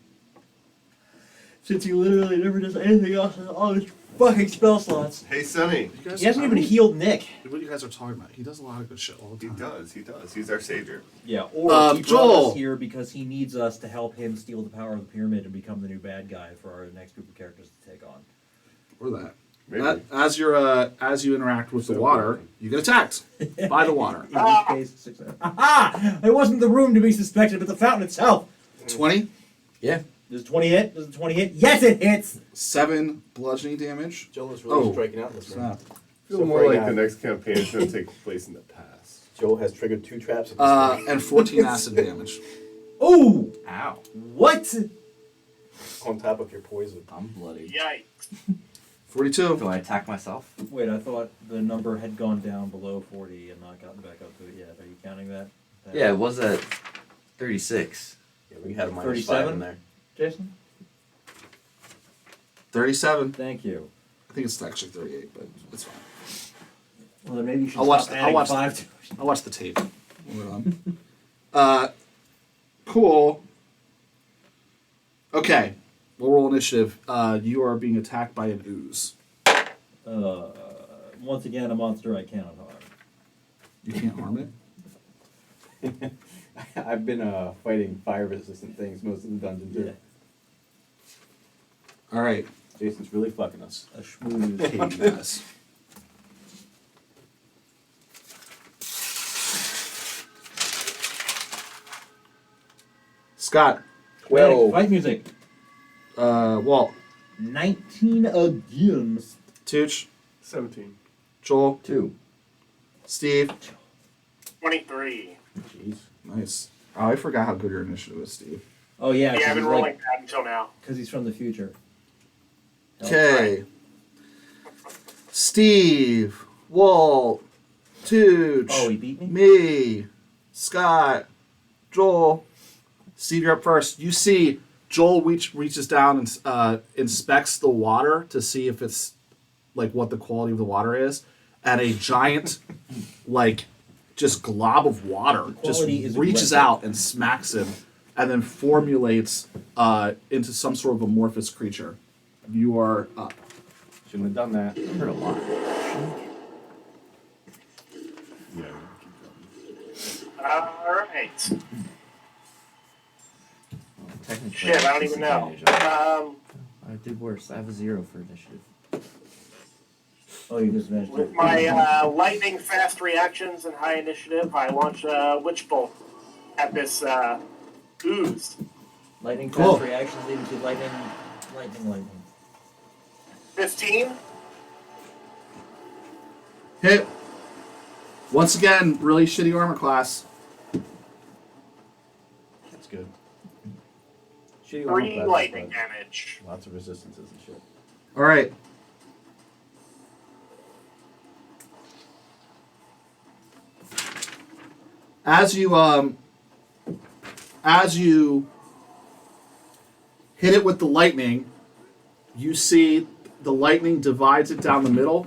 Since he literally never does anything else in all his fucking spell slots. Hey, Sonny. You guys, He hasn't even healed Nick. What you guys are talking about? He does a lot of good shit all the He time. does. He does. He's our savior. Yeah, or he brought Joel. us here because he needs us to help him steal the power of the pyramid and become the new bad guy for our next group of characters to take on. Or that. Maybe. As you interact with the water, you get attacked by the water. In which case, success. Aha! It wasn't the room to be suspected, but the fountain itself. 20, Yeah. Does 20 hit? Does the 20 hit? Yes, it hits! 7 bludgeoning damage. Joel is really Oh. striking out in this room. Snap. I feel So more far, like yeah. the next campaign is going to take place in the past. Joel has triggered 2 traps in this room. And 14 acid damage. Oh! Ow. What? On top of your poison. I'm bloody. Yikes. 42. Do I attack myself? Wait, I thought the number had gone down below 40 and not gotten back up to it yet. Are you counting that? Yeah, it was at 36. Yeah, we had a -5 37? in there. Jason? 37. Thank you. I think it's actually 38, but it's fine. Well, then maybe you should I'll watch stop the- adding I'll watch 5 to it. I'll watch the tape when we're done. Cool. Okay. We'll roll initiative. You are being attacked by an ooze. Once again, a monster I cannot harm. You can't harm it. I've been fighting fire-resistant things most of the dungeon too. All right. Jason's really fucking us. A schmooze. Hey, you guys. Scott. Fight music. Walt. 19 again. Tooch. 17. Joel. 2. Steve. 23. Jeez. Nice. Oh, I forgot how good your initiative is, Steve. Oh, yeah. Yeah, I've been rolling bad until now. Because he's from the future. Okay. Steve. Walt. Tooch. Oh, he beat me? Me. Scott. Joel. Steve, you're up first. You see Joel reaches down and inspects the water to see if it's like what the quality of the water is, and a giant like just glob of water just quality is reaches aggressive. out and smacks him, and then formulates into some sort of amorphous creature. You are up. Shouldn't have done that. I heard a lot. Yeah. Alright. Well, technically, Shit, I don't even know. disadvantage. I did worse. I have a 0 for initiative. Oh, you just managed With to. my lightning fast reactions and high initiative, I launch a witch bolt at this ooze. Lightning Cool. fast reactions leading to lightning. 15. Hit. Once again, really shitty armor class. That's good. Shitty armor 3 class, lightning but damage. Lots of resistances and shit. All right. As you hit it with the lightning, you see the lightning divides it down the middle,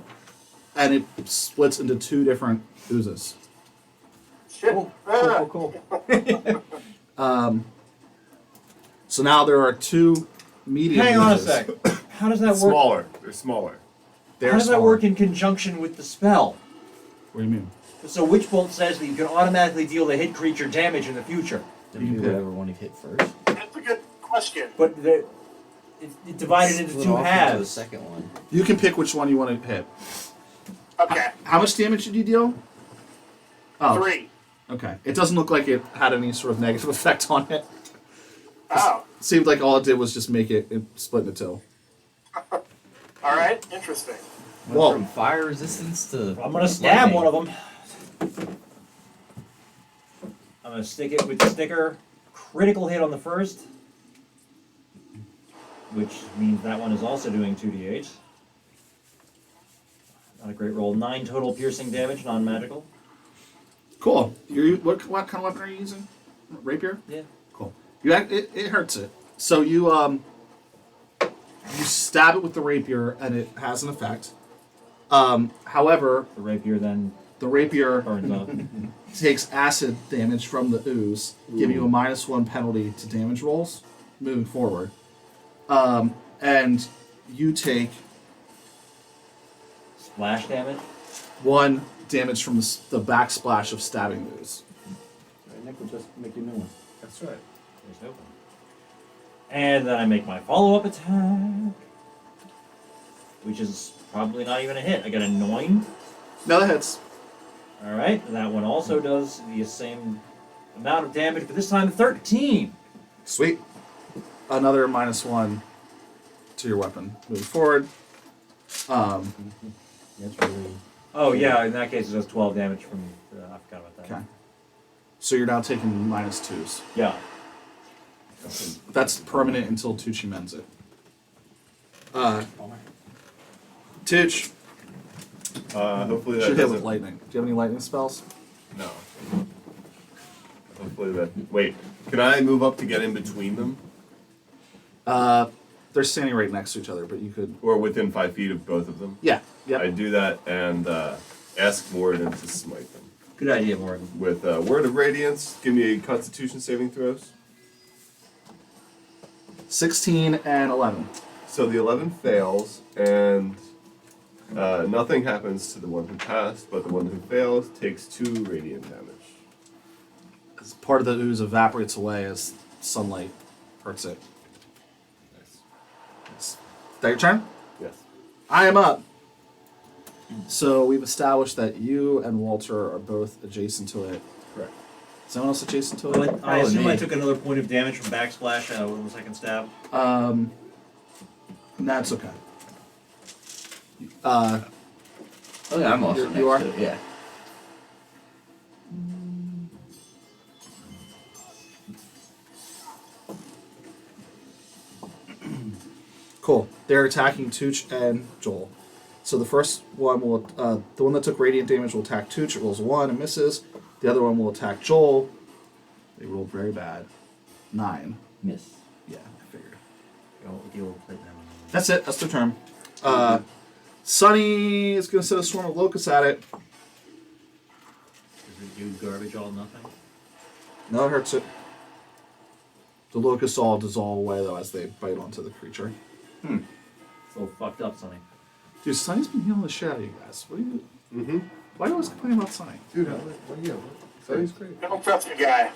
and it splits into 2 different oozes. Shit. Ah. Cool. So now there are 2 medium Hang on a oozes. sec. How does that work? Smaller. They're smaller. They're How does that smaller. work in conjunction with the spell? What do you mean? So Witch Bolt says that you can automatically deal the hit creature damage in the future. Then you do whatever one you hit first. That's a good question. But it divided into Split 2 off into the halves. second one. You can pick which one you want to hit. Okay. How much damage did you deal? Oh, 3. okay. It doesn't look like it had any sort of negative effect on it. Oh. It seemed like all it did was just make it split into 2. Alright, interesting. Went Whoa. from fire resistance to. I'm gonna stab lightning. one of them. I'm gonna stick it with the sticker. Critical hit on the first, which means that one is also doing 2d8. Not a great roll. 9 total piercing damage, non-magical. Cool. What kind of weapon are you using? Rapier? Yeah. Cool. It hurts it. So you stab it with the rapier and it has an effect. However, The rapier then the rapier burns up. takes acid damage from the ooze, giving you a -1 penalty to damage rolls moving forward. And you take Splash damage. 1 damage from the backsplash of stabbing ooze. Right, Nick will just make you a new one. That's right. There's no one. And then I make my follow-up attack, which is probably not even a hit. I got a 9. No, that hits. All right, that one also does the same amount of damage, but this time 13. Sweet. Another -1 to your weapon moving forward. That's really. Oh yeah, in that case it does 12 damage from. I forgot about that. Okay. So you're now taking -2s. Yeah. That's permanent until Tucci mends it. Tucci Hopefully that should hit with doesn't. lightning. Do you have any lightning spells? No. Hopefully that. Wait. Can I move up to get in between them, They're standing right next to each other, but you could. or within 5 feet of both of them? Yeah. Yep. I do that and ask Morden to smite them Good idea, Morgan. with Word of Radiance. Give me Constitution saving throws. 16 and 11. So the 11 fails, and nothing happens to the one who passed, but the one who fails takes 2 radiant damage. As part of the ooze evaporates away as sunlight hurts it. Nice. Is that your turn? Yes. I am up. So we've established that you and Walter are both adjacent to it. Correct. Is anyone else adjacent to Well, it? I assume me. I took another point of damage from backsplash on the second stab. That's okay. Oh yeah, I'm also You next are? to it, yeah. Cool. They're attacking Tooch and Joel. So the first one will, the one that took radiant damage will attack Tooch. It rolls a 1 and misses. The other one will attack Joel. They rolled very bad. 9. Miss. Yeah, I figured. I'll deal with it now. That's it. That's their turn. Sunny is going to set a swarm of locusts at it. Does it do garbage all nothing? No, it hurts it. The locusts all dissolve away, though, as they bite onto the creature. It's a little fucked up, Sonny. Dude, Sunny's been healing the shit out of you guys. What are you... Mm-hmm. Why do you always complain about Sunny? Dude, what do you? Sonny's great. Don't trust the guy.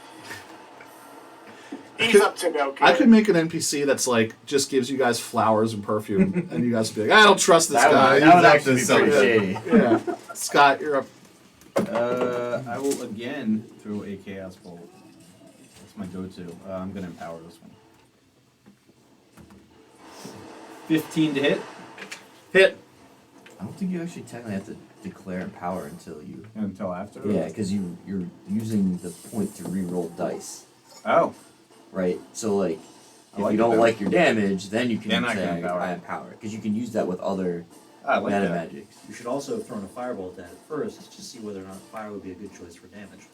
He's up to no good. I could make an NPC that's like, just gives you guys flowers and perfume, and you guys would be like, I don't trust this guy. That would He's up actually to be pretty something. shady. Yeah. Scott, you're up. I will again throw a chaos bolt. That's my go-to. I'm gonna empower this one. 15 to hit. Hit. I don't think you actually technically have to declare power until you. Until after. Yeah, because you're using the point to re-roll dice, Oh. right? So like, I if like you it don't better. like your damage, then you can Then I say can empower. I empower, because you can use that with other I like meta that. magics. You should also have thrown a firebolt at it first to see whether or not fire would be a good choice for damage.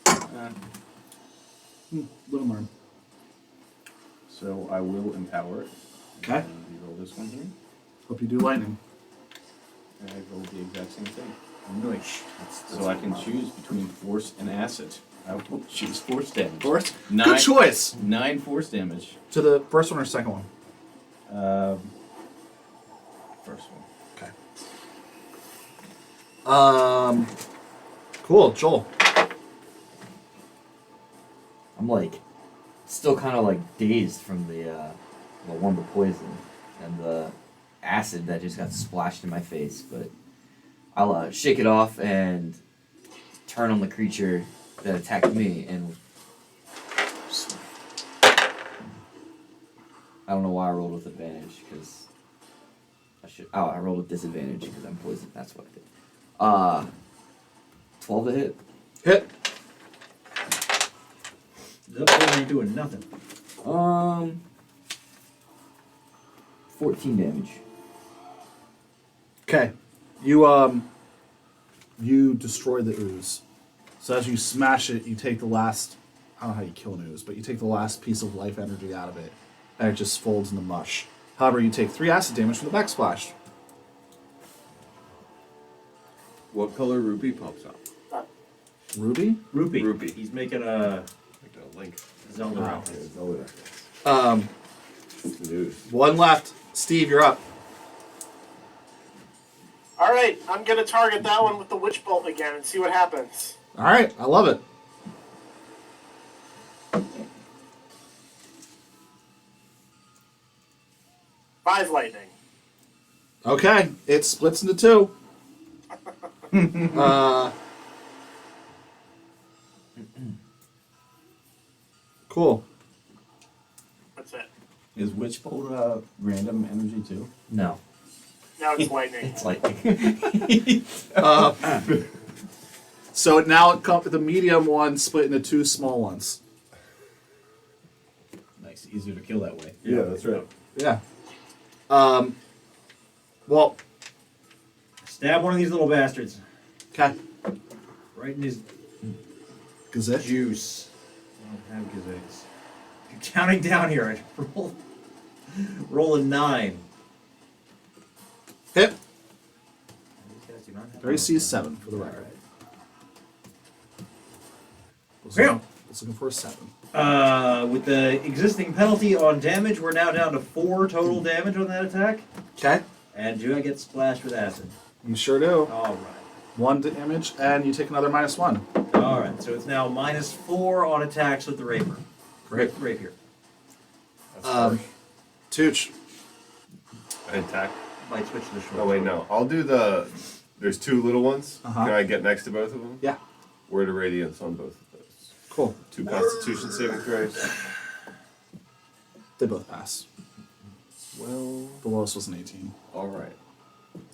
Little learn. So I will empower it. Okay. And re-roll this one here. Hope you do lightning. And I roll the exact same thing. Nice. So I can choose between force and acid. I will choose force damage. Force? 9, Good choice. 9 force damage. To the first one or second one? First one. Okay. Cool. Joel. I'm like, still kind of like dazed from the Wonder poison and the acid that just got splashed in my face, but I'll shake it off and turn on the creature that attacked me, and I don't know why I rolled with advantage, because I rolled with disadvantage because I'm poisoned. That's what I did. 12 to hit. Hit. That poison ain't doing nothing. 14 damage. Okay. You destroy the ooze. So as you smash it, you take the last, I don't know how you kill an ooze, but you take the last piece of life energy out of it, and it just folds into mush. However, you take 3 acid damage from the backsplash. What color rupee pops up? Ruby? Rupee. Rupee. He's making a Like a link. Zelda Wow. reference. News. One left. Steve, you're up. All right, I'm gonna target that one with the witch bolt again and see what happens. All right, I love it. Five lightning. Okay, it splits into 2. Cool. That's it. Is Witch Bolt random energy too? No, Now it's lightning. it's lightning. So now the medium one split into 2 small ones. Nice, easier to kill that way. Yeah, that's right. Yeah. Well, Stab one of these little bastards. okay. Right in his Gazette. juice. I don't have gazettes. You're counting down here. I roll a 9. Hit. These guys do not have Very a- C7 for the record. Bam. Was looking for a 7. With the existing penalty on damage, we're now down to 4 total damage on that attack. Okay. And do I get splashed with acid? You sure do. All right. 1 damage, and you take another -1. All right. So it's now -4 on attacks with the rapier. Great. Rapier. Tooch. Attack. Might switch to the short. Oh wait, no. I'll do the. There's 2 little ones. Uh-huh. Can I get next to both of them? Yeah. Word of radiance on both of those. Cool. 2 Constitution saving throws. They both pass. Well, The lowest was an 18. all right.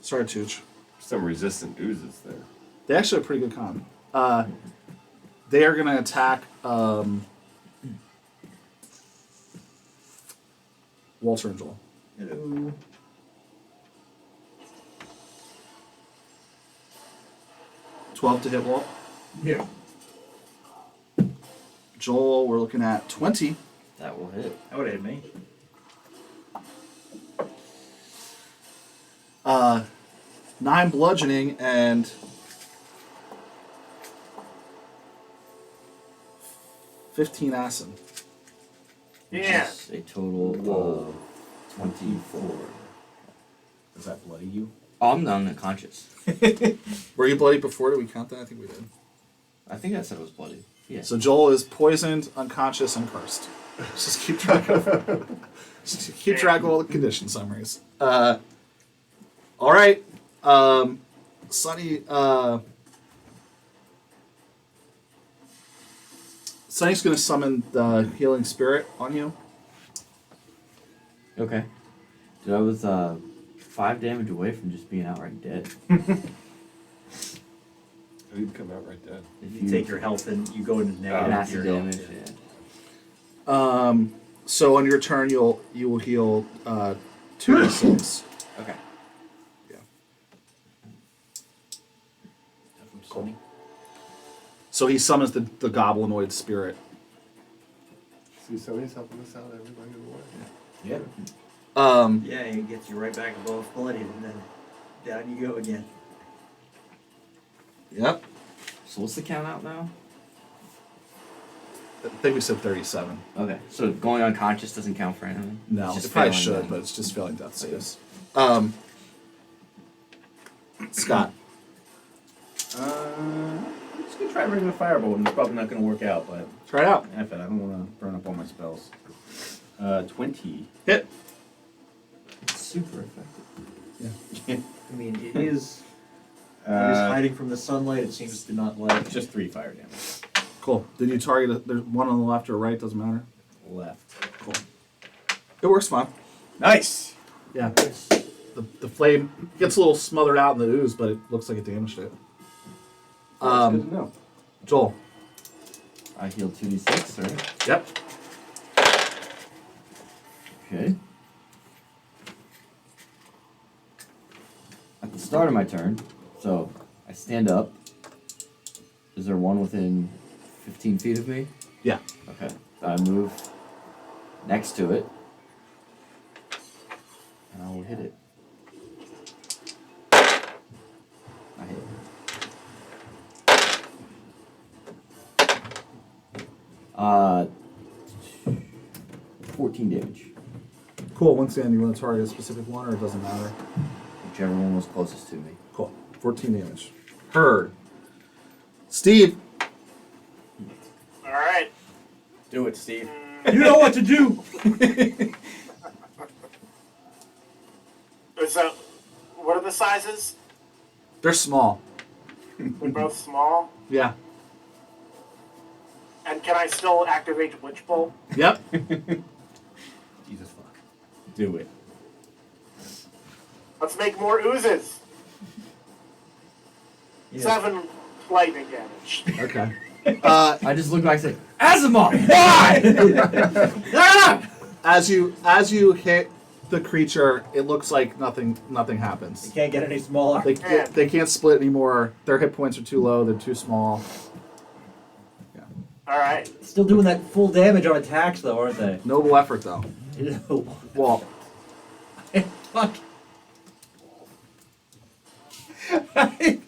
Sorry, Tooch. Some resistant oozes there. They actually have pretty good con. They are going to attack Walter and Joel. Hello. $12 to hit Walt. Yeah. Joel, we're looking at 20. That will hit. That would hit me. 9 bludgeoning and 15 acid. Yeah. That's a total of 24. Does that bloody you? Oh, I'm unconscious. Were you bloody before? Did we count that? I think we did. I think I said it was bloody. Yeah. So Joel is poisoned, unconscious, and cursed. Just keep track of just keep track of all the condition summaries. All right, Sonny. Sonny's going to summon the healing spirit on you. Okay. Dude, I was 5 damage away from just being outright dead. You'd come out right dead. If You take your health and you go into negative. acid your damage, health, yeah. So on your turn, you will heal 2d6. Okay. Yeah. From Sony. So he summons the goblinoid spirit. See, somebody's helping us out every way of the way. Yeah. Yeah, it gets you right back above bloodied, and then down you go again. Yep. So what's the count out now? I think we said 37. Okay. So going unconscious doesn't count for anything? No, It's just it probably failing should, them. but it's just failing death saves. Scott. I'm just gonna try regular firebolt, and it's probably not gonna work out, but Try it out. F it, I don't wanna burn up all my spells. 20. Hit. It's super effective. I mean, it is hiding from the sunlight. It seems to not like. Just 3 fire damage. Cool. Did you target there's one on the left or right? Doesn't matter. Left. Cool. It works fine. Nice! Yeah. The flame gets a little smothered out in the ooze, but it looks like it damaged it. That's good to know. Joel. I healed 2d6, right? Yep. Okay. At the start of my turn, so I stand up, Is there one within 15 feet of me? Yeah. Okay. So I move next to it. And I will hit it. I hit. 14 damage. Cool. Once again, you want to target a specific one, or it doesn't matter? Whichever one was closest to me. Cool. 14 damage. Heard. Steve. All right. Do it, Steve. You know what to do. So, what are the sizes? They're small. They're both small. Yeah. And can I still activate Witch Bolt? Yep. Jesus fuck. Do it. Let's make more oozes. 7 lightning damage. Okay. I just look back and say, Asimov, why? As you hit the creature, it looks like nothing You happens. can't get any smaller. They can't split anymore. Their hit points are too low. They're too small. All right. Still doing that full damage on attacks, though, aren't they? Noble effort, though. Well, Fuck. I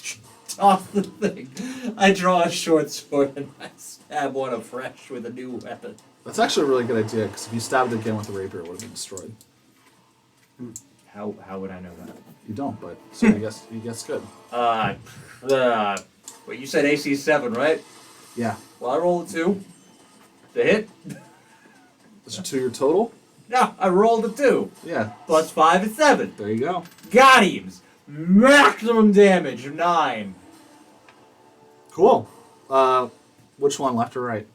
toss the thing. I draw a short sword and I stab one afresh with a new weapon. that's actually a really good idea, because if you stabbed it again with the rapier, it would have been destroyed. How would I know that? You don't, but so I guess good. Wait, you said AC 7, right? Yeah. Well, I rolled a 2. The hit? Is it 2 your total? No, I rolled a 2. Yeah. Plus 5 is 7. There you go. Got him! Maximum damage of 9. Cool. Which one, left or right?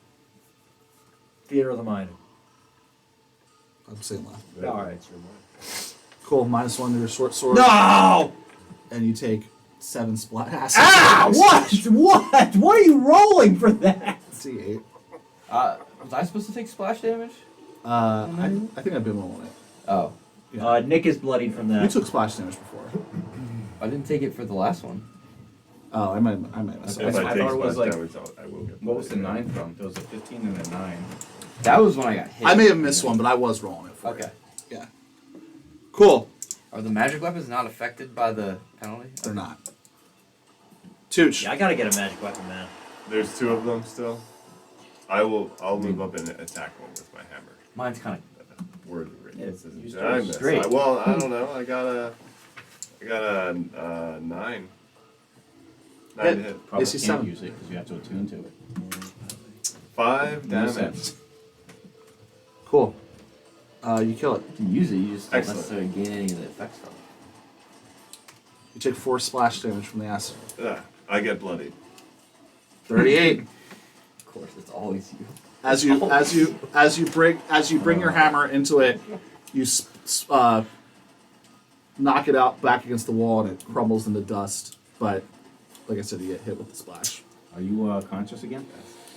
Theater of the mind. I'm saying left. Alright. Cool. -1 to your short sword. No! And you take 7 splat acid. Ah! What? What? What are you rolling for that? D8. Was I supposed to take splash damage? I think I've been rolling it. Oh. Yeah. Nick is bloodied from You that. took splash damage before. I didn't take it for the last one. Oh, I might mess Okay. up. If I take thought it was splash like- damage, I will get. What was the 9 from? There was a 15 and a 9. That was when I got hit. I may have missed one, but I was rolling it for Okay. you. Yeah. Cool. Are the magic weapons not affected by the penalty? They're not. Tooch. Yeah, I gotta get a magic weapon, man. There's 2 of them still. I'll move up and attack one with my hammer. Mine's kind Word written. Yeah, This isn't- use I yours missed. straight. Well, I don't know. I got a 9. 9 to hit. Probably AC can't 7. use it because you have to attune to it. 5 No damage. sense. Cool. You kill it. of. You can use it, you just don't Excellent. necessarily gain any of the effects from it. You take 4 splash damage from the acid. I get bloodied. 38. Of course, it's always you. As you bring your hammer into it, you knock it out back against the wall, and it crumbles into dust. But like I said, you get hit with the splash. Are you conscious again?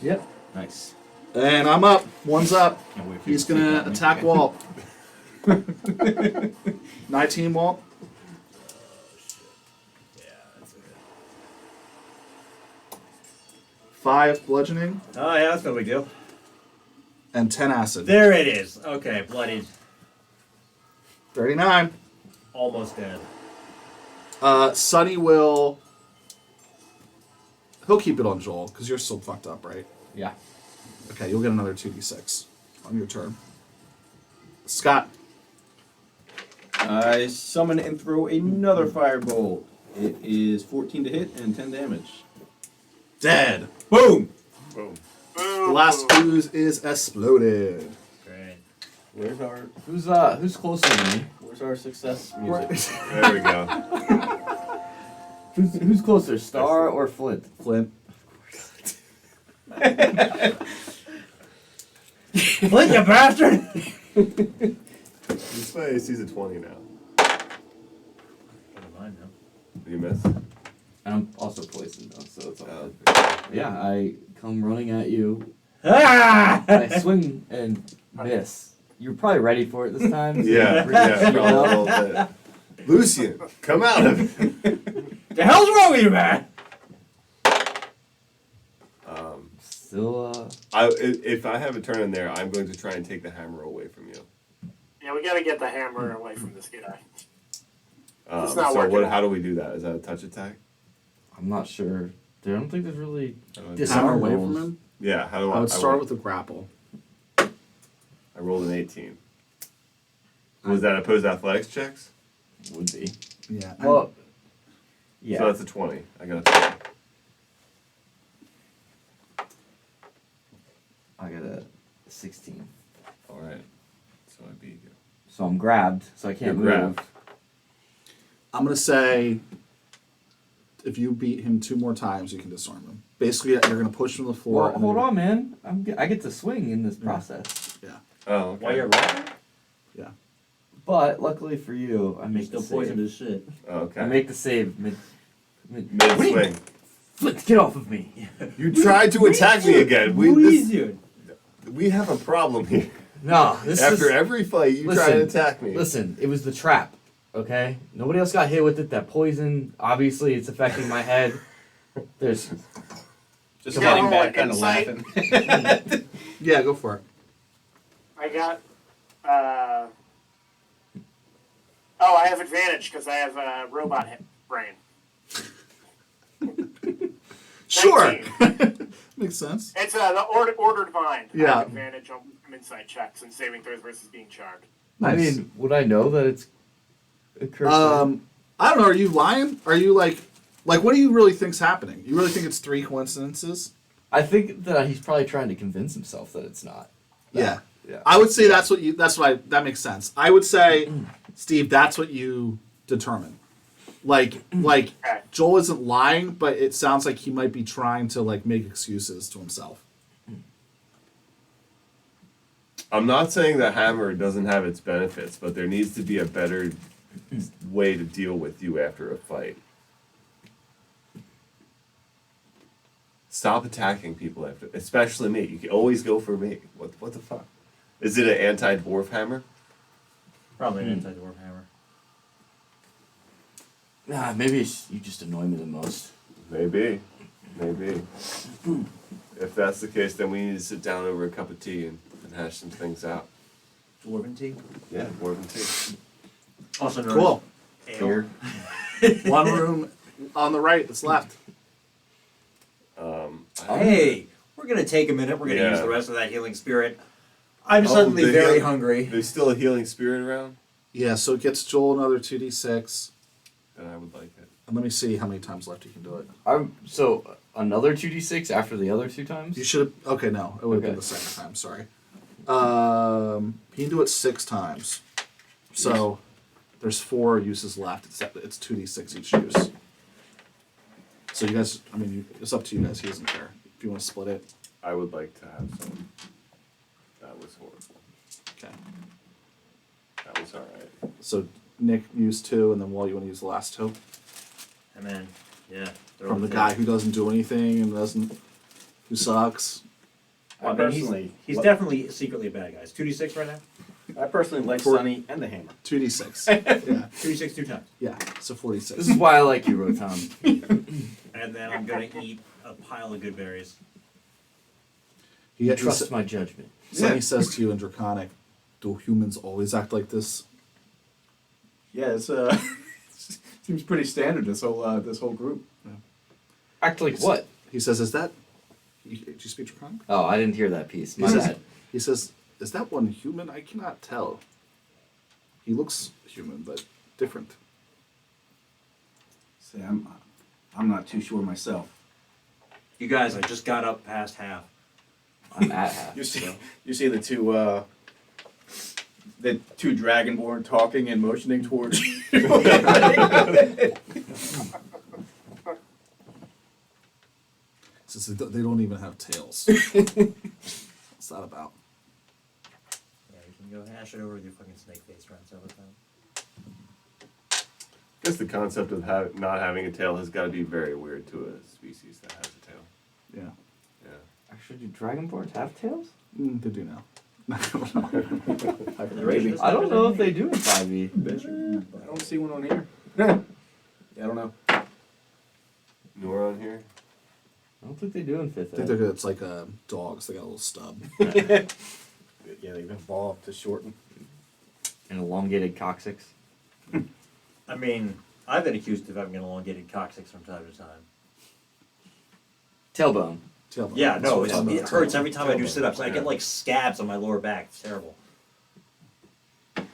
Yep. Nice. And I'm up. One's up. Can't wait for you He's to take gonna that attack again. Walt. 19 Walt. Yeah, that's it. 5 bludgeoning Oh, yeah, that's no big deal. and 10 acid. There it is. Okay, bloodied. 39. Almost dead. Sonny will. He'll keep it on Joel because you're still fucked up, right? Yeah. Okay, you'll get another 2d6 on your turn. Scott. I summon and throw another firebolt. It is 14 to hit and 10 damage. Dead. Boom! Boom. The last ooze is exploded. Great. Where's Who's closer to me? our success music? There we go. Who's closer, Star or Flint? Flint. Flint, you bastard! This way, he's a 20 now. Never mind now. You miss? And I'm also poisoned though, so it's all Oh. good. Yeah, I come running at you. Ah! I swing and miss. You're probably ready for it this time. so Yeah, you're yeah, pretty a little bit. Lucian, come out of it. The hell's wrong with you, man? still If I have a turn in there, I'm going to try and take the hammer away from you. Yeah, we gotta get the hammer away from this guy. It's not So working. how do we do that? Is that a touch attack? I'm not sure. I don't think there's really Hammer disarm away rolls. from him. Yeah, how do I would start with a grapple. I rolled an 18. Was that opposed athletics checks? Would be. Yeah. Well, yeah. So that's a 20. I got a 20. I got a 16. All right. So I beat you. So I'm grabbed, so I can't You're move. grabbed. I'm gonna say, if you beat him 2 more times, you can disarm him. Basically, you're gonna push him to the floor. Well, and hold then- on, man. I get to swing in this process. Yeah. Oh, okay. While you're grabbing, Yeah. But luckily for you, I you're make still the save. poisoned as shit. Oh, okay. I make the save mid Mid What do you- swing. Flick, get off of me. You tried to attack me again. you? We have a problem here. No, this After is every fight, you listen, try to attack me. Listen, it was the trap. Okay, nobody else got hit with it. That poison, obviously, it's affecting my head. There's Just Yeah, getting roll back, an kind of insight. laughing. Yeah, go for it. I got. Oh, I have advantage because I have robot brain. Sure. 19. Makes sense. It's the ordered mind. I Yeah. have advantage on insight checks and saving throws versus being charmed. I Nice. mean, would I know that it's a curse? I don't know. Are you lying? Are you like, what do you really think's happening? You really think it's 3 coincidences? I think that he's probably trying to convince himself that it's not. Yeah. Yeah. I would say that makes sense. I would say, Steve, that's what you determine. Like Okay. Joel isn't lying, but it sounds like he might be trying to like make excuses to himself. I'm not saying the hammer doesn't have its benefits, but there needs to be a better way to deal with you after a fight. Stop attacking people after, especially me. You can always go for me. What the fuck? Is it an anti-dwarf hammer? Probably an anti-dwarf hammer. Nah, maybe you just annoy me the most. Maybe. If that's the case, then we need to sit down over a cup of tea and hash some things out. Dwarven tea. Yeah, dwarven tea. Also known Cool. as ale. One room on the right that's left. Hey, we're gonna take a minute. We're gonna Yeah. use the rest of that healing spirit. I'm Oh, suddenly the very healing- hungry. There's still a healing spirit around? Yeah, so it gets Joel another 2d6. Then I would like it. And let me see how many times left you can do it. So another 2d6 after the other 2 times? You should have. Okay, no, it would have been Okay. the second time. Sorry. He can do it 6 times. So there's 4 uses left. It's 2d6 each use. So you guys, I mean, it's up to you guys. He doesn't care. If you want to split it, I would like to have some. That was horrible. okay. That was alright. So Nick used 2, and then Walt, you want to use the last 2 Hey man, yeah. they're from the okay. guy who doesn't do anything and who sucks. Well, I I mean, personally, he's definitely secretly a bad guy. It's 2d6 right now. I personally like For- Sonny and the hammer. 2d6. yeah, 2d6 2 times. yeah. So 46. This is why I like you, Rotom. And then I'm gonna eat a pile of good berries. He, You he trust sa- my judgment. Sonny says to you in Draconic, "Do humans always act like this?" Yeah, it's seems pretty standard. This whole group. Act like what? He says, "Is that?" Do you speak Draconic? Oh, I didn't hear that piece. My He says, bad. he says, "Is that one human? I cannot tell. He looks human, but different." See, I'm not too sure myself. You guys, I just got up past half. I'm at half. You see, so. you see the two dragonborn talking and motioning towards you. He says, "They don't even have tails." What's that about? Yeah, you can go hash it over with your fucking snake face friends all the time. I guess the concept of not having a tail has got to be very weird to a species that has a tail. Yeah, Yeah. Actually, do dragonborns have tails? they do now. Maybe. I don't know if they do in 5e. I don't see one on here. Yeah, I don't know. Nor on here? I don't think they do in fifth I think ed. it's like dogs. They got a little stub. Yeah, they've evolved to shorten. An elongated coccyx. I mean, I've been accused of having an elongated coccyx from time to time. Tailbone. Tailbone. Yeah, no, That's what it I'm hurts talking every time I do Tailbone, sit-ups. I yeah. get like scabs on my lower back. It's terrible. Wait,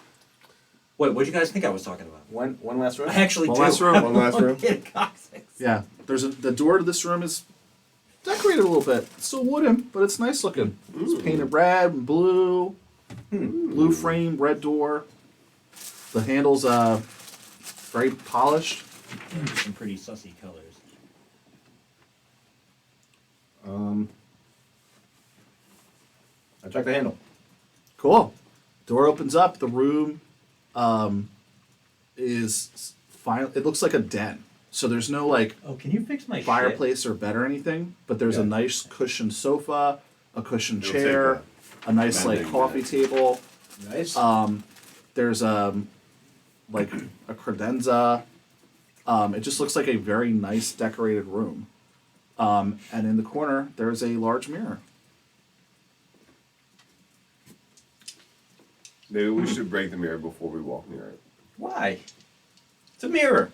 what do you guys think I was talking about? One last room. I actually One do. last room. have One last an room. elongated coccyx. Yeah, the door to this room is decorated a little bit. It's still wooden, but it's nice looking. It's painted red and blue, blue frame, red door. The handle's very polished. Some pretty sussy colors. I checked the handle. Cool. Door opens up. The room is fine. It looks like a den. So there's no like Oh, can you fix my fireplace or bed or anything, but there's a Yeah. nice cushioned sofa, a cushioned It'll take chair, a nice like mending, coffee yeah. table. Nice. There's like a credenza. It just looks like a very nice decorated room. And in the corner there's a large mirror. Maybe we should break the mirror before we walk near it. Why? It's a mirror.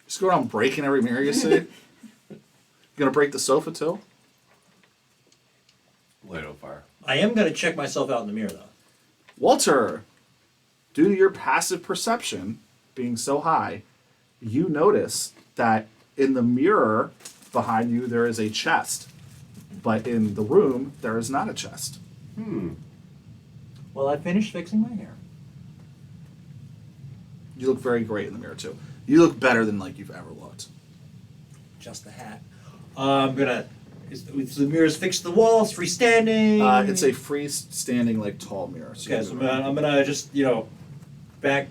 Just go around breaking every mirror you see. You gonna break the sofa too? Light on fire. I am going to check myself out in the mirror, though. Walter, due to your passive perception being so high, you notice that in the mirror behind you there is a chest, but in the room there is not a chest. Well, I finished fixing my hair. You look very great in the mirror too. You look better than like you've ever looked. Just the hat. I'm going to... Is the mirror's fixed to the wall? It's freestanding? It's a freestanding like tall mirror. So Okay, so I'm gonna just, back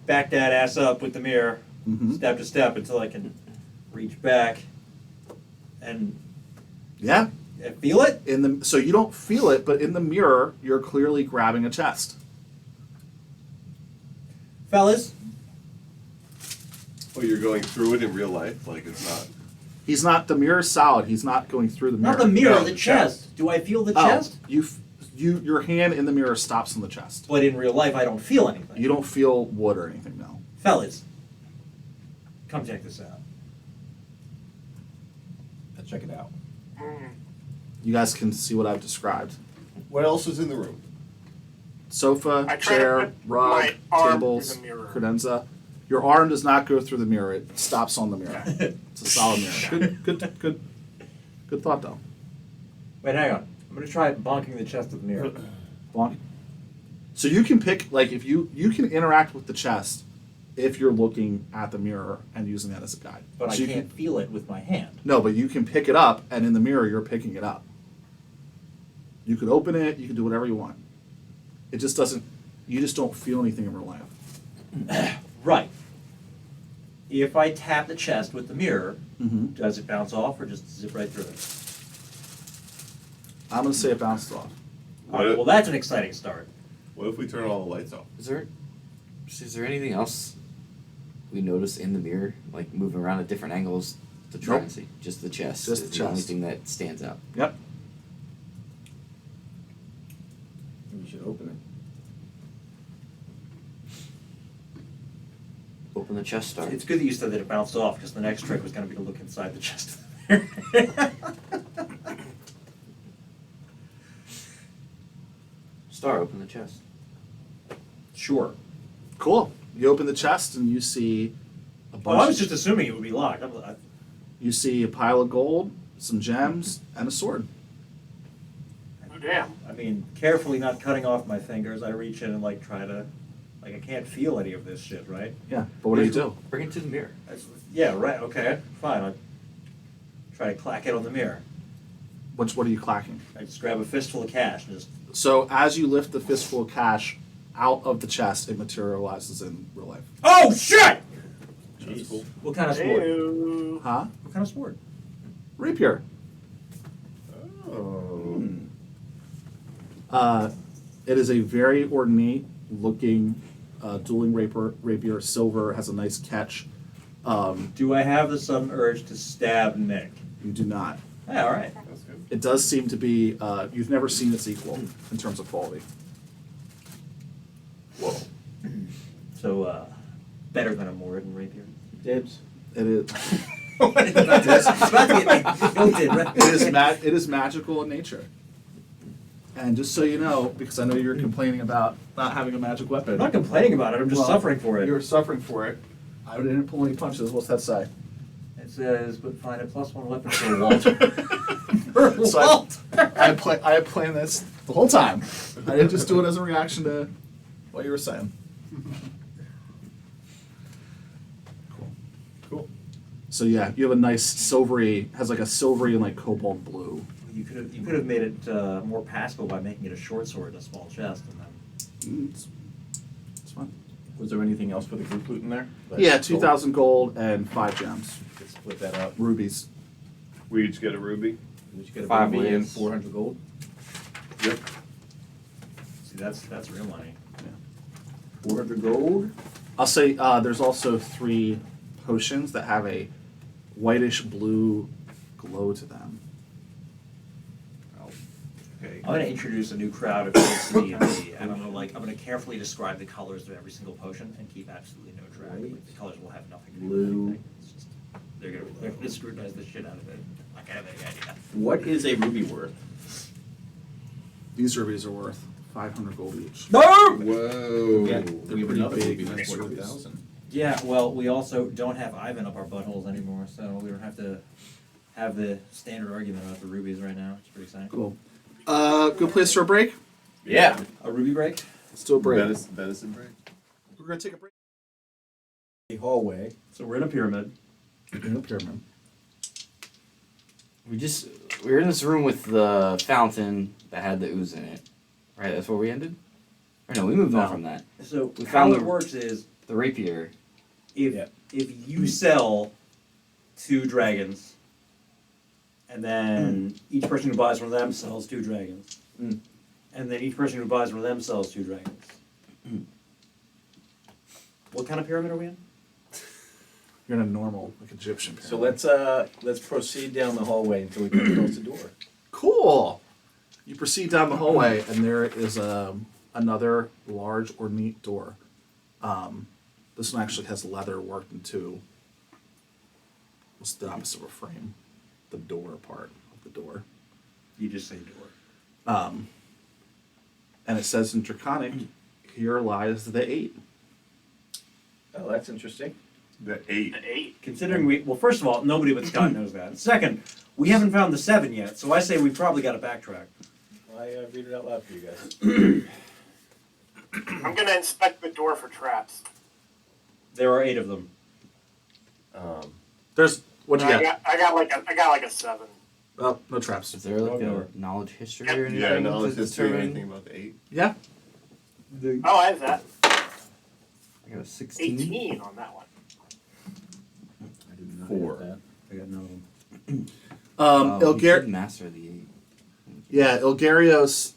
that ass up with the mirror, Mhm. step to step, until I can reach back and Yeah, feel it. so you don't feel it, but in the mirror you're clearly grabbing a chest. Fellas, Oh, you're going through it in real life? Like it's not. He's not. The mirror's solid. He's not going through the mirror. not the mirror, No, the the chest. Do I feel the Oh, chest? your hand in the mirror stops on the chest. But in real life, I don't feel anything. You don't feel wood or anything. No. Fellas, come check this out. Let's check it out. You guys can see what I've described. What else is in the room? Sofa, I try to chair, put rug, my arm tables, through the mirror. credenza. Your arm does not go through the mirror. It stops on the mirror. It's a solid mirror. Good thought though. Wait, hang on. I'm gonna try bonking the chest with the mirror. Bonk. So you can pick like if you can interact with the chest if you're looking at the mirror and using that as a guide. But So I you can't feel it with my hand. No, but you can pick it up, and in the mirror, you're picking it up. You could open it, you can do whatever you want. It just doesn't, you just don't feel anything in real life. Right. If I tap the chest with the mirror, Mm-hmm. does it bounce off or just zip right through it? I'm going to say it bounced off. All right, well, that's an exciting start. What if we turn all the lights off? Is there anything else we notice in the mirror, like moving around at different angles to try Nope. and see? Just the chest. Just is the the only chest. thing that stands out. Yep. You should open it. Open the chest, start. It's good that you said that it bounced off, because the next trick was going to be to look inside the chest of the mirror. Star, open the chest. Sure. Cool. You open the chest, and you see a bunch Well, I was just assuming it would be locked. you see a pile of gold, some gems, and a sword. Oh, damn. I mean, carefully not cutting off my fingers, I reach in and try to, I can't feel any of this shit, right? Yeah, but what do you do? Bring it to the mirror. Yeah, right, okay, fine. I'll try to clack it on the mirror. What are you clacking? I just grab a fistful of cash and just, So as you lift the fistful of cash out of the chest, it materializes in real life. oh shit! That's cool. What kind of sword? Ew. Huh? What kind of sword? Rapier. Oh. It is a very ornate looking dueling rapier. Silver, has a nice catch. Do I have the sudden urge to stab Nick? You do not. Yeah, all right. That's good. It does seem to be, you've never seen its equal in terms of quality. Whoa. So, better than a Moradin rapier. Dibs. It is. It's about to get guilted, right? It is magical in nature. And just so you know, because I know you're complaining about not having a magic weapon. I'm not complaining about it. I'm just Well, suffering for it. You're suffering for it. I didn't pull any punches. What's that say? It says, but find a +1 weapon for Walter. For So Walter. I had planned this the whole time. I didn't just do it as a reaction to what you were saying. Cool. So yeah, you have a nice silvery, has like a silvery and like cobalt blue. You could have made it more passable by making it a short sword and a small chest, and then It's fine. Was there anything else for the group loot in there? Like Yeah, gold? 2,000 gold and 5 gems, Could split that up. rubies. We each get a ruby. Did you get a 5 ruby and wins. 400 gold? Yep. see that's real money. 400 gold? I'll say there's also 3 potions that have a whitish blue glow to them. Okay. I'm going to introduce a new crowd of kids to D&D, and I'm going to carefully describe the colors of every single potion and keep absolutely no track. White, The colors will have nothing to do blue. with anything. It's just, they're going to scrutinize the shit out of it. Like I have any idea. What is a ruby worth? These rubies are worth 500 gold each. No! Whoa. Yeah, they're we have pretty another big, ruby that's nice worth rubies. 1,000. Yeah, well, we also don't have Ivan up our buttholes anymore, so we don't have to have the standard argument about the rubies right now. It's pretty exciting. Cool. Good place for a break? Yeah. A ruby break? Let's do a break. Venison break. We're going to take a break The hallway. So we're in a pyramid. in the pyramid. We were in this room with the fountain that had the ooze in it. Right, that's where we ended? Or no, we moved on No. from that. So We how found it the- works is The rapier. if Yeah. if you sell 2 dragons, and then each person who buys from them sells 2 dragons, Mm. and then each person who buys from them sells 2 dragons. What kind of pyramid are we in? You're in a normal, like Egyptian pyramid. So let's proceed down the hallway until we come across the door. Cool. You proceed down the hallway, and there is another large ornate door. This one actually has leather worked into. What's the opposite of a frame? The door part of the door. You just say door. And it says in Draconic, "Here lies the 8." Oh, that's interesting. The 8. An 8. Considering well, first of all, nobody but Scott knows that. Second, we haven't found the 7 yet, so I say we probably got to backtrack. I read it out loud for you guys. I'm gonna inspect the door for traps. There are 8 of them. There's what'd you I get? got like a 7. Oh, no traps. Is there like Oh, a no. knowledge history Yep. or anything? Yeah, knowledge to history or determine- anything about the 8. Yeah. Oh, I have that. I got a 16. 18 on that one. I do not 4. have that. I got none of them. You Ilgar- should master the 8. Yeah, Ilgarios,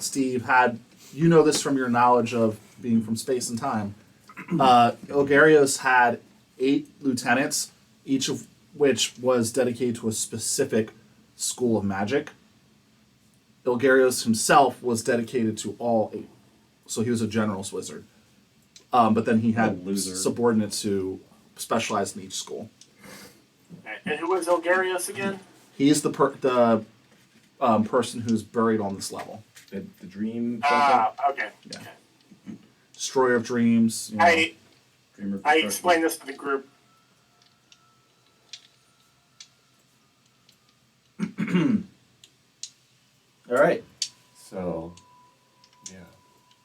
Steve, had, you know this from your knowledge of being from space and time. Ilgarios had 8 lieutenants, each of which was dedicated to a specific school of magic. Ilgarios himself was dedicated to all 8. So he was a general's wizard. But then he had What a loser. subordinates who specialized in each school. And who was Elgarius again? He's the person who's buried on this level. The dream something? Okay. Yeah. Okay. Destroyer of dreams. You know. Dreamer I construction. explained this to the group. All right. So, yeah.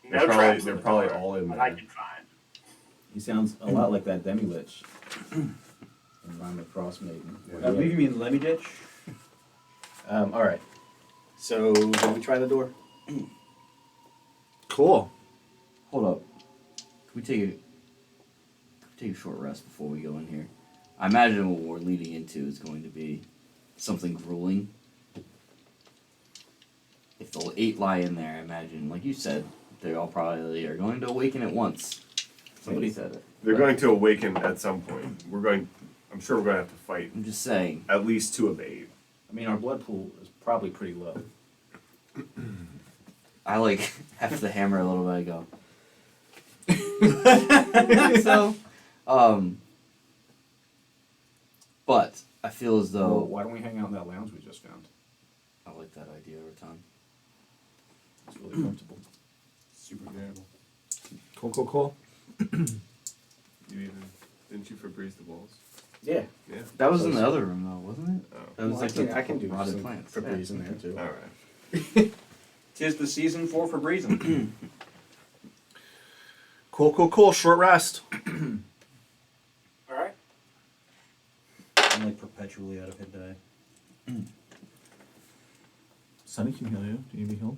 No traps. They're in the probably door all in that I there. can find. He sounds a lot like that demi-lich. And Rhyme of Frost Maiden. I believe you mean Lemmy Ditch? All right. So, shall we try the door? Cool. Hold up. Can we take a short rest before we go in here? I imagine what we're leading into is going to be something grueling. If the 8 lie in there, I imagine, like you said, they all probably are going to awaken at once. Somebody said it. They're going to awaken at some point. We're going. I'm sure we're gonna have to fight I'm just saying. at least 2 of 8. I mean, our blood pool is probably pretty low. I like have the hammer a little bit. I go. So, but I feel as So though why don't we hang out in that lounge we just found? I like that idea over time. It's really comfortable. Super bearable. Cool. You even didn't you Febreze the walls? Yeah. Yeah. That was in the other room though, wasn't it? Oh. That was Well, like the I can do rotted some plants. Febreze in there too. All right. Tis the season for Febreze. Cool. Short rest. All right. I'm like perpetually out of hit die. Sonny can heal you. Do you need to be healed?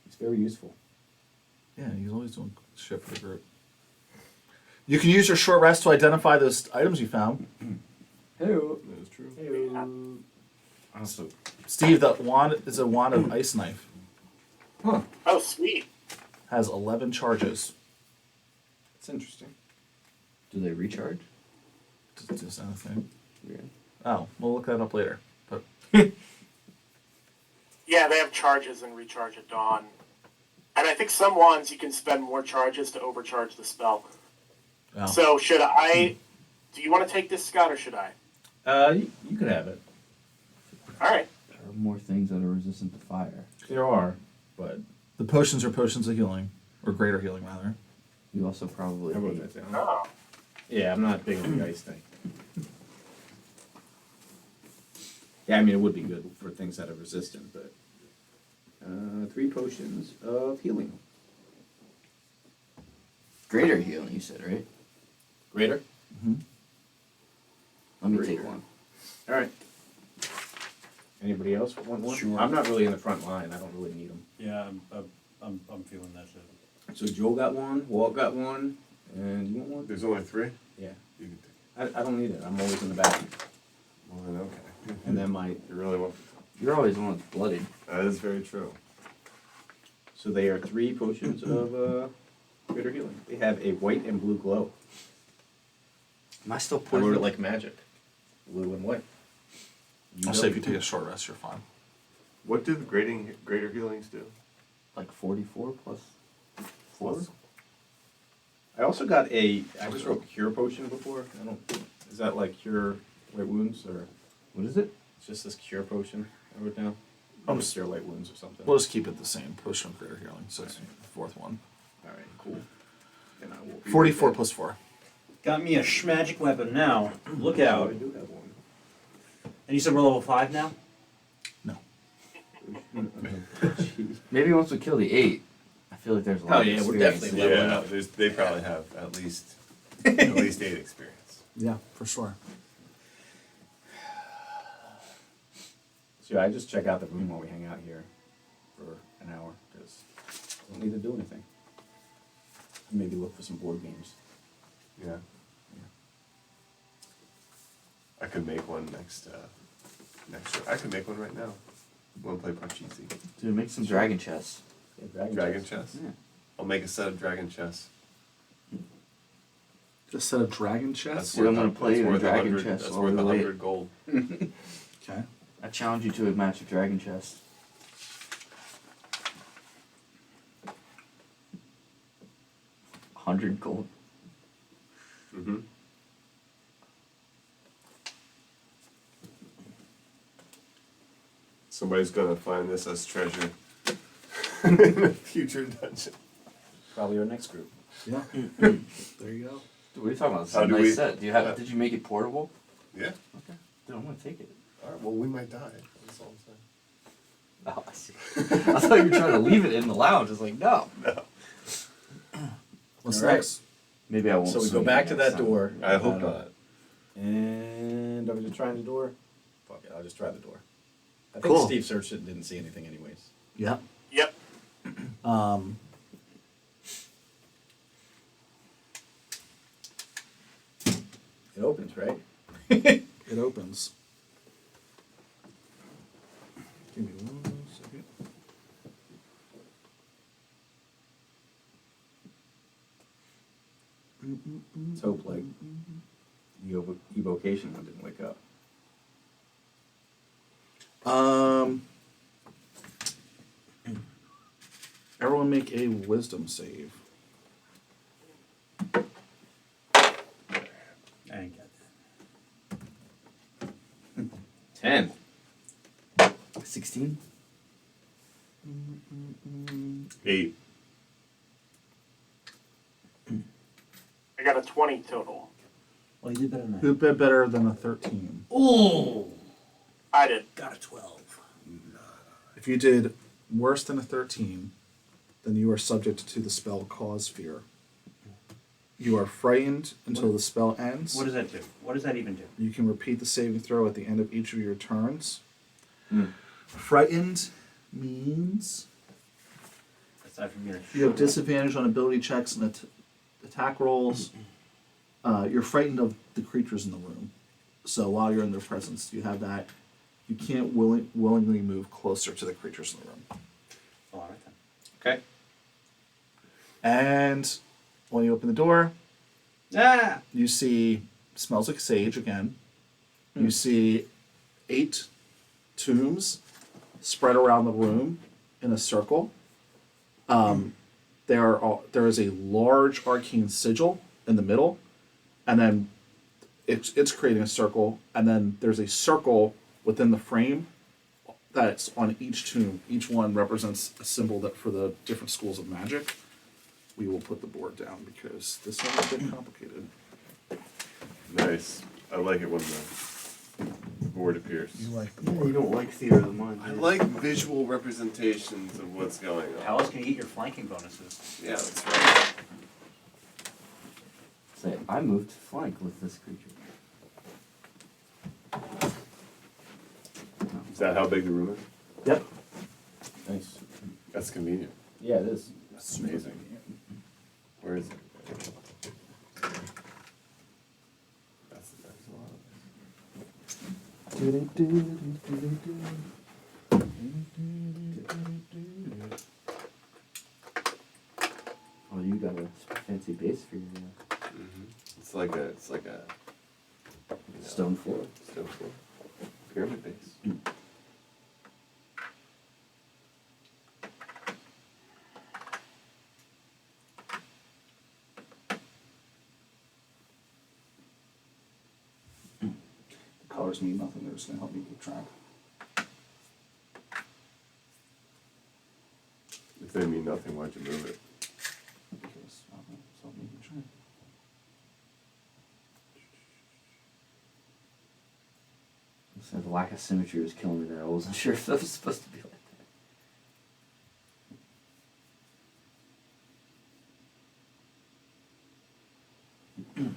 It's very useful. Yeah, he's always doing shit for the group. You can use your short rest to identify those items you found. Hello. That is true. Hello. Also, Steve, that wand is a wand of ice knife. Huh. Oh, sweet. Has 11 charges. That's interesting. do they recharge? Just anything. Weird. Oh, we'll look that up later. But Yeah, they have charges and recharge at dawn. And I think some wands you can spend more charges to overcharge the spell. oh. So should I? Do you want to take this, Scott, or should I? You could have it. All right. There are more things that are resistant to fire. There are, but The potions are potions of healing, or greater healing rather. You also probably I wrote that down. Oh. Yeah, I'm not big on the ice thing. Yeah, I mean, it would be good for things that are resistant, but 3 potions of healing. greater healing. You said right? Greater? Let me Greater. take one. All right. Anybody else want one? Sure. I'm not really in the front line. I don't really need them. Yeah, I'm feeling that shit. So Joel got one, Walt got one, and you want one? There's only 3? Yeah. You can take I don't need it. I'm always in the back. well, then okay. And then my, You really want You're always the one that's bloodied. that is very true. so they are 3 potions of greater healing. They have a white and blue glow. Am I still I wrote poisoned? it like magic. Blue and white. I'll say if you take a short rest, you're fine. What do the greater healings do? like 44 plus 4? Plus- I also got I just wrote cure potion before. Is that like cure light wounds or What is it? it's just this cure potion I wrote down? I'm Just cure light wounds or something. We'll just keep it the same. Potion of greater healing. So it's the fourth one. All right, cool. Then I will be 44 right plus 4. Got me a schmagic weapon now. Look back. out. I do have one. And you said we're level 5 now? No. Jeez. Maybe once we kill the 8, I feel like there's a lot Oh, of yeah, we're experience. definitely leveling Yeah, up. they probably have at least 8 experience. Yeah, for sure. So I just check out the room while we hang out here for an hour because I don't need to do anything. Maybe look for some board games. Yeah. I could make one next show. I could make one right now. Want to play Parcheesi? Dude, make some dragon chests. Yeah, Dragon chess. Yeah. I'll make a set of dragon chess. Just set of dragon chests? Dude, I'm gonna worth play in a worth dragon 100 chest That's while worth we wait. 100 gold. Okay. I challenge you to a match of dragon chess. $100 gold. Mm-hmm. Somebody's gonna find this as treasure in a future dungeon. Probably our next group. Yeah. There you go. Dude, what are you talking about? This is How a do nice we- set. Did you make it portable? Yeah. Okay. Dude, I'm gonna take it. All right. Well, we might die. That's all I'm saying. Oh, I see. I thought you were trying to leave it in the lounge. I was like, no. No. What's All right. next? Maybe I won't. So we go swing back it to next that time. door. I hope not. And are we just trying the door? Fuck it, I'll just try the door. I think Cool. Steve searched it and didn't see anything anyways. Yeah. Yep. It opens, right? It opens. Give me 1 second. It's hope like. The evocation one didn't wake up. Everyone make a wisdom save. I ain't got that. 10. 16. 8. I got a 20 total. Well, you did better than Who bit better than a 13? Oh, I did. got a 12. If you did worse than a 13, then you are subject to the spell Cause Fear. You are frightened until the spell ends. What does that do? What does that even do? You can repeat the saving throw at the end of each of your turns. Mm. Frightened means Aside from being a you have sugar. disadvantage on ability checks and attack rolls. You're frightened of the creatures in the room. So while you're in their presence, you have that. You can't willingly move closer to the creatures in the room. Oh, all right then. Okay. And when you open the door, Ah! you see, smells like sage again. You see 8 tombs spread around the room in a circle. There is a large arcane sigil in the middle, and then it's creating a circle, and then there's a circle within the frame that's on each tomb. Each one represents a symbol that for the different schools of magic. We will put the board down because this one is a bit complicated. Nice. I like it when the board appears. like You don't like theater of the mind. I like visual representations of what's going on. How else can you get your flanking bonuses? Yeah, that's right. Say, I moved to flank with this creature. Is that how big the room is? Yep. Nice. That's convenient. Yeah, it is. That's amazing. Where is it? That's a lot Oh, you got a fancy base for your It's like a you know, stone floor. stone floor. Pyramid base. The colors mean nothing. They're just going to help me keep track. If they mean nothing, why'd you move it? Because it's help me keep track. So the lack of symmetry was killing me there. I wasn't sure if that was supposed to be like that.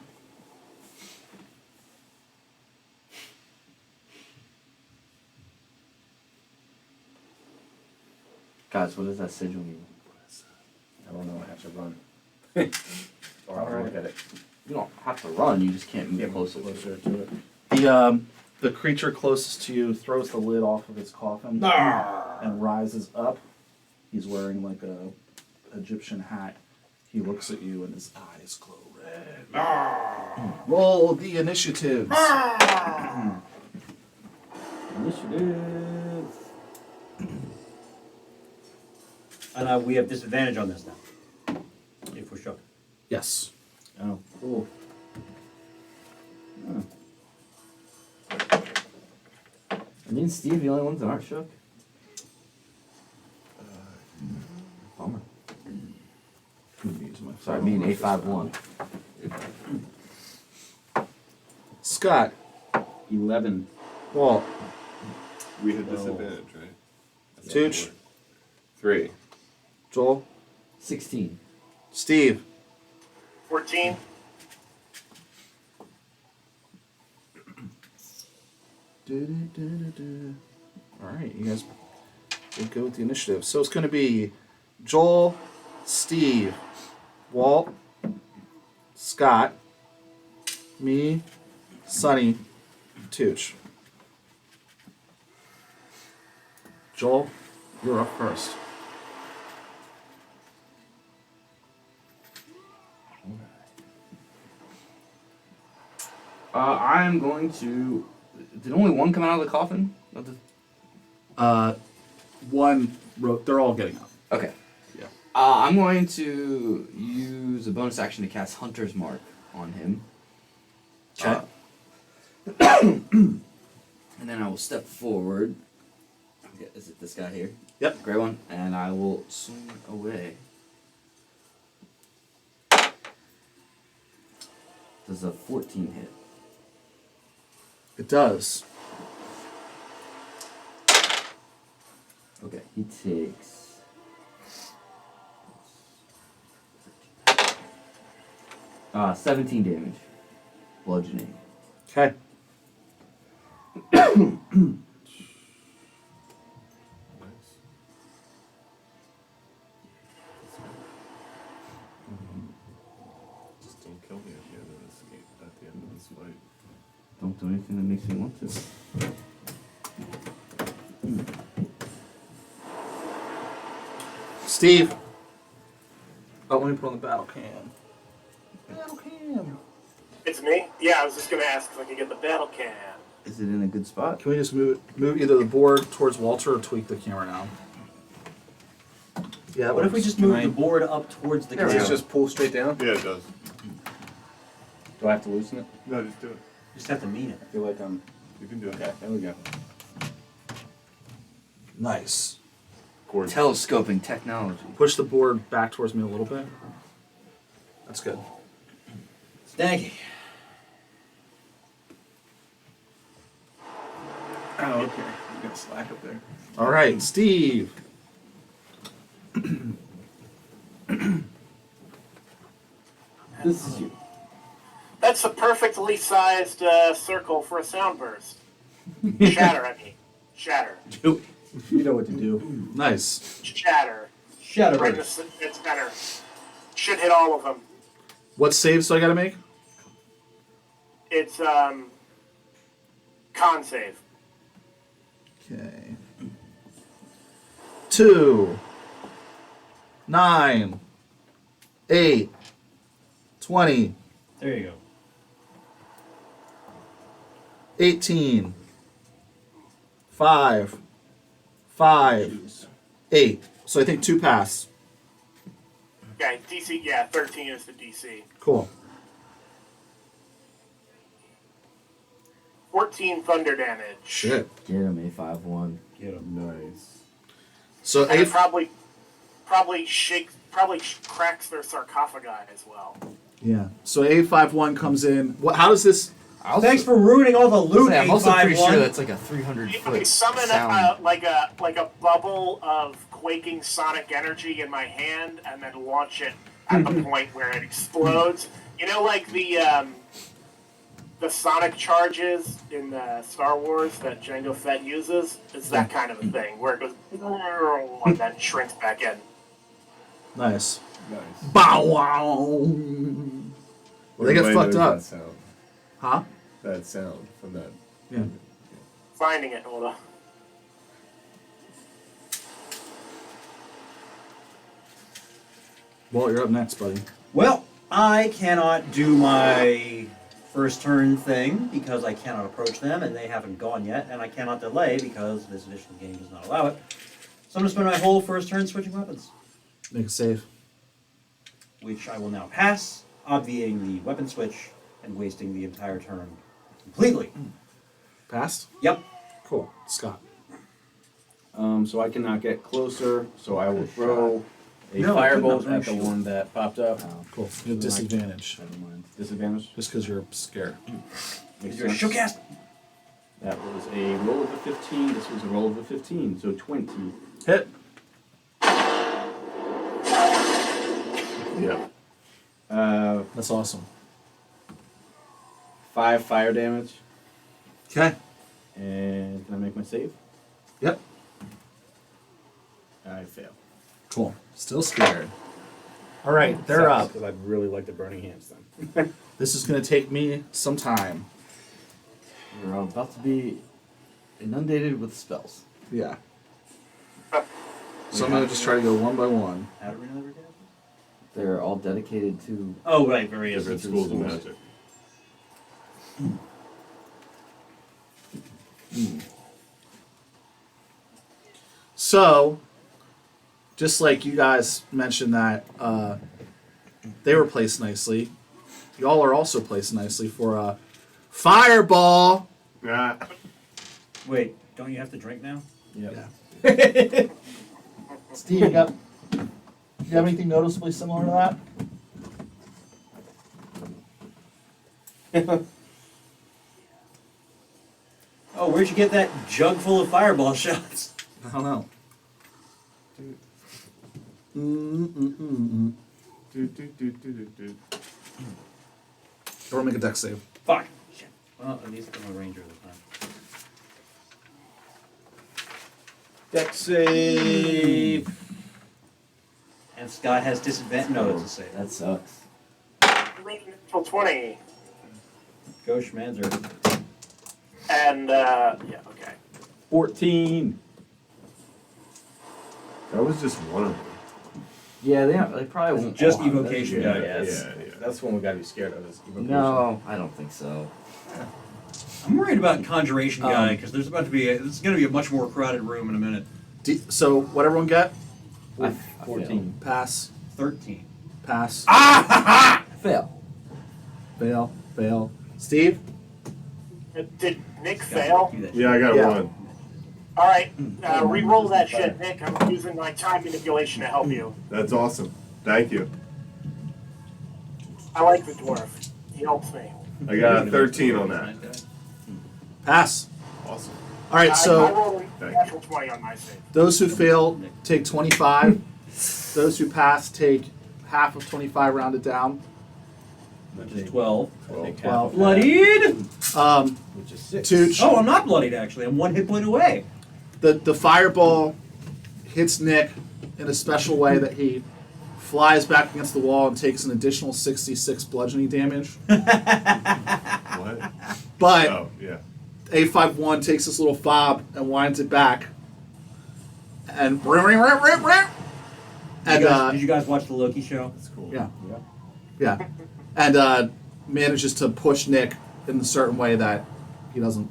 Guys, what does that sigil mean? I don't know. I have to run. Or I'll Alright. look at it. You don't have to run, you just can't move Get closer. closer to it. The creature closest to you throws the lid off of his coffin and rises up. He's wearing like a Egyptian hat. He looks at you and his eyes glow red. Roll the initiatives. Initiative. And we have disadvantage on this now. If we're shook. Yes. Oh, cool. Oh. Me and Steve, the only ones that aren't shook. Bummer. Sorry, me and A5 won. Scott, 11. Walt, We had disadvantage, right? That's Tooch, 3. Joel, 16. Steve. 14. All right, you guys will go with the initiative. So it's going to be Joel, Steve, Walt, Scott, me, Sonny, Tooch. Joel, you're up first. I'm going to. Did only one come out of the coffin? Not the- They're all getting up. Okay. Yeah. I'm going to use a bonus action to cast Hunter's Mark on him. Okay. And then I will step forward. Is it this guy here? Yep. Gray one. And I will swing away. Does a 14 hit? It does. Okay, he takes. 17 damage. Bludgeoning. Okay. Just don't kill me at the end of this game. At the end of this fight. Don't do anything that makes me want to. Steve. Oh, let me put on the battle cam. Battle cam. It's me? Yeah, I was just gonna ask if I could get the battle cam. Is it in a good spot? Can we just move either the board towards Walter or tweak the camera now? Yeah. What if we just move the board up towards the There we Does camera? this just pull straight down? Yeah, it does. Do I have to loosen it? No, just do it. You just have to mean it. I feel like I'm. You can do it. Okay, there we go. Nice. Cord. Telescoping technology. Push the board back towards me a little bit. That's good. Stanky. Oh, okay. You got slack up there. All right, Steve. This is you. That's a perfectly sized circle for a sound burst. Shatter, I mean. Shatter. You know what to do. Nice. Shatter. Shatter Right in the center. Should hit all of them. What saves do I got to make? It's con save. Okay. 2, 9, 8, 20, There you go. 18, 5, 8. So I think 2 pass. Okay, DC, yeah, 13 is the DC. Cool. 14 thunder damage. Shit. Get him, A51. Get him. Nice. So And it A. probably cracks their sarcophagi as well. Yeah. So A51 comes in. What? How does this? Thanks for ruining all the loot, I'm also pretty 851. sure that's like a 300 I foot summon sound. like a bubble of quaking sonic energy in my hand, and then launch it at the point where it explodes. You know, like the sonic charges in Star Wars that Jango Fett uses. It's that kind of a thing where it goes and then shrinks back in. Nice. Nice. Bow wow. Well, they get Everybody fucked knows up. That sound. Huh? That sound from that. Yeah. Finding it, hold on. Well, you're up next, buddy. Well, I cannot do my first turn thing because I cannot approach them and they haven't gone yet, and I cannot delay because this edition of the game does not allow it. So I'm going to spend my whole first turn switching weapons, Make a save. which I will now pass, obviating the weapon switch and wasting the entire turn completely. Passed? Yep. Cool. Scott. So I cannot get closer, so I will throw a No, I couldn't. firebolt I at the couldn't. one that popped up. Cool. You have disadvantage. Never mind. Disadvantage? Just because you're scared. Makes You're a sense. showcast. That was a roll of a 15. This was a roll of a 15, so 20. Hit. Yeah. That's awesome. 5 fire damage. Okay. And can I make my save? Yep. I fail. Cool. Still scared. All right, they're up. Because I really like the burning hands then. This is going to take me some time. You're about to be inundated with spells. Yeah. So I'm going to just try to go one by one. How do we know every They're all dedicated to. Oh, right, various Different schools of magic. So, just like you guys mentioned that they were placed nicely, y'all are also placed nicely for a fireball. Ah, Wait, don't you have to drink now? Yeah. Steve, you have anything noticeably similar to that? Oh, where'd you get that jug full of fireball shots? I don't know. Or make a deck save. Fuck. Shit. Well, at least I'm a ranger this time. Deck save. And Scott has disadvantage. No, it's a save. That sucks. Natural 20. Go Schmanzer. And, yeah, okay. 14. that was just one of them. Yeah, they probably won't. Just all have that. evocation Yeah, guy, yeah, yes. yeah. That's one we gotta be scared of. Is evocation. No, I don't think so. I'm worried about conjuration guy Um, because there's going to be a much more crowded room in a minute. So, what everyone get? I 14. Pass. 13. Pass. Fail. Fail. Fail. Steve? Did Nick Scott, fail? do that Yeah, I got Yeah. one. All right, re-roll that shit, Nick. I'm using my time manipulation to help you. That's awesome. Thank you. I like the dwarf. He helps me. I got a 13 on that. Pass. Awesome. All right, I so rolled a Thank natural 20 on my save. those who fail take 25. Those who pass take half of 25 rounded down. Which is 12. I think 12. half of that, Bloodied? which is 6. Tooch, Oh, I'm not bloodied actually. I'm 1 hit point away. the fireball hits Nick in a special way that he flies back against the wall and takes an additional 66 bludgeoning damage. What? But Oh, yeah. A51 takes this little fob and winds it back. And Did you guys watch the Loki show? That's cool. yeah. Yeah. And manages to push Nick in a certain way that he doesn't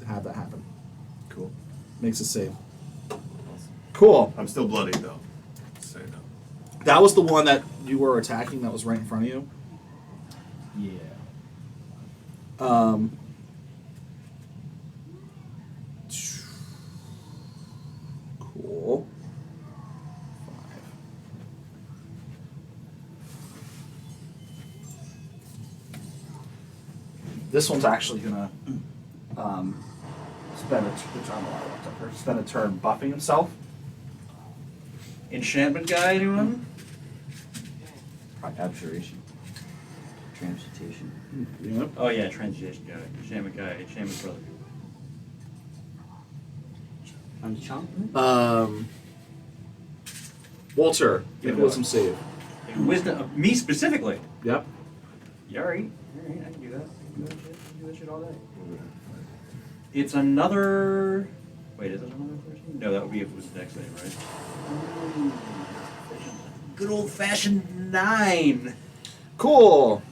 have that happen. Cool. Makes a save. Cool. I'm still bloody though. Say no. That was the one that you were attacking that was right in front of you. Yeah. Cool. 5. This one's actually gonna spend a turn buffing himself. Enchantment guy, anyone? Abjuration. Transmutation. Yep. Oh yeah, transmutation guy. Enchantment guy. Enchantment brother. Enchantment? Walter, Yeah, make a wisdom save. Wisdom. Me specifically. Yep. Yeah, alright. Alright, I can do that. I can do that shit all day. It's another. Wait, is it another 13? No, that would be if it was a dex save, right? Good old fashioned 9. Cool.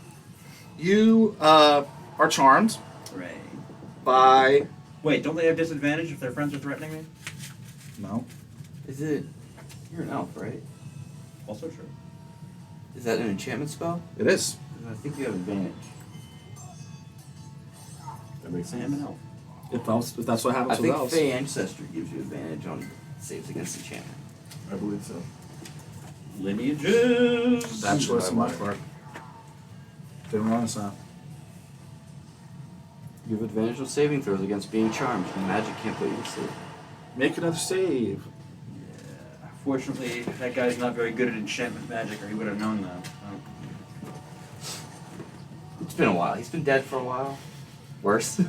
You are charmed Right. by Wait, don't they have disadvantage if their friends are threatening me? no. Is it? You're an elf, right? Also true. Is that an enchantment spell? It is. I think you have advantage. That makes I sense. am an elf. If that's what I happens with think elves. Fey Ancestry gives you advantage on saves against enchantment. I believe so. Lineages. That choice on my Mine. part. Didn't realize that. You have advantage on saving throws against being charmed. Magic can't put you to sleep. Make another save. Yeah. Fortunately, that guy's not very good at enchantment magic, or he would have known that. Oh. It's been a while. He's been dead for a while. Worse.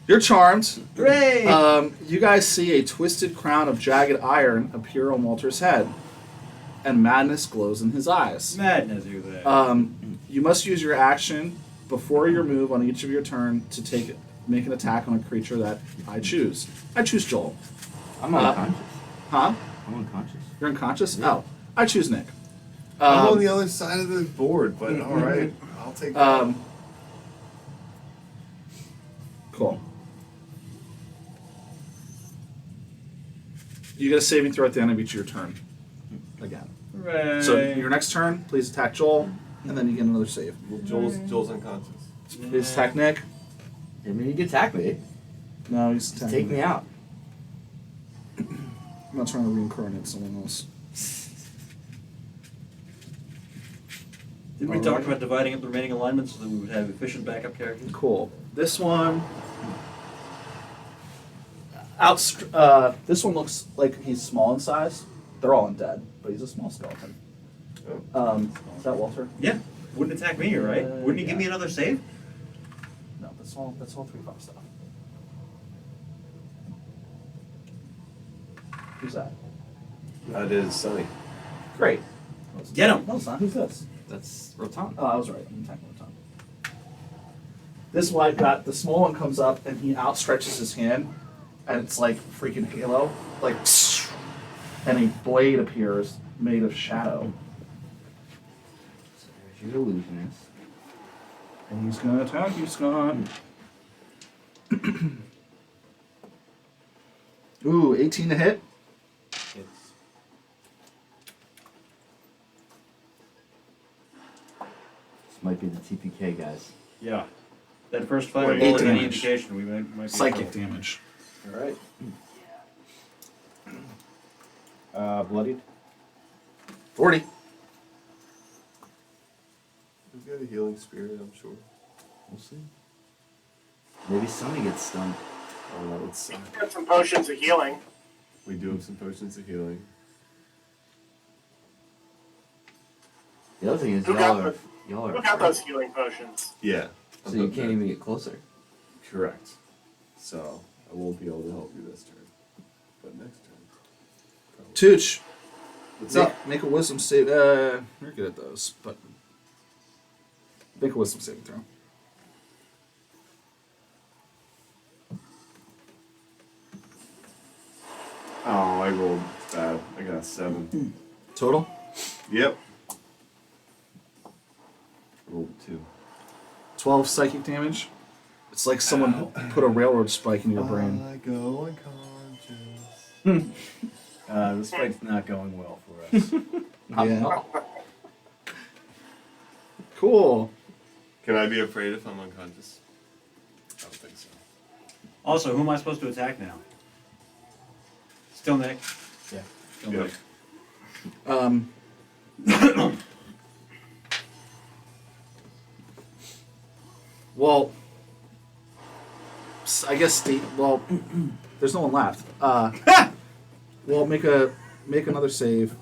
You're charmed. Hooray! You guys see a twisted crown of jagged iron appear on Walter's head, and madness glows in his eyes. Madness, you there. You must use your action before your move on each of your turn to make an attack on a creature that I choose. I choose Joel. I'm unconscious. Huh? I'm unconscious. You're unconscious? Oh, I choose Nick. I'm on the other side of the board, but all right, I'll take that. Cool. You get a saving throw at the end of each of your turn. Again. Right. So your next turn, please attack Joel, and then you get another save. Well, Joel's unconscious. Please attack Nick. I mean, you can attack me. No, he's Just attacking take me out. I'm not trying to reincarnate someone else. Didn't we talk about dividing up the remaining alignments so that we would have efficient backup characters? Cool. This one. This one looks like he's small in size. They're all undead, but he's a small skeleton. Is that Walter? Yeah. Wouldn't attack me, right? Wouldn't he give me yeah. another save? No, that's all 3/5 stuff. Who's that? That is Sunny. Great. Get him! No, it's not. Who's this? That's Rotan. Oh, I was right. I'm attacking the tongue. This white got the small one comes up and he outstretches his hand, and it's like freaking Halo, like, and a blade appears made of shadow, So there's your illusionist. and he's gonna attack you, Scott. Ooh, 18 to hit. This might be the TPK guys. Yeah. That first fireball Eight is any damage. indication we might be in Psychic trouble. damage. All right. Bloodied. 40. We've got a healing spirit, I'm sure. We'll see. Maybe Sonny gets stunned. Oh, that would suck. Got some potions of healing. We do have some potions of healing. The other thing is Who y'all got are y'all are Who got afraid. those healing potions? Yeah. So you can't even get closer. Correct. So I won't be able to help you this turn. But next turn. probably. Tooch, What's up? make a wisdom save. You're good at those, but make a wisdom saving throw. Oh, I rolled bad. I got a 7. Total? Yep. Rolled 2. 12 psychic damage. It's like someone put a railroad spike in your brain. I go unconscious. This fight's not going well for us. Yeah. Cool. Can I be afraid if I'm unconscious? I don't think so. Also, who am I supposed to attack now? Still Nick? Yeah. Yep. Well, I guess there's no one left. Well, make another save.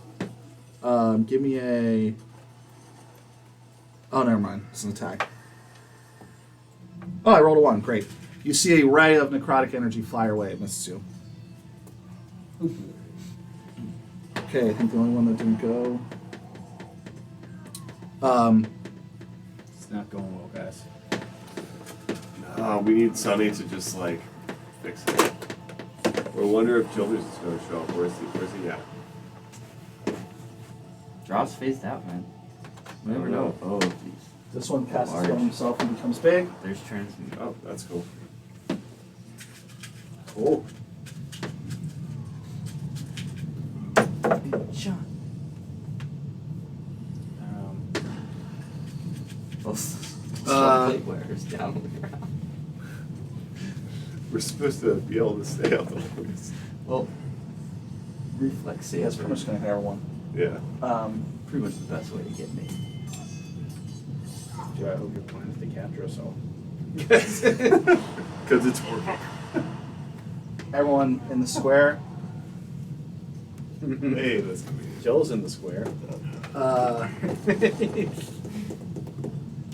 Give me a. Oh, never mind. It's an attack. Oh, I rolled a 1. Great. You see a ray of necrotic energy fly your way. It misses you. Okay, I think the only one that didn't go. It's not going well, guys. We need Sunny to just like fix it. I wonder if Childers is going to show up. Where's he at? Drop's phased out, man. You never know. Oh, jeez. This one casts Large. on himself and becomes big. There's transmute. Oh, that's cool. Cool. Shot. Plate wearers down on the ground. We're supposed to be able to stay out the longest. Well, reflex Yeah, it's save. pretty much gonna hit everyone. Yeah. Pretty much the best way to get me. Yeah, I hope your plan is to capture us all. Because it's working. Everyone in the square. Hey, that's gonna be. Joel's in the square.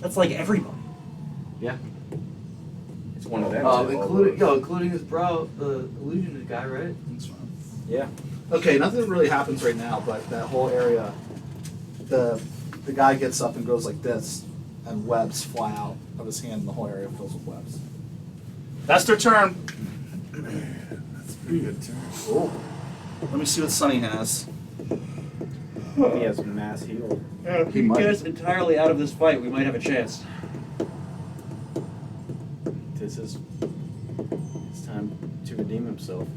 That's like everybody. Yeah. It's one of them. Including his bro, the illusionist guy, right? That's fine. Yeah. Okay, nothing really happens right now, but that whole area, the guy gets up and goes like this, and webs fly out of his hand, and the whole area fills with webs. That's their turn. That's a pretty good turn. Cool. Let me see what Sunny has. He has mass heal. If He we might. get us entirely out of this fight, we might have a chance. This is It's time to redeem himself.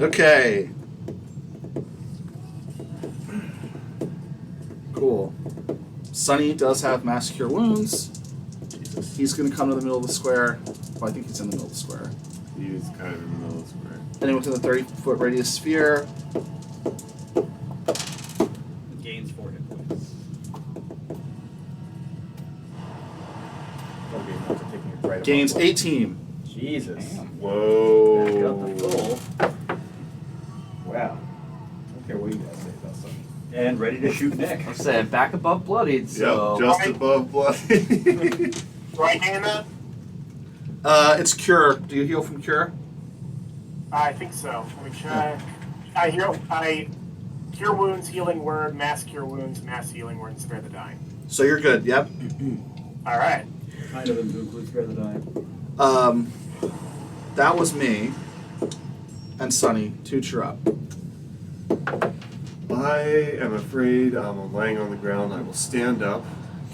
Okay. Cool. Sonny does have Mass Cure Wounds. Jesus. He's going to come to the middle of the square. Well, I think he's in the middle of the square. He's kind of in the middle of the square. Anyone within the 30-foot radius sphere Gains 4 hit points. Don't be enough to taking it right gains above. 18. Jesus. Damn. Whoa. Got the goal. Wow. I don't care what you guys say about something. And ready to shoot Nick. I'm saying back above bloodied, so Yep, just above bloody. Do I gain that? It's Cure. Do you heal from Cure? I think so. Let me check. I cure wounds, healing word, mass cure wounds, mass healing word, and spare the dying. So you're good, yep. All right. Kind of includes spare the dying. That was me. And Sonny, toot you're up. I am afraid I'm laying on the ground. I will stand up.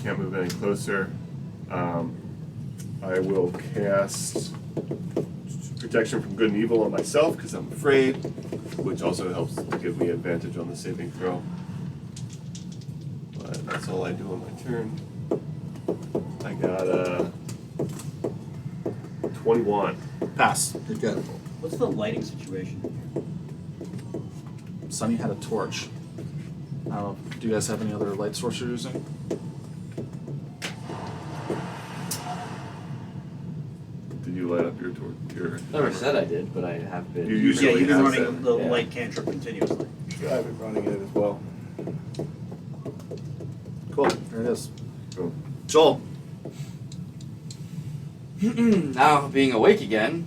Can't move any closer. I will cast Protection from Good and Evil on myself because I'm afraid, which also helps to give me advantage on the saving throw. But that's all I do on my turn. I got 21. Pass. You're good. What's the lighting situation here? Sonny had a torch. I don't know. Do you guys have any other light source you're using? Did you light up your torch? never said I did, but I have been. You usually Yeah, you've been have running that. the Yeah. light cantrip continuously. I've been running it as well. Cool. There it is. Cool. Joel. Now being awake again,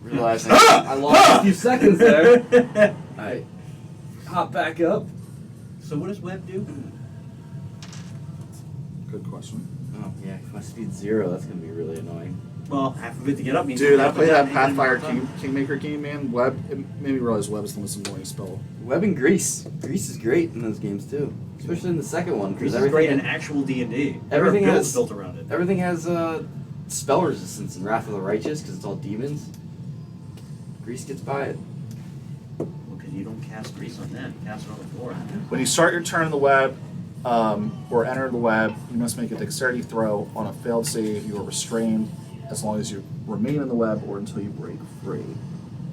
realizing I lost a few seconds there. I hop back up. So what does Web do? Good question. Oh yeah, if my speed's 0, that's gonna be really annoying. Well, half of it to get up means... Dude, I played that Anything Pathfire more time. Kingmaker game, man. Web, it made me realize Web is the most annoying spell. Web and Grease. Grease is great in those games too, especially in the second one. Grease Because is great in everything, actual D&D. everything There are has- builds built around it. everything has spell resistance in Wrath of the Righteous because it's all demons. Grease gets by it. Well, because you don't cast Grease on them. You cast it on the floor. When you start your turn in the web, or enter the web, you must make a dexterity throw. On a failed save, you are restrained as long as you remain in the web or until you break free.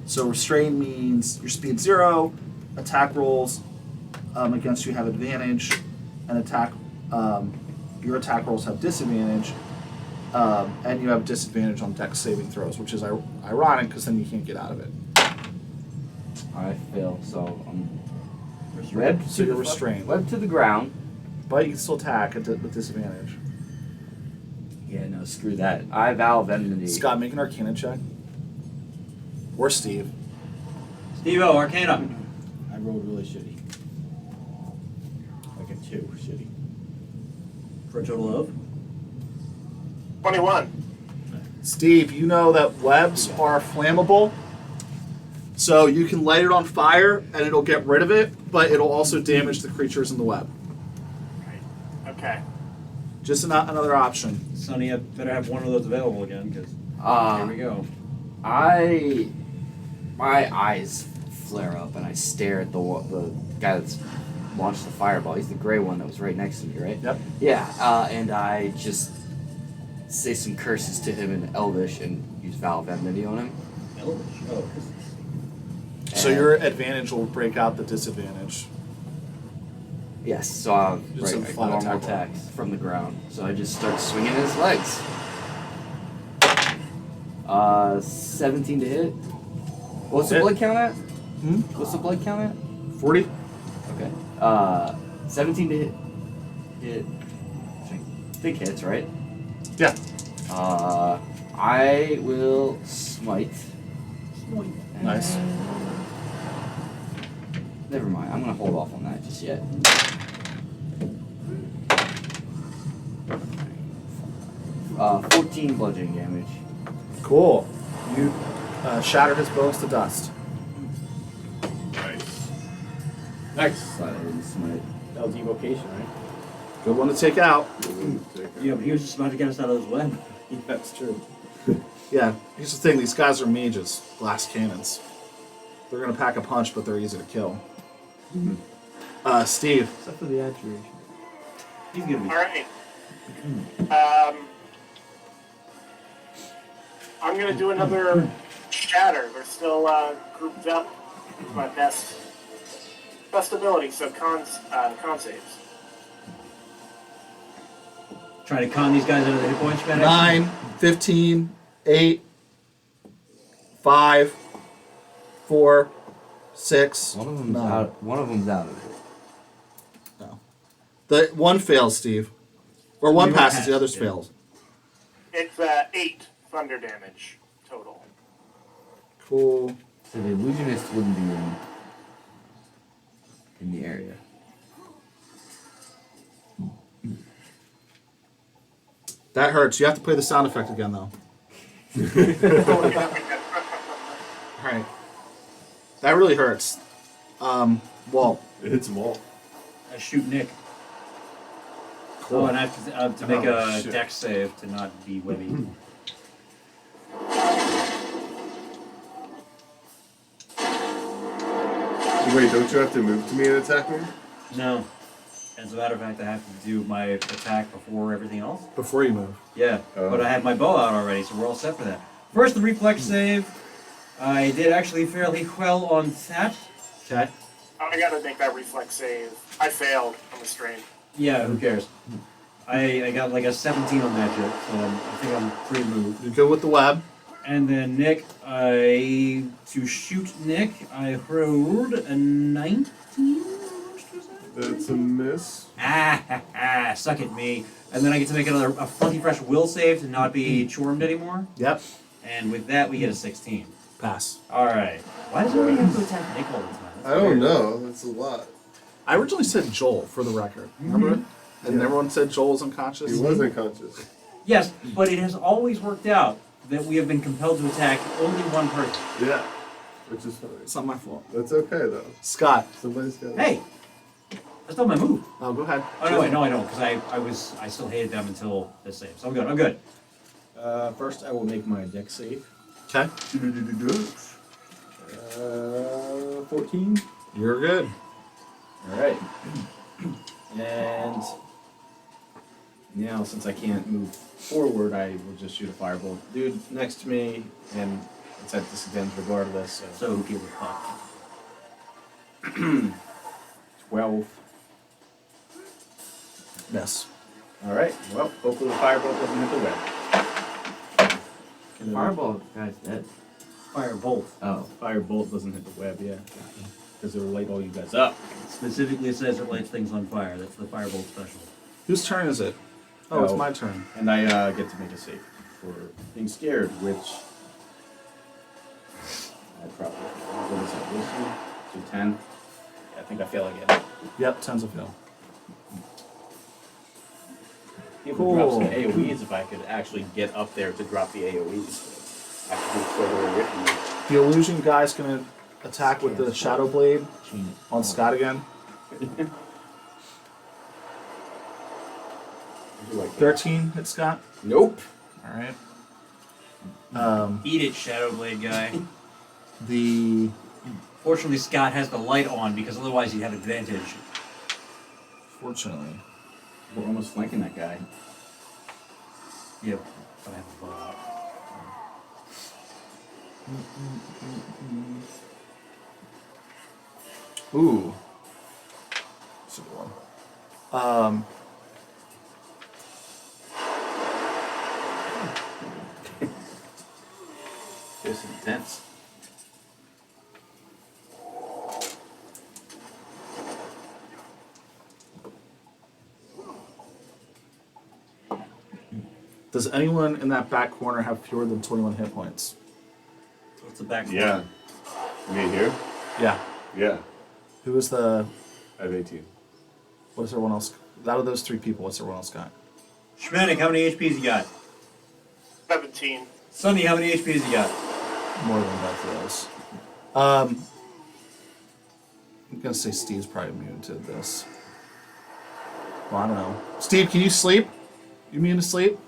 So restrained means your speed 0, attack rolls against you have advantage, and your attack rolls have disadvantage, and you have disadvantage on dex saving throws, which is ironic because then you can't get out of it. I fail, so I'm Restrained. web So to you're the restrained. web to the ground. But you can still attack with disadvantage. Yeah, no, screw that. I vow of enmity. Scott, make an Arcana check. Or Steve. Steve-O, Arcana. I rolled really shitty. Like a 2, shitty. For a total of? 21. Steve, you know that webs are flammable. So you can light it on fire and it'll get rid of it, but it'll also damage the creatures in the web. Right. Okay. Just another option. Sonny, I better have one of those available again, because here we go. My eyes flare up and I stare at the guy that's launched the fireball. He's the gray one that was right next to me, right? Yep. Yeah, and I just say some curses to him in Elvish and use vow of enmity on him. Elvish. Oh, So And- your advantage will break out the disadvantage. Yes, so I Just a right, flat normal attack attacks from the ground. So I just start swinging his legs. 17 to hit. What's the Hit. blood count at? Hmm? What's the blood count at? 40? Okay. 17 to hit. Hit. I think hits, right? Yeah. I will smite. Nice. Never mind. I'm gonna hold off on that just yet. 14 bludgeoning damage. Cool. You shatter his bones to dust. Nice. Nice. But I didn't smite. That was evocation, right? Good one to take out. Yeah, but he was just about to get us out of this web. Yeah, that's true. Yeah, here's the thing. These guys are mages, glass cannons. They're gonna pack a punch, but they're easy to kill. Steve. Except for the attribution. He's gonna be. All right. I'm gonna do another shatter. They're still grouped up. My best ability. So con saves. Trying to con these guys out of the hit points, man. 9, 15, 8, 5, 4, 6. One of them's 9. out. One of them's out of it. No. The one fails, Steve. Or one Only one passes, passes, the others yeah. fails. It's 8 thunder damage total. Cool. So the illusionist wouldn't be in the area. That hurts. You have to play the sound effect again, though. Alright. That really hurts. Walt. It hits them all. I shoot Nick. Cool. Oh, and I have to make Oh, a shit. dex save to not be webby. Wait, don't you have to move to me and attack me? No. As a matter of fact, I have to do my attack before everything else. Before you move. Yeah, Oh. but I have my bow out already, so we're all set for that. First, the reflex save. I did actually fairly well on that. Okay. I gotta make that reflex save. I failed on the strain. Yeah, who cares? I got like a 17 on that shit, so I think I'm pretty moved. You go with the web. And then Nick, to shoot Nick, I rolled a 19. That's a miss. Suck at me. And then I get to make a funky fresh will save to not be chormed anymore. Yep. And with that, we get a 16. Pass. All right. Why does everybody have to attack Nick all the time? That's I don't weird. know. That's a lot. I originally said Joel, for the record. Remember it? And Yeah. everyone said Joel's unconscious? He was unconscious. Yes, but it has always worked out that we have been compelled to attack only one person. Yeah. Which is fine. It's not my fault. That's okay though. Scott. Somebody's got. Hey, that's not my move. Oh, go ahead. Oh no, I know, because I still hated them until this save. So I'm good. I'm good. First, I will make my deck save. Okay. 14. You're good. All right. And now, since I can't move forward, I will just shoot a firebolt. Dude next to me, and it's at disadvantage regardless. So So who gives a fuck? 12. Yes. All right. Well, hopefully the firebolt doesn't hit the web. The fireball guy's dead. Fire bolt. Oh. Firebolt doesn't hit the web, yeah, because it'll light all you guys up. Specifically, it says it lights things on fire. That's the firebolt special. Whose turn is it? Oh, it's Oh. my turn. And I get to make a save for being scared, which I probably, what is that, wisdom? So 10. Yeah, I think I fail again. Yep, tens of fail. It Cool. would drop some AoEs if I could actually get up there to drop the AoEs. I have to do it further away from me. The illusion guy's gonna attack with the shadow blade on Scott again. I do like that. 13 hit Scott. Nope. Alright. Eat it, Shadowblade guy. The Fortunately, Scott has the light on because otherwise he'd have advantage. fortunately. We're almost flanking that guy. Yeah, but I have a bow out. Ooh. That's a good one. This is intense. Does anyone in that back corner have fewer than 21 hit points? What's the back? Yeah. Me here? Yeah. Yeah. Who is the... I have 18. What is everyone else... Out of those three people, what's everyone else got? Schmanik, how many HPs you got? 17. Sonny, how many HPs you got? More than both of those. I'm gonna say Steve's probably immune to this. Well, I don't know. Steve, can you sleep? You immune to sleep?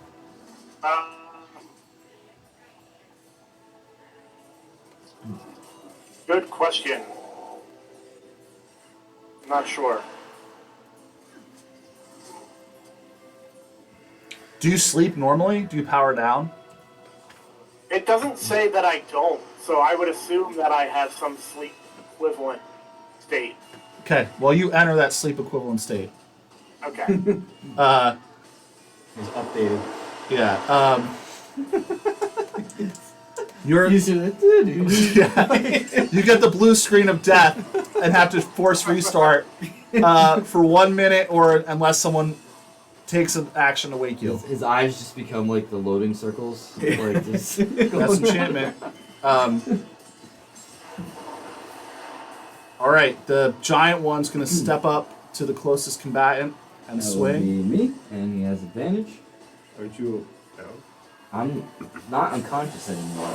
Good question. Not sure. Do you sleep normally? Do you power down? It doesn't say that I don't, so I would assume that I have some sleep equivalent state. Okay, well, you enter that sleep equivalent state. Okay. It's updated. Yeah, you're, You see that, dude? yeah, you get the blue screen of death and have to force restart for 1 minute or unless someone takes an action to wake you. His eyes just become like the loading circles. Like this. That's enchantment. All right, the giant one's going to step up to the closest combatant and That would swing. be me, and he has advantage. Aren't you? No. I'm not unconscious anymore.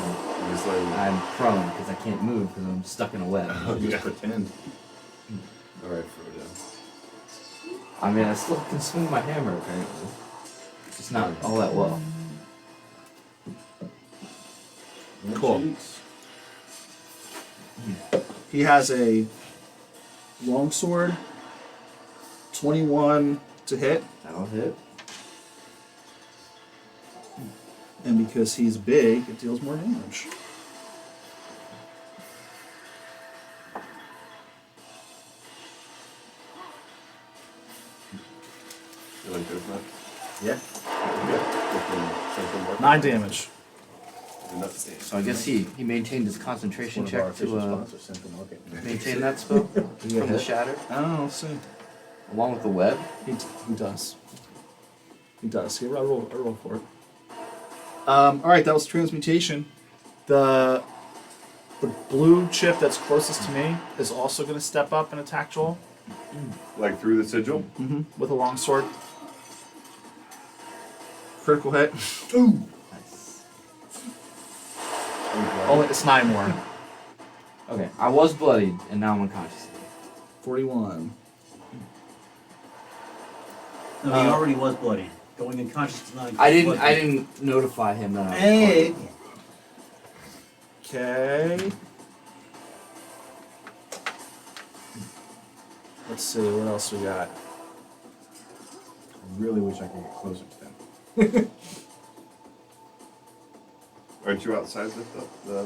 He's like, I'm prone because I can't move because I'm stuck in a web. Just pretend. all right, Frodo. I mean, I still can swing my hammer apparently. Just not all that well. Cool. He has a longsword, 21 to hit, That'll hit. and because he's big, it deals more damage. You like those nuts? Yeah. Yeah. 9 damage. So I guess he maintained his concentration One of our check official to sponsors, Central Market. maintain that spell from the shatter, Oh, let's see. along with the web. He does. He does. Here, I roll for it. All right, that was transmutation. The blue chip that's closest to me is also going to step up and attack Joel. Like through the sigil? With a longsword. Critical hit. Nice. Only it's 9 more. Okay, I was bloodied and now I'm unconscious. 41. No, he already was bloody. Going unconscious tonight. I didn't notify him that I was Hey. bloodied. Okay. Let's see, what else we got? I really wish I could get closer to them. Aren't you outside the Yeah, but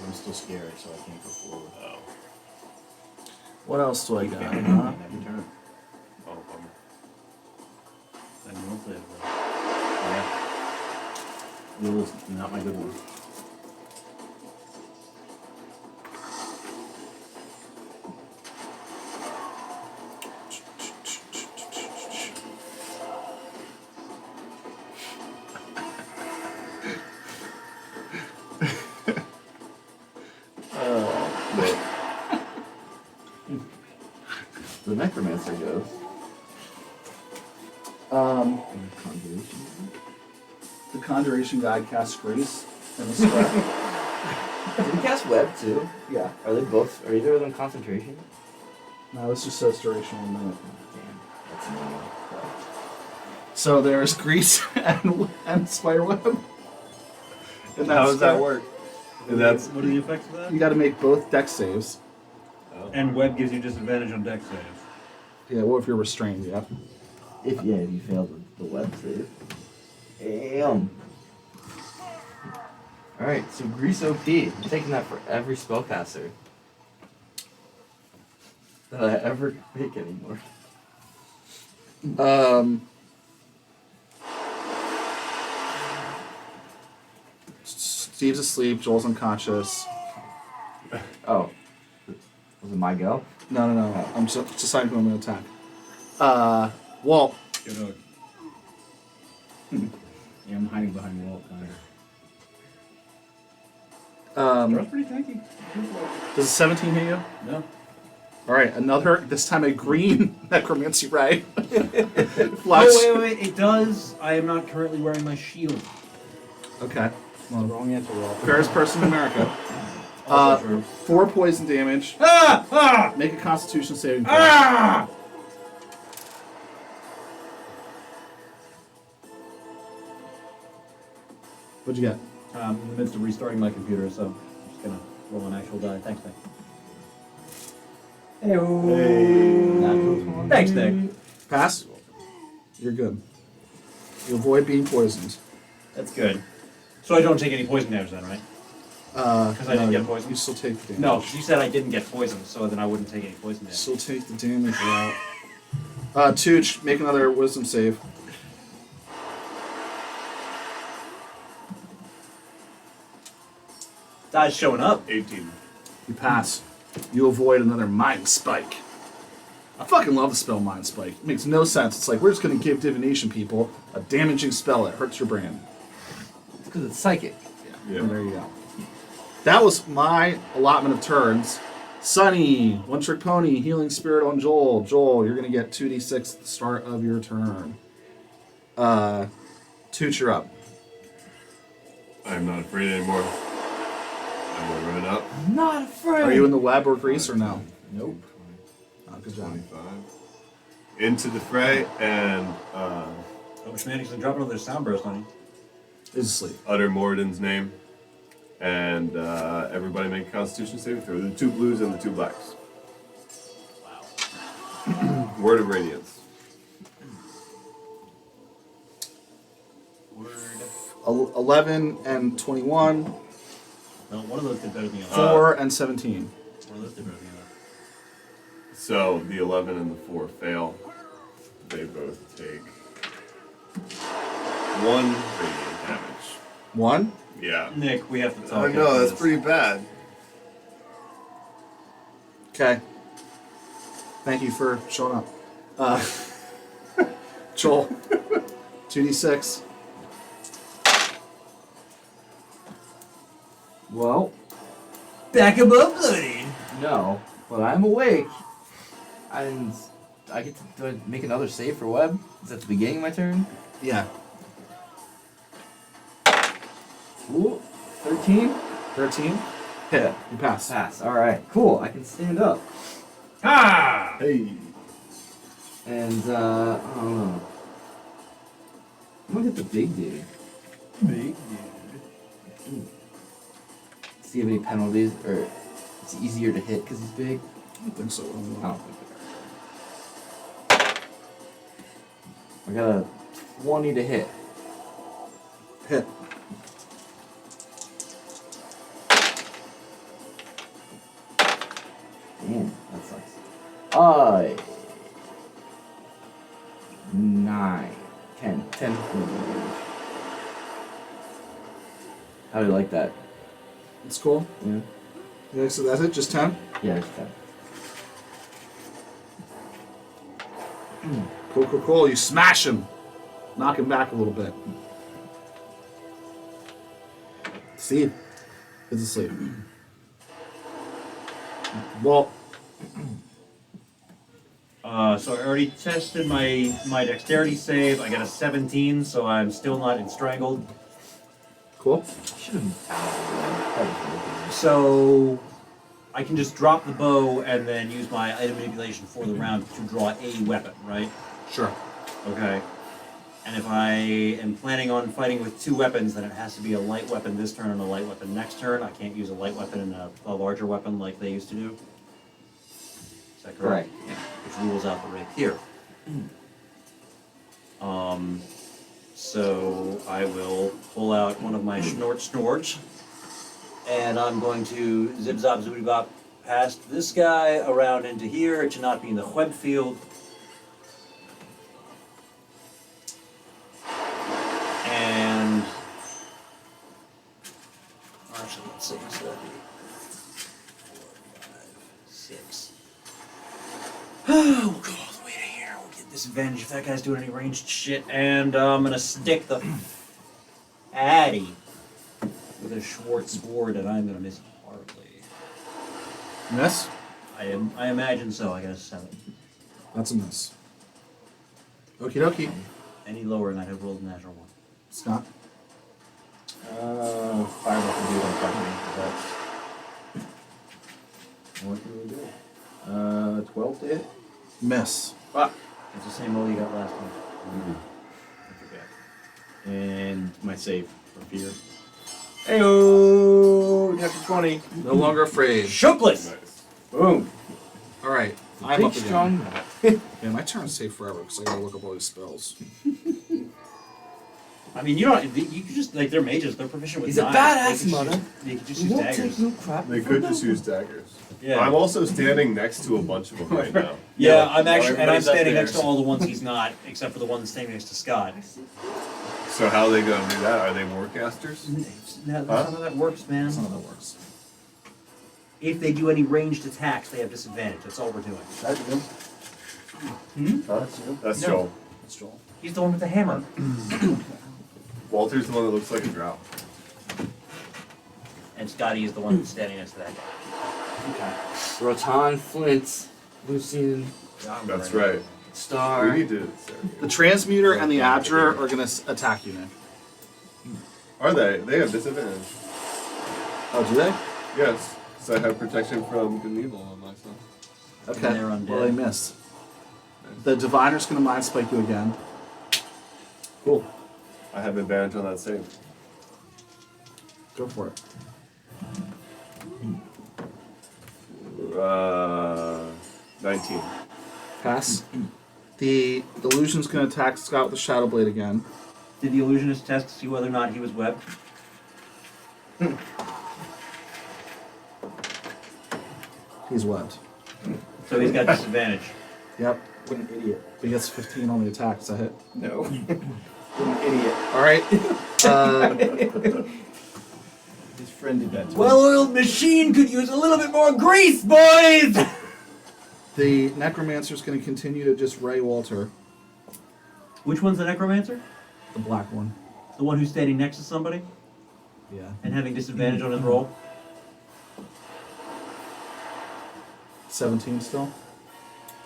I'm still scared, so I can't go forward. What else do I got? Every turn. Oh, bummer. I know if they- Yeah. Rule's not my good one. The necromancer goes. Conjuration. The conjuration guy casts grease in the sweat. Did he cast web too? Yeah. Are they both? Are either of them concentration? No, this just says duration 1 minute. Damn, that's annoying. So there's grease and spider web. And How does that work? That's What are the effects of that? You got to make both dex saves. And web gives you disadvantage on dex saves. Yeah, what if you're restrained? Yeah. If you failed the web save. Damn. Alright, so Grease OP. I'm taking that for every spellcaster that I ever make anymore. Steve's asleep. Joel's unconscious. Oh. Was it my go? No. I'm just deciding who I'm going to attack. Walt. Good dog. Yeah, I'm hiding behind Walt, kind of. That's pretty tanky. Does a 17 hit you? No. All right, another. This time a green necromancy ray. Oh, wait. It does. I am not currently wearing my shield. Okay. Well, wrong answer, Walt. Fairest person in America. Also true. 4 poison damage. Ah! Make a Constitution saving throw. Ah! What'd you get? I'm in the midst of restarting my computer, so I'm just gonna roll an actual die. Thanks, Nick. Natural 20. Thanks, Nick. Pass? You're good. You avoid being poisoned. That's good. So I don't take any poison damage then, right? Because I didn't get poisoned? You still take the damage. No, because you said I didn't get poisoned, so then I wouldn't take any poison damage. Still take the damage out. Tooch, make another wisdom save. Die's showing up. 18. You pass. You avoid another Mind Spike. I fucking love the spell Mind Spike. It makes no sense. It's like, we're just going to give divination people a damaging spell that hurts your brain. It's because it's psychic. Yeah. And there you go. That was my allotment of turns. Sunny, One Trick Pony, Healing Spirit on Joel. Joel, you're going to get 2d6 at the start of your turn. Tooch, you're up. I'm not afraid anymore. I'm gonna run up. I'm not afraid. Are you in the web or grease or no? Nope. Oh, good job. 25. Into the fray and Hope Schmanix and drop another sound burst on you. He's asleep. utter Moradin's name. And everybody make a Constitution saving throw. The 2 blues and the 2 blacks. Wow. Word of Radiance. Word. 11 and 21. No, one of those did better than the other. 4 and 17. One of those did better than the other. So the 11 and the 4 fail. They both take 1 radiant damage. 1? Yeah. Nick, we have to talk. I after know, that's this. pretty bad. Okay. Thank you for showing up. Joel, 2d6. Well, Back above bloodied. no, but I'm awake. And I get to do I make another save for web? Is that the beginning of my turn? Yeah. Ooh, 13? 13. Hit. You pass. Pass. Alright, cool. I can stand up. Ah! Hey. And, I don't know. I'm gonna hit the big dude. Big See if any penalties, or it's easier to hit because he's big. I don't think so. I don't think so. I got a 20 to hit. Hit. Damn, that sucks. 9, 10 damage. How do you like that? It's cool. Yeah. Yeah, so that's it? Just 10? Yeah, it's 10. Cool, cool, cool. You smash him. Knock him back a little bit. Steve is asleep. Well, So I already tested my dexterity save. I got a 17, so I'm still not strangled. cool. Should have been found. So I can just drop the bow and then use my item manipulation for the round to draw a weapon, right? Sure. Okay. And if I am planning on fighting with 2 weapons, then it has to be a light weapon this turn and a light weapon next turn. I can't use a light weapon and a larger weapon like they used to do. Is that correct? Right. Yeah. Which rules out the rapier. So I will pull out one of my snorts, and I'm going to zip zop zoobity bop past this guy around into here to not be in the web field. And actually, let's see, so that'd be 4, 5, 6. We'll go all the way to here. We'll get disadvantage if that guy's doing any ranged shit. And I'm gonna stick the Addy with a Schwartz sword, and I'm gonna miss horribly. Miss? I imagine so. I got a 7. That's a miss. Okie dokie. Any lower, and I'd have rolled a natural 1. Scott? Fire up the dude on top of me, 'cause that's... What can we do? 12 to hit? Miss. Fuck. It's the same roll you got last time. I forget. And my save for fear. Heyo, natural 20. No longer afraid. Shookless. Nice. Boom. All right, I'm Big up again. strong. Yeah, my turn's safe forever because I gotta look up all these spells. I mean, you don't. You can just like they're mages. They're proficient with He's a knives. badass, They can mother. They can just You use won't daggers. take no crap. They could just use daggers. Yeah. I'm also standing next to a bunch of them right now. Yeah, I'm actually, and I'm everybody's up standing there. next to all the ones he's not, except for the one standing next to Scott. So how are they gonna do that? Are they warcasters? No, that's not how that works, man. That's not how that works. If they do any ranged attacks, they have disadvantage. That's all we're doing. That's you. Huh? That's No. Joel. That's Joel. He's the one with the hammer. Walter's the one that looks like a drought. And Scotty is the one that's standing next to that guy. Rotan, Flint, Lucian, That's right. Star. We need to. The transmuter and the abjurer are gonna attack you, Nick. Are they? They have disadvantage. Oh, do they? Yes, because I have protection from good and evil on my side. Okay. And they're undead. Well, they missed. The diviner's gonna mind spike you again. Cool. I have advantage on that save. Go for it. 19. Pass. The illusion's gonna attack Scott with the shadow blade again. Did the illusionist test to see whether or not he was webbed? He's webbed. So he's got disadvantage. Yep. What an idiot. He gets 15 on the attack. Is that hit? No. What an idiot. All right. His friend did that to him. Well-oiled machine could use a little bit more grease, boys! The necromancer's gonna continue to just ray Walter, Which one's the necromancer? the black one. The one who's standing next to somebody Yeah. and having disadvantage on his roll? 17 still.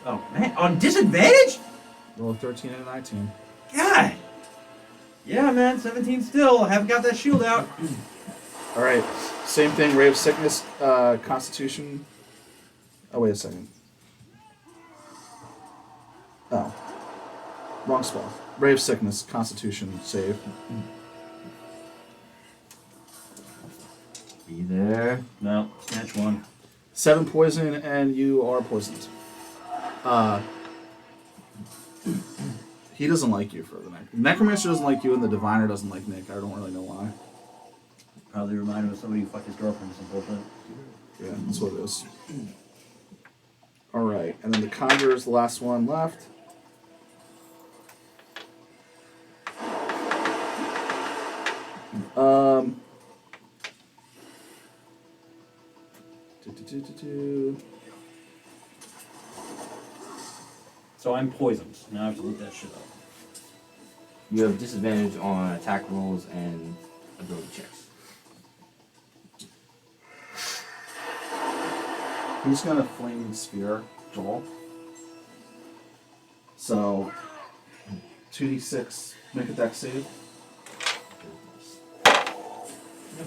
Oh, man. On disadvantage? Roll a 13 and a 19. God! Yeah, man. 17 still. I haven't got that shield out. All right. Same thing. Ray of sickness, Constitution. Oh, wait a second. Oh. Wrong spell. Ray of sickness, Constitution save. Be there. No. Snatch one. 7 poison, and you are poisoned. He doesn't like you for the necromancer doesn't like you, and the diviner doesn't like Nick. I don't really know why. Probably remind him of somebody who fucked his girlfriend or some bullshit. Yeah, that's what it is. All right, and then the conjurer is the last one left. Do. So I'm poisoned. Now I have to look that shit up. You have disadvantage on attack rolls and ability checks. He's gonna flaming sphere Joel. So 2d6, make a dex save.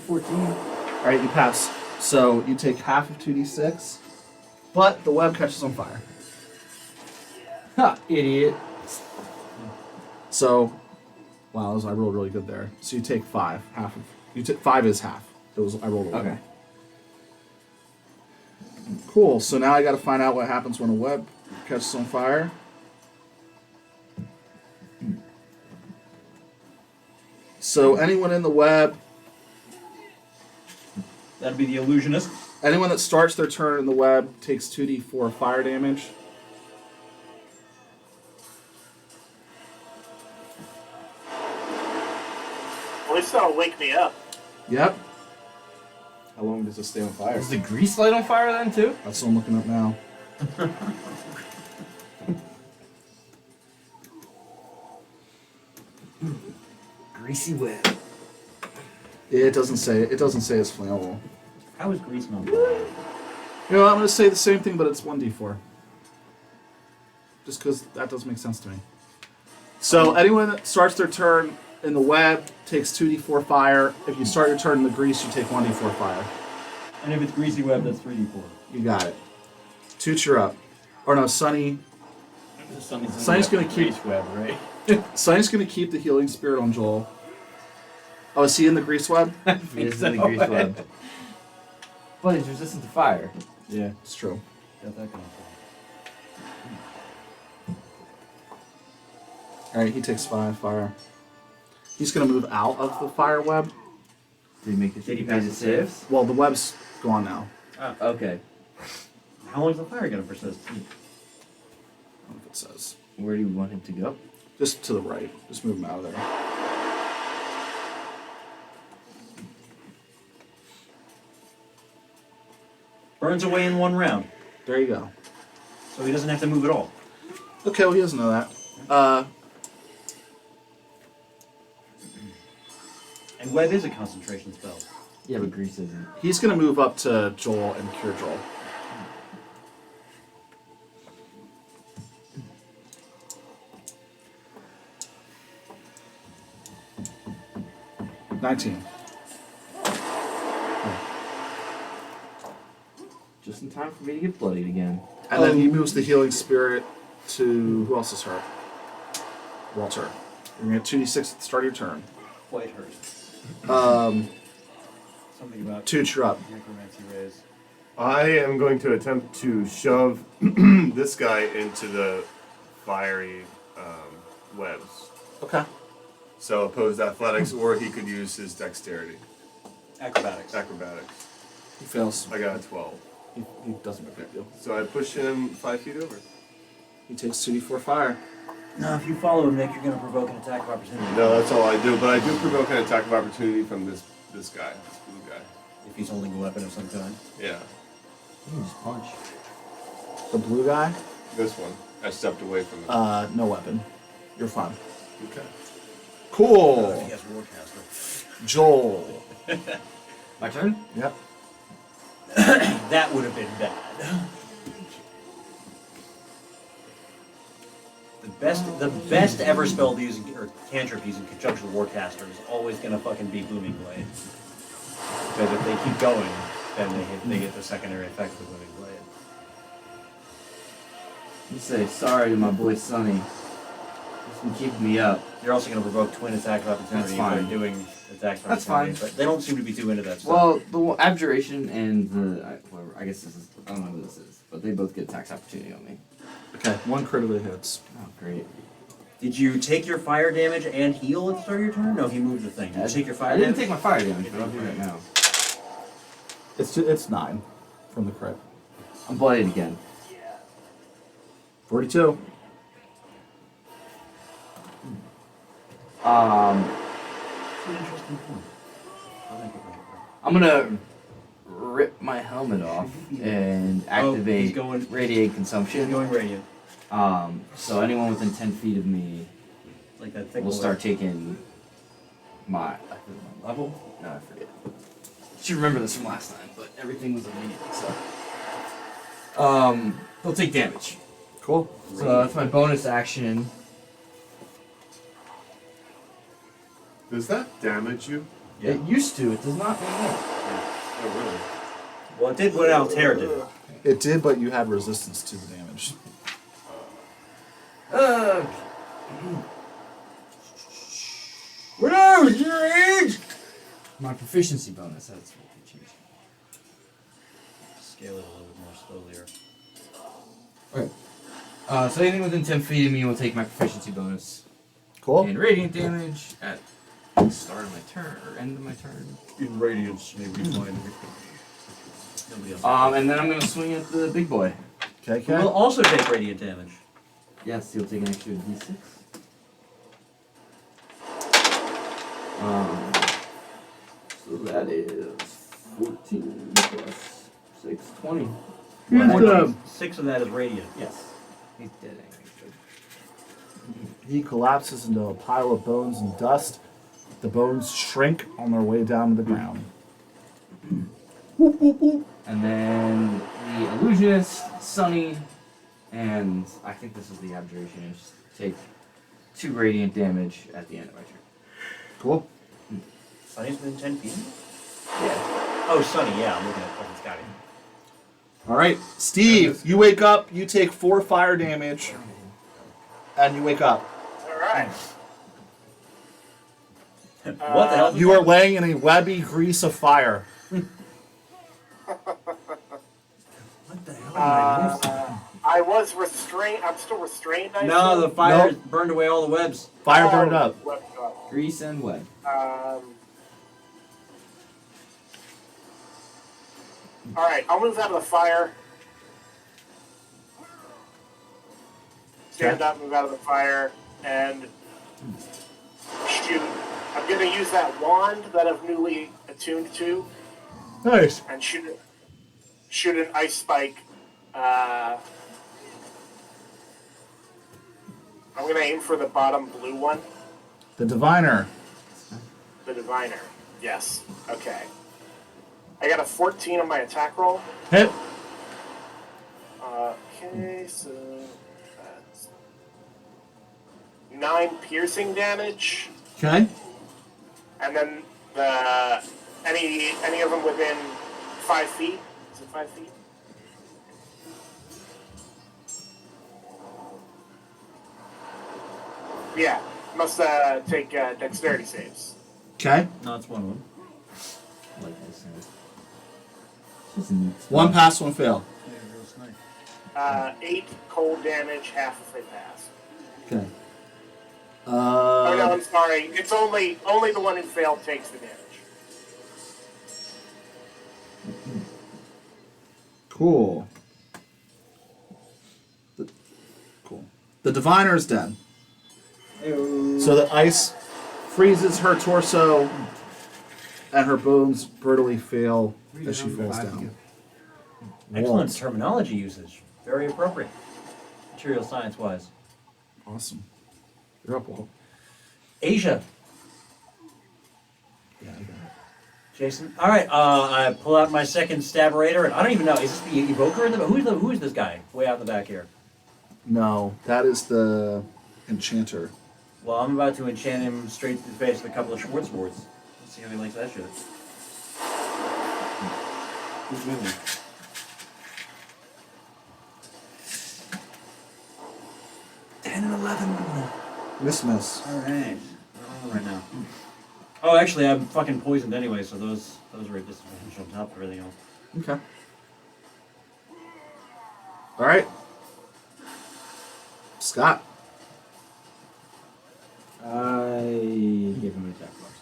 14. All right, you pass. So you take half of 2d6, but the web catches on fire. Ha! Idiot. So, wow, I rolled really good there. So you take 5. Half of you took 5 is half. It was I rolled a 1. Okay. Cool. So now I got to find out what happens when a web catches on fire. So anyone in the web, That'd be the illusionist. anyone that starts their turn in the web takes 2d4 fire damage. At least that'll wake me up. Yep, How long does it stay on fire? Is the grease light on fire then too? that's what I'm looking up now. Greasy web. It doesn't say. It doesn't say it's flammable. How is grease not? You know, I'm going to say the same thing, but it's 1d4. Just because that doesn't make sense to me. So anyone that starts their turn in the web takes 2d4 fire. If you start your turn in the grease, you take 1d4 fire. And if it's greasy web, that's 3d4. You got it. Toots, you're up. Or no, Sunny. Sonny's gonna keep- web, right? Sonny's going to keep the healing spirit on Joel. Oh, is he in the grease web? He is in the grease web. But he's resistant to fire. Yeah, it's true. Got that going All right, he takes 5 fire. He's gonna move out of the fire web. Did he make the Did he made pass the the saves? Well, the web's gone now. Okay. How long is the fire gonna persist? I don't know if it says. Where do you want him to go? Just to the right. Just move him out of there. Burns away in 1 round, There you go. so he doesn't have to move at all. Okay, well, he doesn't know that. And web is a concentration spell. Yeah, but grease isn't. He's gonna move up to Joel and cure Joel. $19. Just in time for me to get bloodied again. And then he moves the healing spirit to who else is hurt? Walter. You're gonna get 2d6 at the start of your turn. Quite hurt. Something about Tooch, you're up. necromancy raise. I am going to attempt to shove this guy into the fiery webs. Okay. So opposed athletics, or he could use his dexterity. Acrobatics. Acrobatics. He fails. I got a 12. He doesn't make a big deal. So I push him 5 feet over. He takes 2d4 fire. No, if you follow him, Nick, you're gonna provoke an attack of opportunity. No, that's all I do. But I do provoke an attack of opportunity from this guy, this blue guy. If he's holding a weapon of some kind. Yeah, You can just punch. The blue guy? this one. I stepped away from him. No weapon. You're fine. Okay. Cool. If he has Warcaster. Joel. My turn? Yep. That would have been bad. The best ever spell to use or cantrip using conjunction with Warcaster is always gonna fucking be Booming Blade. Because if they keep going, then they get the secondary effect of the Booming Blade. You say sorry to my boy Sonny. He's been keeping me up. You're also gonna provoke twin attack of opportunity That's fine. by doing attacks of That's opportunity, fine. but they don't seem to be too into that stuff. Well, the abjuration and whatever. I guess this is. I don't know who this is, but they both get tax opportunity on me. Okay, 1 critically hits. Oh, great. Did you take your fire damage and heal at the start of your turn? No, he moved the thing. Did you take your fire I didn't damage? take my fire damage, but I'll do that now. It's 9 from the crit. I'm bloodied again. 42. It's an interesting point. I'll make it right. I'm gonna rip my helmet off and activate he's going- radiate She's consumption. going radiant. So anyone within 10 feet of me Like that thick will boy. start taking my level. No, I forget. Should remember this from last time, but everything was immediate. So, they'll take damage. Cool. So that's my bonus action. Does that damage you? Yeah. It used to. It does not anymore. Oh, really? Well, it did what Altair did. It did, but you had resistance to the damage. Whatever your age. My proficiency bonus. That's what we changed. Scale it a little bit more slowly. Okay. So anything within 10 feet of me will take my proficiency bonus. Cool. And radiant damage at the start of my turn or end of my turn. In radiance, maybe find nobody else. And then I'm gonna swing at the big boy. Okay, Who will also take radiant damage. Yes, he'll take an extra d6. So that is 14 plus 6, 20. He's, 6 of that is radiant. Yes. He's dead anyway. he collapses into a pile of bones and dust. The bones shrink on their way down to the ground. Whoop, whoop, whoop. And then the illusionist, Sunny, and I think this is the abjurationist, take 2 radiant damage at the end of my turn. Cool. Sunny's within 10 feet? Yeah. Oh, Sunny, yeah, I'm looking at fucking Scotty. All right, Steve, you wake up, you take 4 fire damage, and you wake up. All right. What the hell? You are laying in a webby grease of fire. What the hell? Am I missing? I was restrained. I'm still restrained. I No, assume? the fire Nope. burned away all the webs. Fire burned up. What, Grease and web. all right, I'll move out of the fire. Stand up, move out of the fire, and shoot. I'm going to use that wand that I've newly attuned to Nice. and shoot an ice spike. I'm going to aim for the bottom blue one, The diviner. the diviner. Yes. Okay. I got a 14 on my attack roll. Hit. Okay, so that's 9 piercing damage, Okay. and then any of them within 5 feet. Is it 5 feet? Yeah, must take dexterity saves. Okay. No, it's one of them. Like I said. Just neat. One pass, one fail. 8 cold damage, half if they pass. Okay. Oh no, I'm sorry. It's only the one who failed takes the damage. Cool. Cool. The diviner is dead. So the ice freezes her torso, and her bones brutally fail as she falls down. Excellent terminology usage. Very appropriate. Material science wise. Awesome. You're up, Walt. Asia. Yeah, I got it. Jason. All right. I pull out my second staberator, and I don't even know. Is this the evoker? Who is this guy? Way out in the back here. No, that is the enchanter. Well, I'm about to enchant him straight to the face with a couple of Schwartz swords. Let's see how he likes that shit. Who's moving? Miss. All right. Right now. Oh, actually, I'm fucking poisoned anyway, so those are a disadvantage on top of everything else. Okay. All right. Scott. I give him an attack box.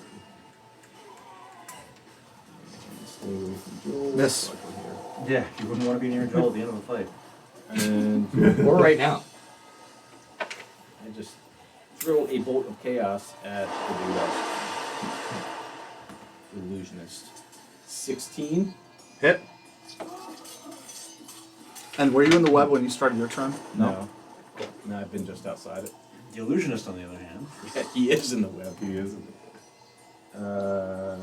Stay away from Joel. Miss. Like we're here. Yeah, you wouldn't want to be near Joel at the end of a fight. And Or right now. I just throw a bolt of chaos at the illusionist. 16. Hit. And were you in the web when you started your turn? No. No, I've been just outside it. The illusionist, on the other hand. Yeah, he is in the web. He is. Going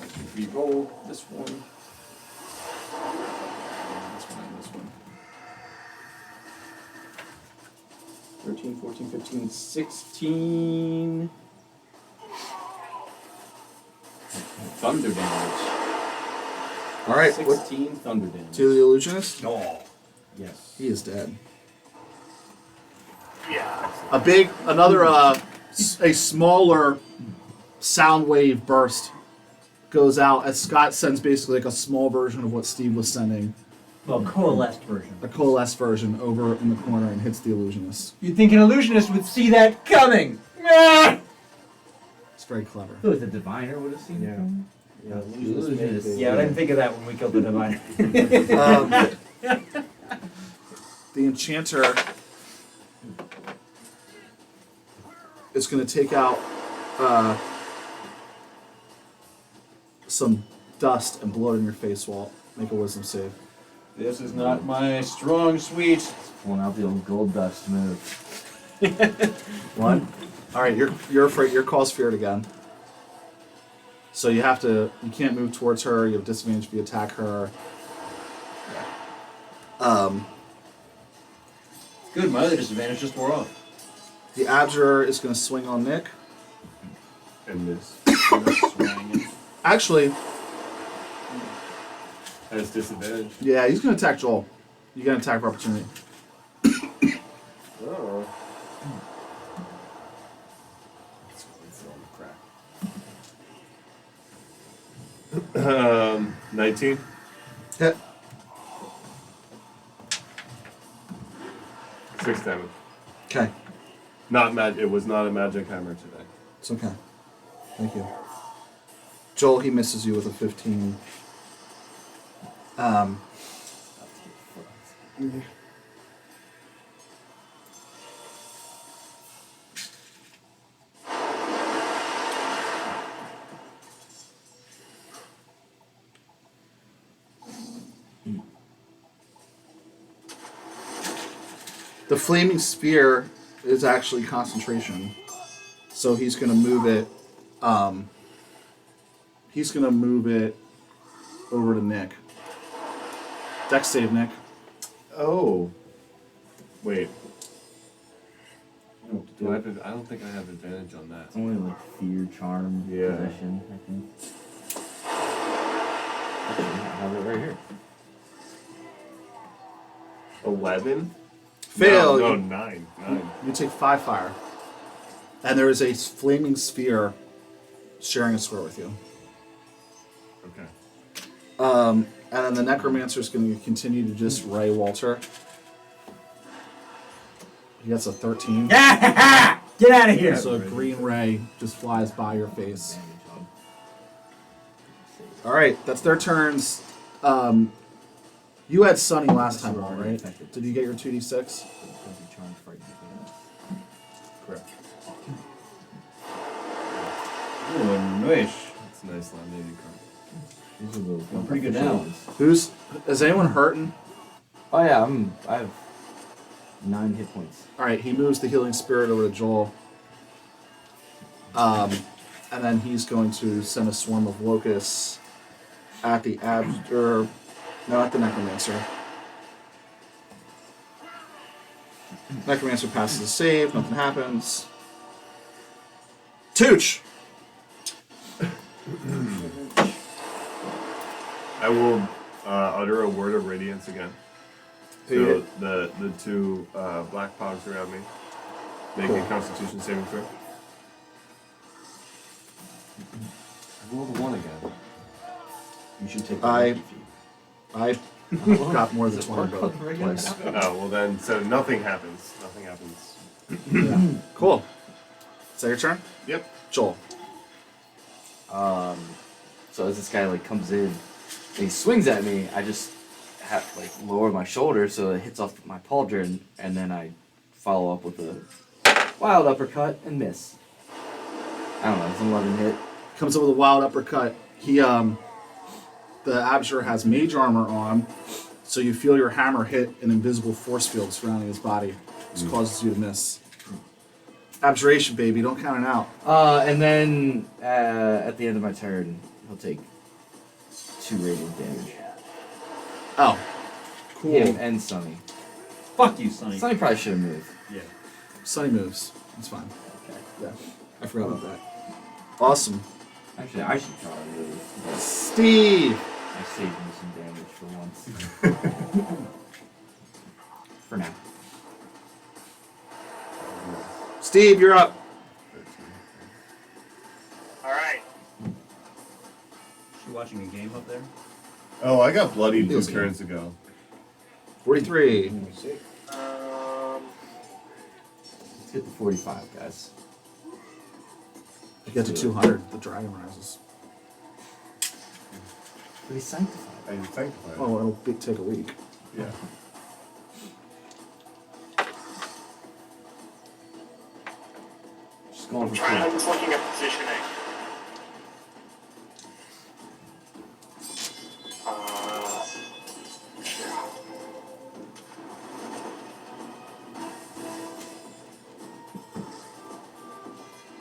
to re-roll this one. And this one and this one. 13, 14, 15, 16. Thunder damage. All right. What, 16 thunder damage. to the illusionist? No. Yes. He is dead. Yeah. A smaller sound wave burst goes out as Scott sends basically like a small version of what Steve was sending, Well, coalesced version. a coalesced version over in the corner and hits the illusionist. You'd think an illusionist would see that coming. Ah! It's very clever. Who, the diviner would have seen it? Yeah. coming? Yeah, Illusionist. Yeah, I didn't think of that when we killed the diviner. The enchanter is going to take out some dust and blow it in your face, Walt. Make a wisdom save. This is not my strong suite. Just pulling out the old gold dust move. One. All right, you're afraid. Your call's feared again. So you can't move towards her. You have disadvantage if you attack her. Good, my other disadvantage just wore off. The abjurer is going to swing on Nick. And this Actually, has disadvantage. yeah, he's going to attack Joel. You get an attack of opportunity. Oh. Let's throw him a crack. 19. Hit. 6 damage. Okay. It was not a magic hammer today. It's okay. Thank you. Joel, he misses you with a 15. The flaming sphere is actually concentration, so he's going to move it. He's going to move it over to Nick. Dex save, Nick. Oh. Wait. You know what to Do do. I don't think I have advantage on that. It's only like fear, charm, Yeah. possession, I think. Actually, I have it right here. 11? Fail. No, You, 9. you take 5 fire. And there is a flaming sphere sharing a square with you. Okay. And then the necromancer is going to continue to just ray Walter. He gets a 13. Get out of here! So a green ray just flies by your face. All right, that's their turns. You had Sunny last time, all right? Did you get your 2d6? Correct. Ooh, nice. That's a nice laminated card. Doing pretty good now. Is anyone hurting? Oh yeah, I have 9 hit points. All right, he moves the healing spirit over to Joel. And then he's going to send a swarm of locusts at the at the necromancer. Necromancer passes a save, nothing happens. Tooch! I will utter a word of radiance again. Who So the two black pogs around me make a Constitution saving throw. I rolled a 1 again. You should take I got more than 20 both twice. Oh, well then, so nothing happens. Nothing happens. Yeah. Cool. Is that your turn? Yep. Joel. So as this guy like comes in and he swings at me, I just have like lower my shoulder so it hits off my pauldron, and then I follow up with a wild uppercut and miss. I don't know, it's an 11 hit. Comes up with a wild uppercut. The Abjure has mage armor on, so you feel your hammer hit an invisible force field surrounding his body. This causes you to miss. Abjuration, baby, don't count it out. And then at the end of my turn, he'll take 2 radiant damage. Oh, cool. Him and Sunny. Fuck you, Sonny. Sunny probably should have moved. Yeah. Sunny moves. It's fine. Yeah, I forgot about that. Awesome. Actually, I should try to move. But Steve! I saved me some damage for once. For now. Steve, you're up. All right. You watching a game up there? Oh, I got bloodied 2 Feels good. turns ago. 43. Let's get the 45, guys. You get to 200. The dragon rises. But he's sanctified. I sanctified. Oh, it'll take a week. Yeah. Just going for I'm 3. just looking at positioning.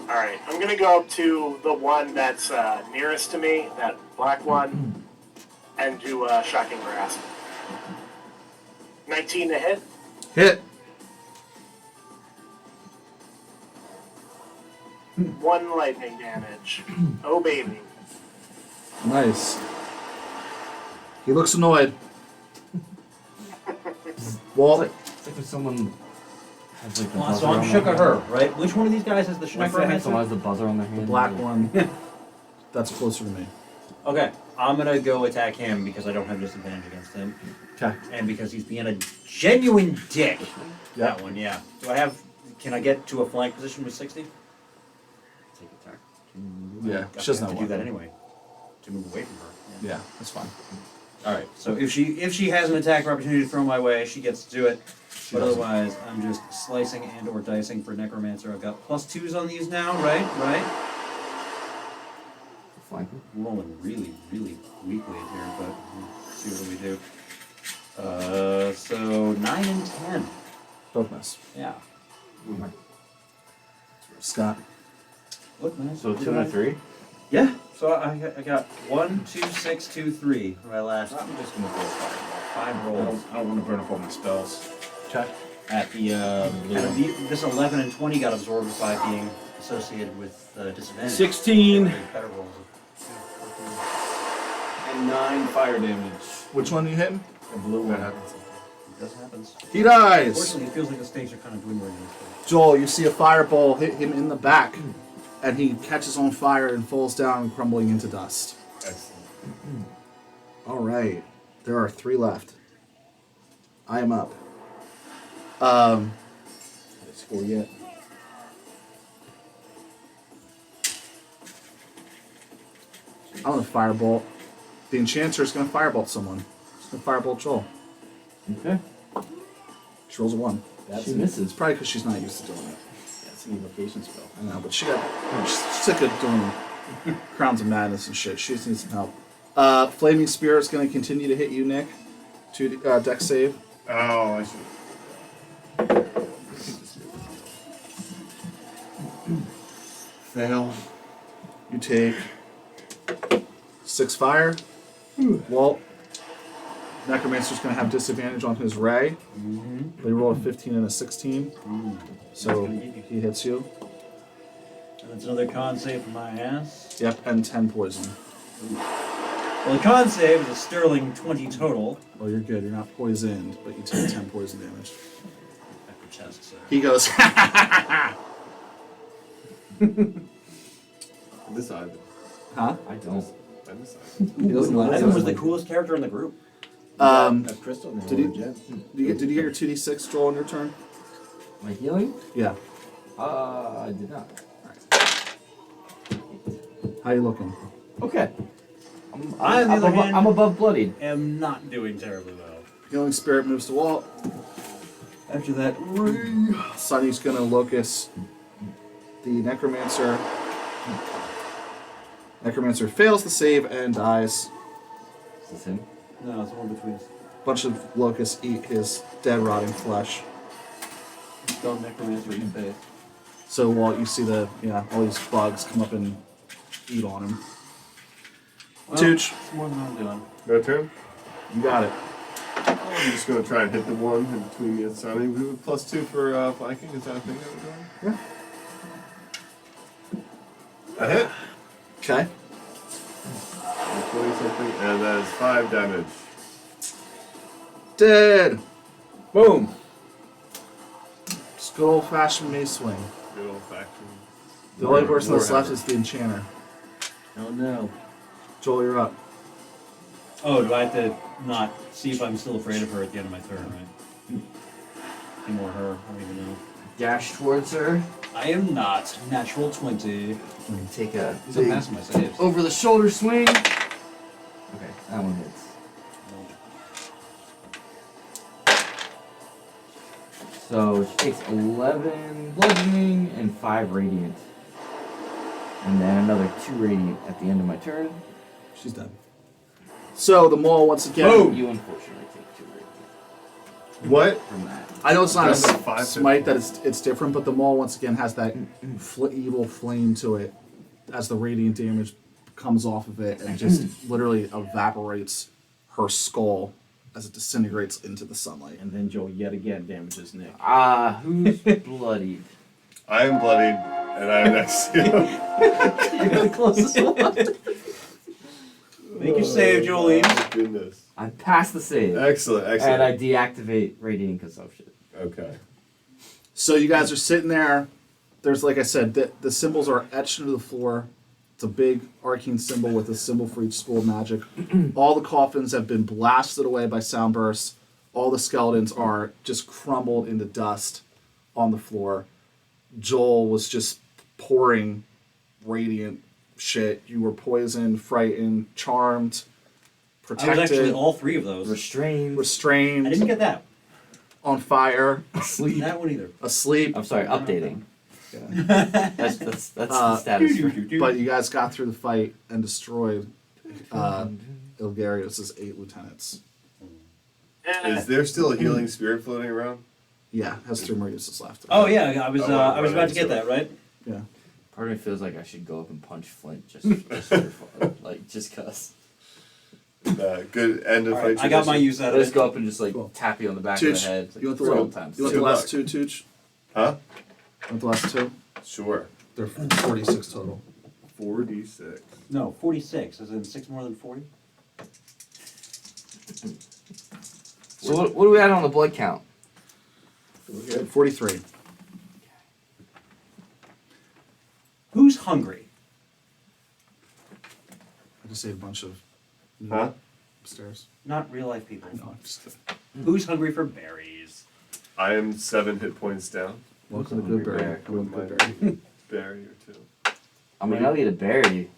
All right, I'm gonna go up to the one that's nearest to me, that black one, and do shocking grasp. 19 to hit. Hit. 1 lightning damage. Oh baby. Nice. He looks annoyed. Walt, It's like when someone has like the Well, buzzer so on I'm their shook at hand. her, right? Which one of these guys has the Like sniper when headset? someone has the buzzer on their hand. the black one. That's closer to me. Okay. I'm gonna go attack him because I don't have disadvantage against him, Okay. and because he's being a genuine dick. Yeah. That one, yeah. Do I have? Can I get to a flank position with 60? Take attack. Yeah. I She doesn't have have to do that one. anyway to move away from her. Yeah, that's fine. All right. So if she has an attack or opportunity to throw my way, she gets to do it. She But doesn't. otherwise, I'm just slicing and or dicing for Necromancer. I've got +2s on these now, right? Right. Flanking. Rolling really, really weakly here, but we'll see what we do. So 9 and 10. Both miss. Yeah. Scott. What man? So 2 and a 3. Yeah. So I got 1, 2, 6, 2, 3. My last I'm just gonna throw a fireball. 5 I rolls. don't want to burn up all my spells. Okay. At the this 11 and 20 got absorbed by being associated with disadvantage. 16 Better rolls. and 9 fire damage. Which one you hitting? The blue one. It does happen. He dies. Unfortunately, it feels like the stakes are kind of dwindling in this game. Joel, you see a fireball hit him in the back, and he catches on fire and falls down, crumbling into dust. Excellent. All right, there are 3 left. I am up. Um, Didn't score yet. I'm gonna firebolt. The enchanter is gonna firebolt someone. He's gonna firebolt Joel. Okay. She rolls a 1. That's She an, misses. It's probably because she's not used to doing it. that's an evocation spell. I know, but she's sick of doing crowns of madness and shit. She just needs some help. Flaming Spear is going to continue to hit you, Nick. 2 deck save. Oh, I should. Fail. You take 6 fire. Walt. Necromancer's going to have disadvantage on his ray. They roll a 15 and a 16. So he hits you. And that's another con save for my ass. Yep, and 10 poison. Well, the con save is a sterling 20 total. Well, you're good. You're not poisoned, but you take 10 poison damage. After chest save. He goes, This side. huh? I don't. And this side. He doesn't like Ivan was it. the coolest character in the group. Um, A crystal now. did he- Jet. did you get your 2d6, Joel, on your turn? My healing? Yeah. I did not. How you looking? Okay. I, on the other above, hand- I'm above bloodied. Am not doing terribly well. Healing Spirit moves to Walt. After that, Sunny's gonna locus the Necromancer. Necromancer fails the save and dies. Is this him? no, it's one between us. Bunch of locusts eat his dead, rotting flesh. Spell Necromancer in the face. So Walt, you see all these bugs come up and eat on him. Well, Tooch, it's more than I'm doing. No turn? you got it. I'm just gonna try and hit the one in between me and Sonny. We have +2 for flanking. Is that a thing that we're doing? Yeah. A hit. Okay. 20 something, and that is 5 damage. Dead. Boom. Just good old fashioned mace swing. Good old faction. The only person that's Warhammer. left is the enchanter. Oh no. Joel, you're up. Oh, do I have to not see if I'm still afraid of her at the end of my turn, right? Him or her, I don't even know. Dash towards her. I am not. Natural 20. And take a These big are passing my saves. over the shoulder swing. Okay, that one hits. So she takes 11 bludgeoning and 5 radiant. And then another 2 radiant at the end of my turn. She's done. So the mole once again. You unfortunately take 2 radiant What? from that. I know it's not That's a a five smite, that it's different, but the maul once again has that evil flame to it as the radiant damage comes off of it and just literally evaporates her skull as it disintegrates into the sunlight. And then Joel yet again damages Nick. Who's bloodied? I am bloodied, and I am next to you. You're the closest one. Make your save, Jolene. Oh, goodness. I pass the save. Excellent, And excellent. I deactivate radiant consumption. Okay. So you guys are sitting there. There's, like I said, the symbols are etched into the floor. It's It's a big arcane symbol with a symbol for each school of magic. All the coffins have been blasted away by sound bursts. All the skeletons are just crumbled into dust on the floor. Joel was just pouring radiant shit. You were poisoned, frightened, charmed, I was protected, actually all three of those. Restrained. restrained, I didn't get that. on fire, Asleep. That one either. asleep. I'm sorry, updating. Yeah. That's the status. But you guys got through the fight and destroyed Ilgarius' 8 lieutenants. Is there still a healing spirit floating around? Yeah, has 3 more uses left. Oh yeah, I was I about went to get that, right? Yeah. Part of me feels like I should go up and punch Flint just for fun. Like, just cause. Good end of All fight. right, I got my tradition. use out of Let's it. go up and just like Cool. tap you on the back of the Tooch, head. Like, you want the, for little, old times. you want the $2. last 2, Tooch? Huh? You want the last 2? Sure. They're 46 total. 4d6. No, 46. As in 6 more than 40. So what are we at on the blood count? 43. Who's hungry? I just ate a bunch of Huh? upstairs. Not real life people. No, I'm just kidding. Who's hungry for berries? I am 7 hit points down. Welcome to Hungry Good Berry. bear. Welcome to Good Berry. Berry or 2. I mean, I'll eat a berry.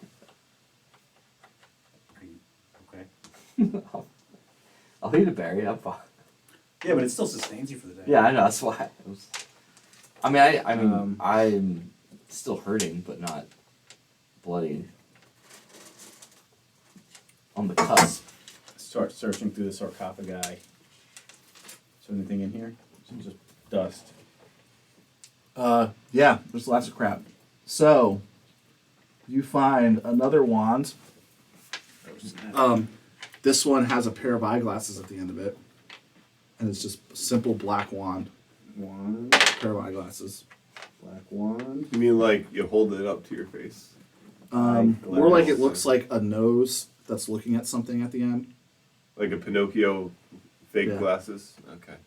Are you okay? I'll eat a berry. I'm fine. Yeah, but it still sustains you for the day. Yeah, I know. That's why. I mean, I'm still hurting, but not bloody. On the cusp. Start searching through the sarcophagi. Is there anything in here? Is it just dust? Yeah, there's lots of crap. So, you find another wand. This one has a pair of eyeglasses at the end of it. And it's just a simple black wand, Wand, pair of eyeglasses. black wand. You mean like you hold it up to your face? More like it looks like a nose that's looking at something at the end. Like a Pinocchio fake Yeah. glasses? Okay.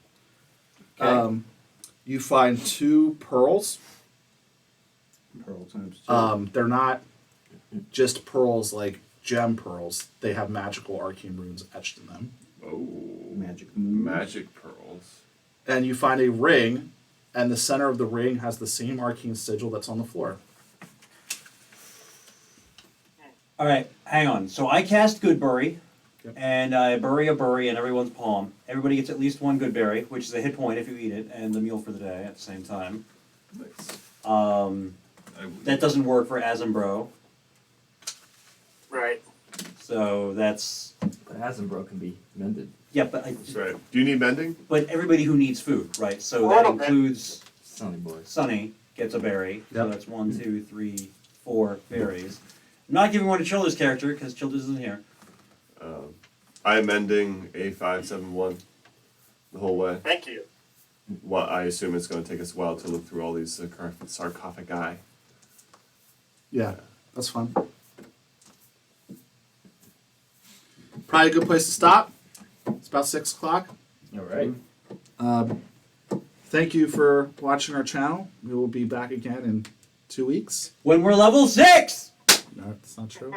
You find 2 pearls. Pearl times 2. They're not just pearls like gem pearls. They have magical arcane runes etched in them. Oh. Magic moves. Magic pearls. And you find a ring, and the center of the ring has the same arcane sigil that's on the floor. All right, hang on. So I cast Good Berry, Yep. and I bury a berry in everyone's palm. Everybody gets at least 1 Good Berry, which is a hit point if you eat it, and the meal for the day at the same time. Nice. That doesn't work for Azimbro, Right. so that's But Azimbro can be mended. yeah. But That's right. Do you need mending? but everybody who needs food, right? So A that little bit. includes Sonny boys. Sunny gets a berry. So Yep. that's 1, 2, 3, 4 berries. I'm not giving one to Childer's character because Childer's isn't here. I'm mending A571 the whole way. Thank you. Well, I assume it's going to take us a while to look through all these sarcophagi. Yeah, that's fun. Probably a good place to stop. It's about 6 o'clock. All right. Thank you for watching our channel. We will be back again in 2 weeks. When we're level 6. No, that's not true.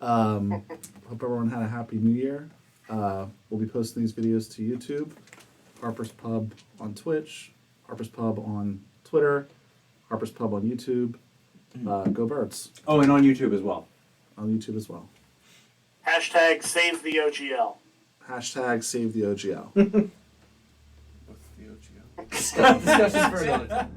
Hope everyone had a happy New Year. We'll be posting these videos to YouTube, Harper's Pub on Twitch, Harper's Pub on Twitter, Harper's Pub on YouTube. Go Birds Oh, and on YouTube as well. on YouTube as well. Hashtag save the OGL. Hashtag save the OGL. What's the OGL? Discussion for another time.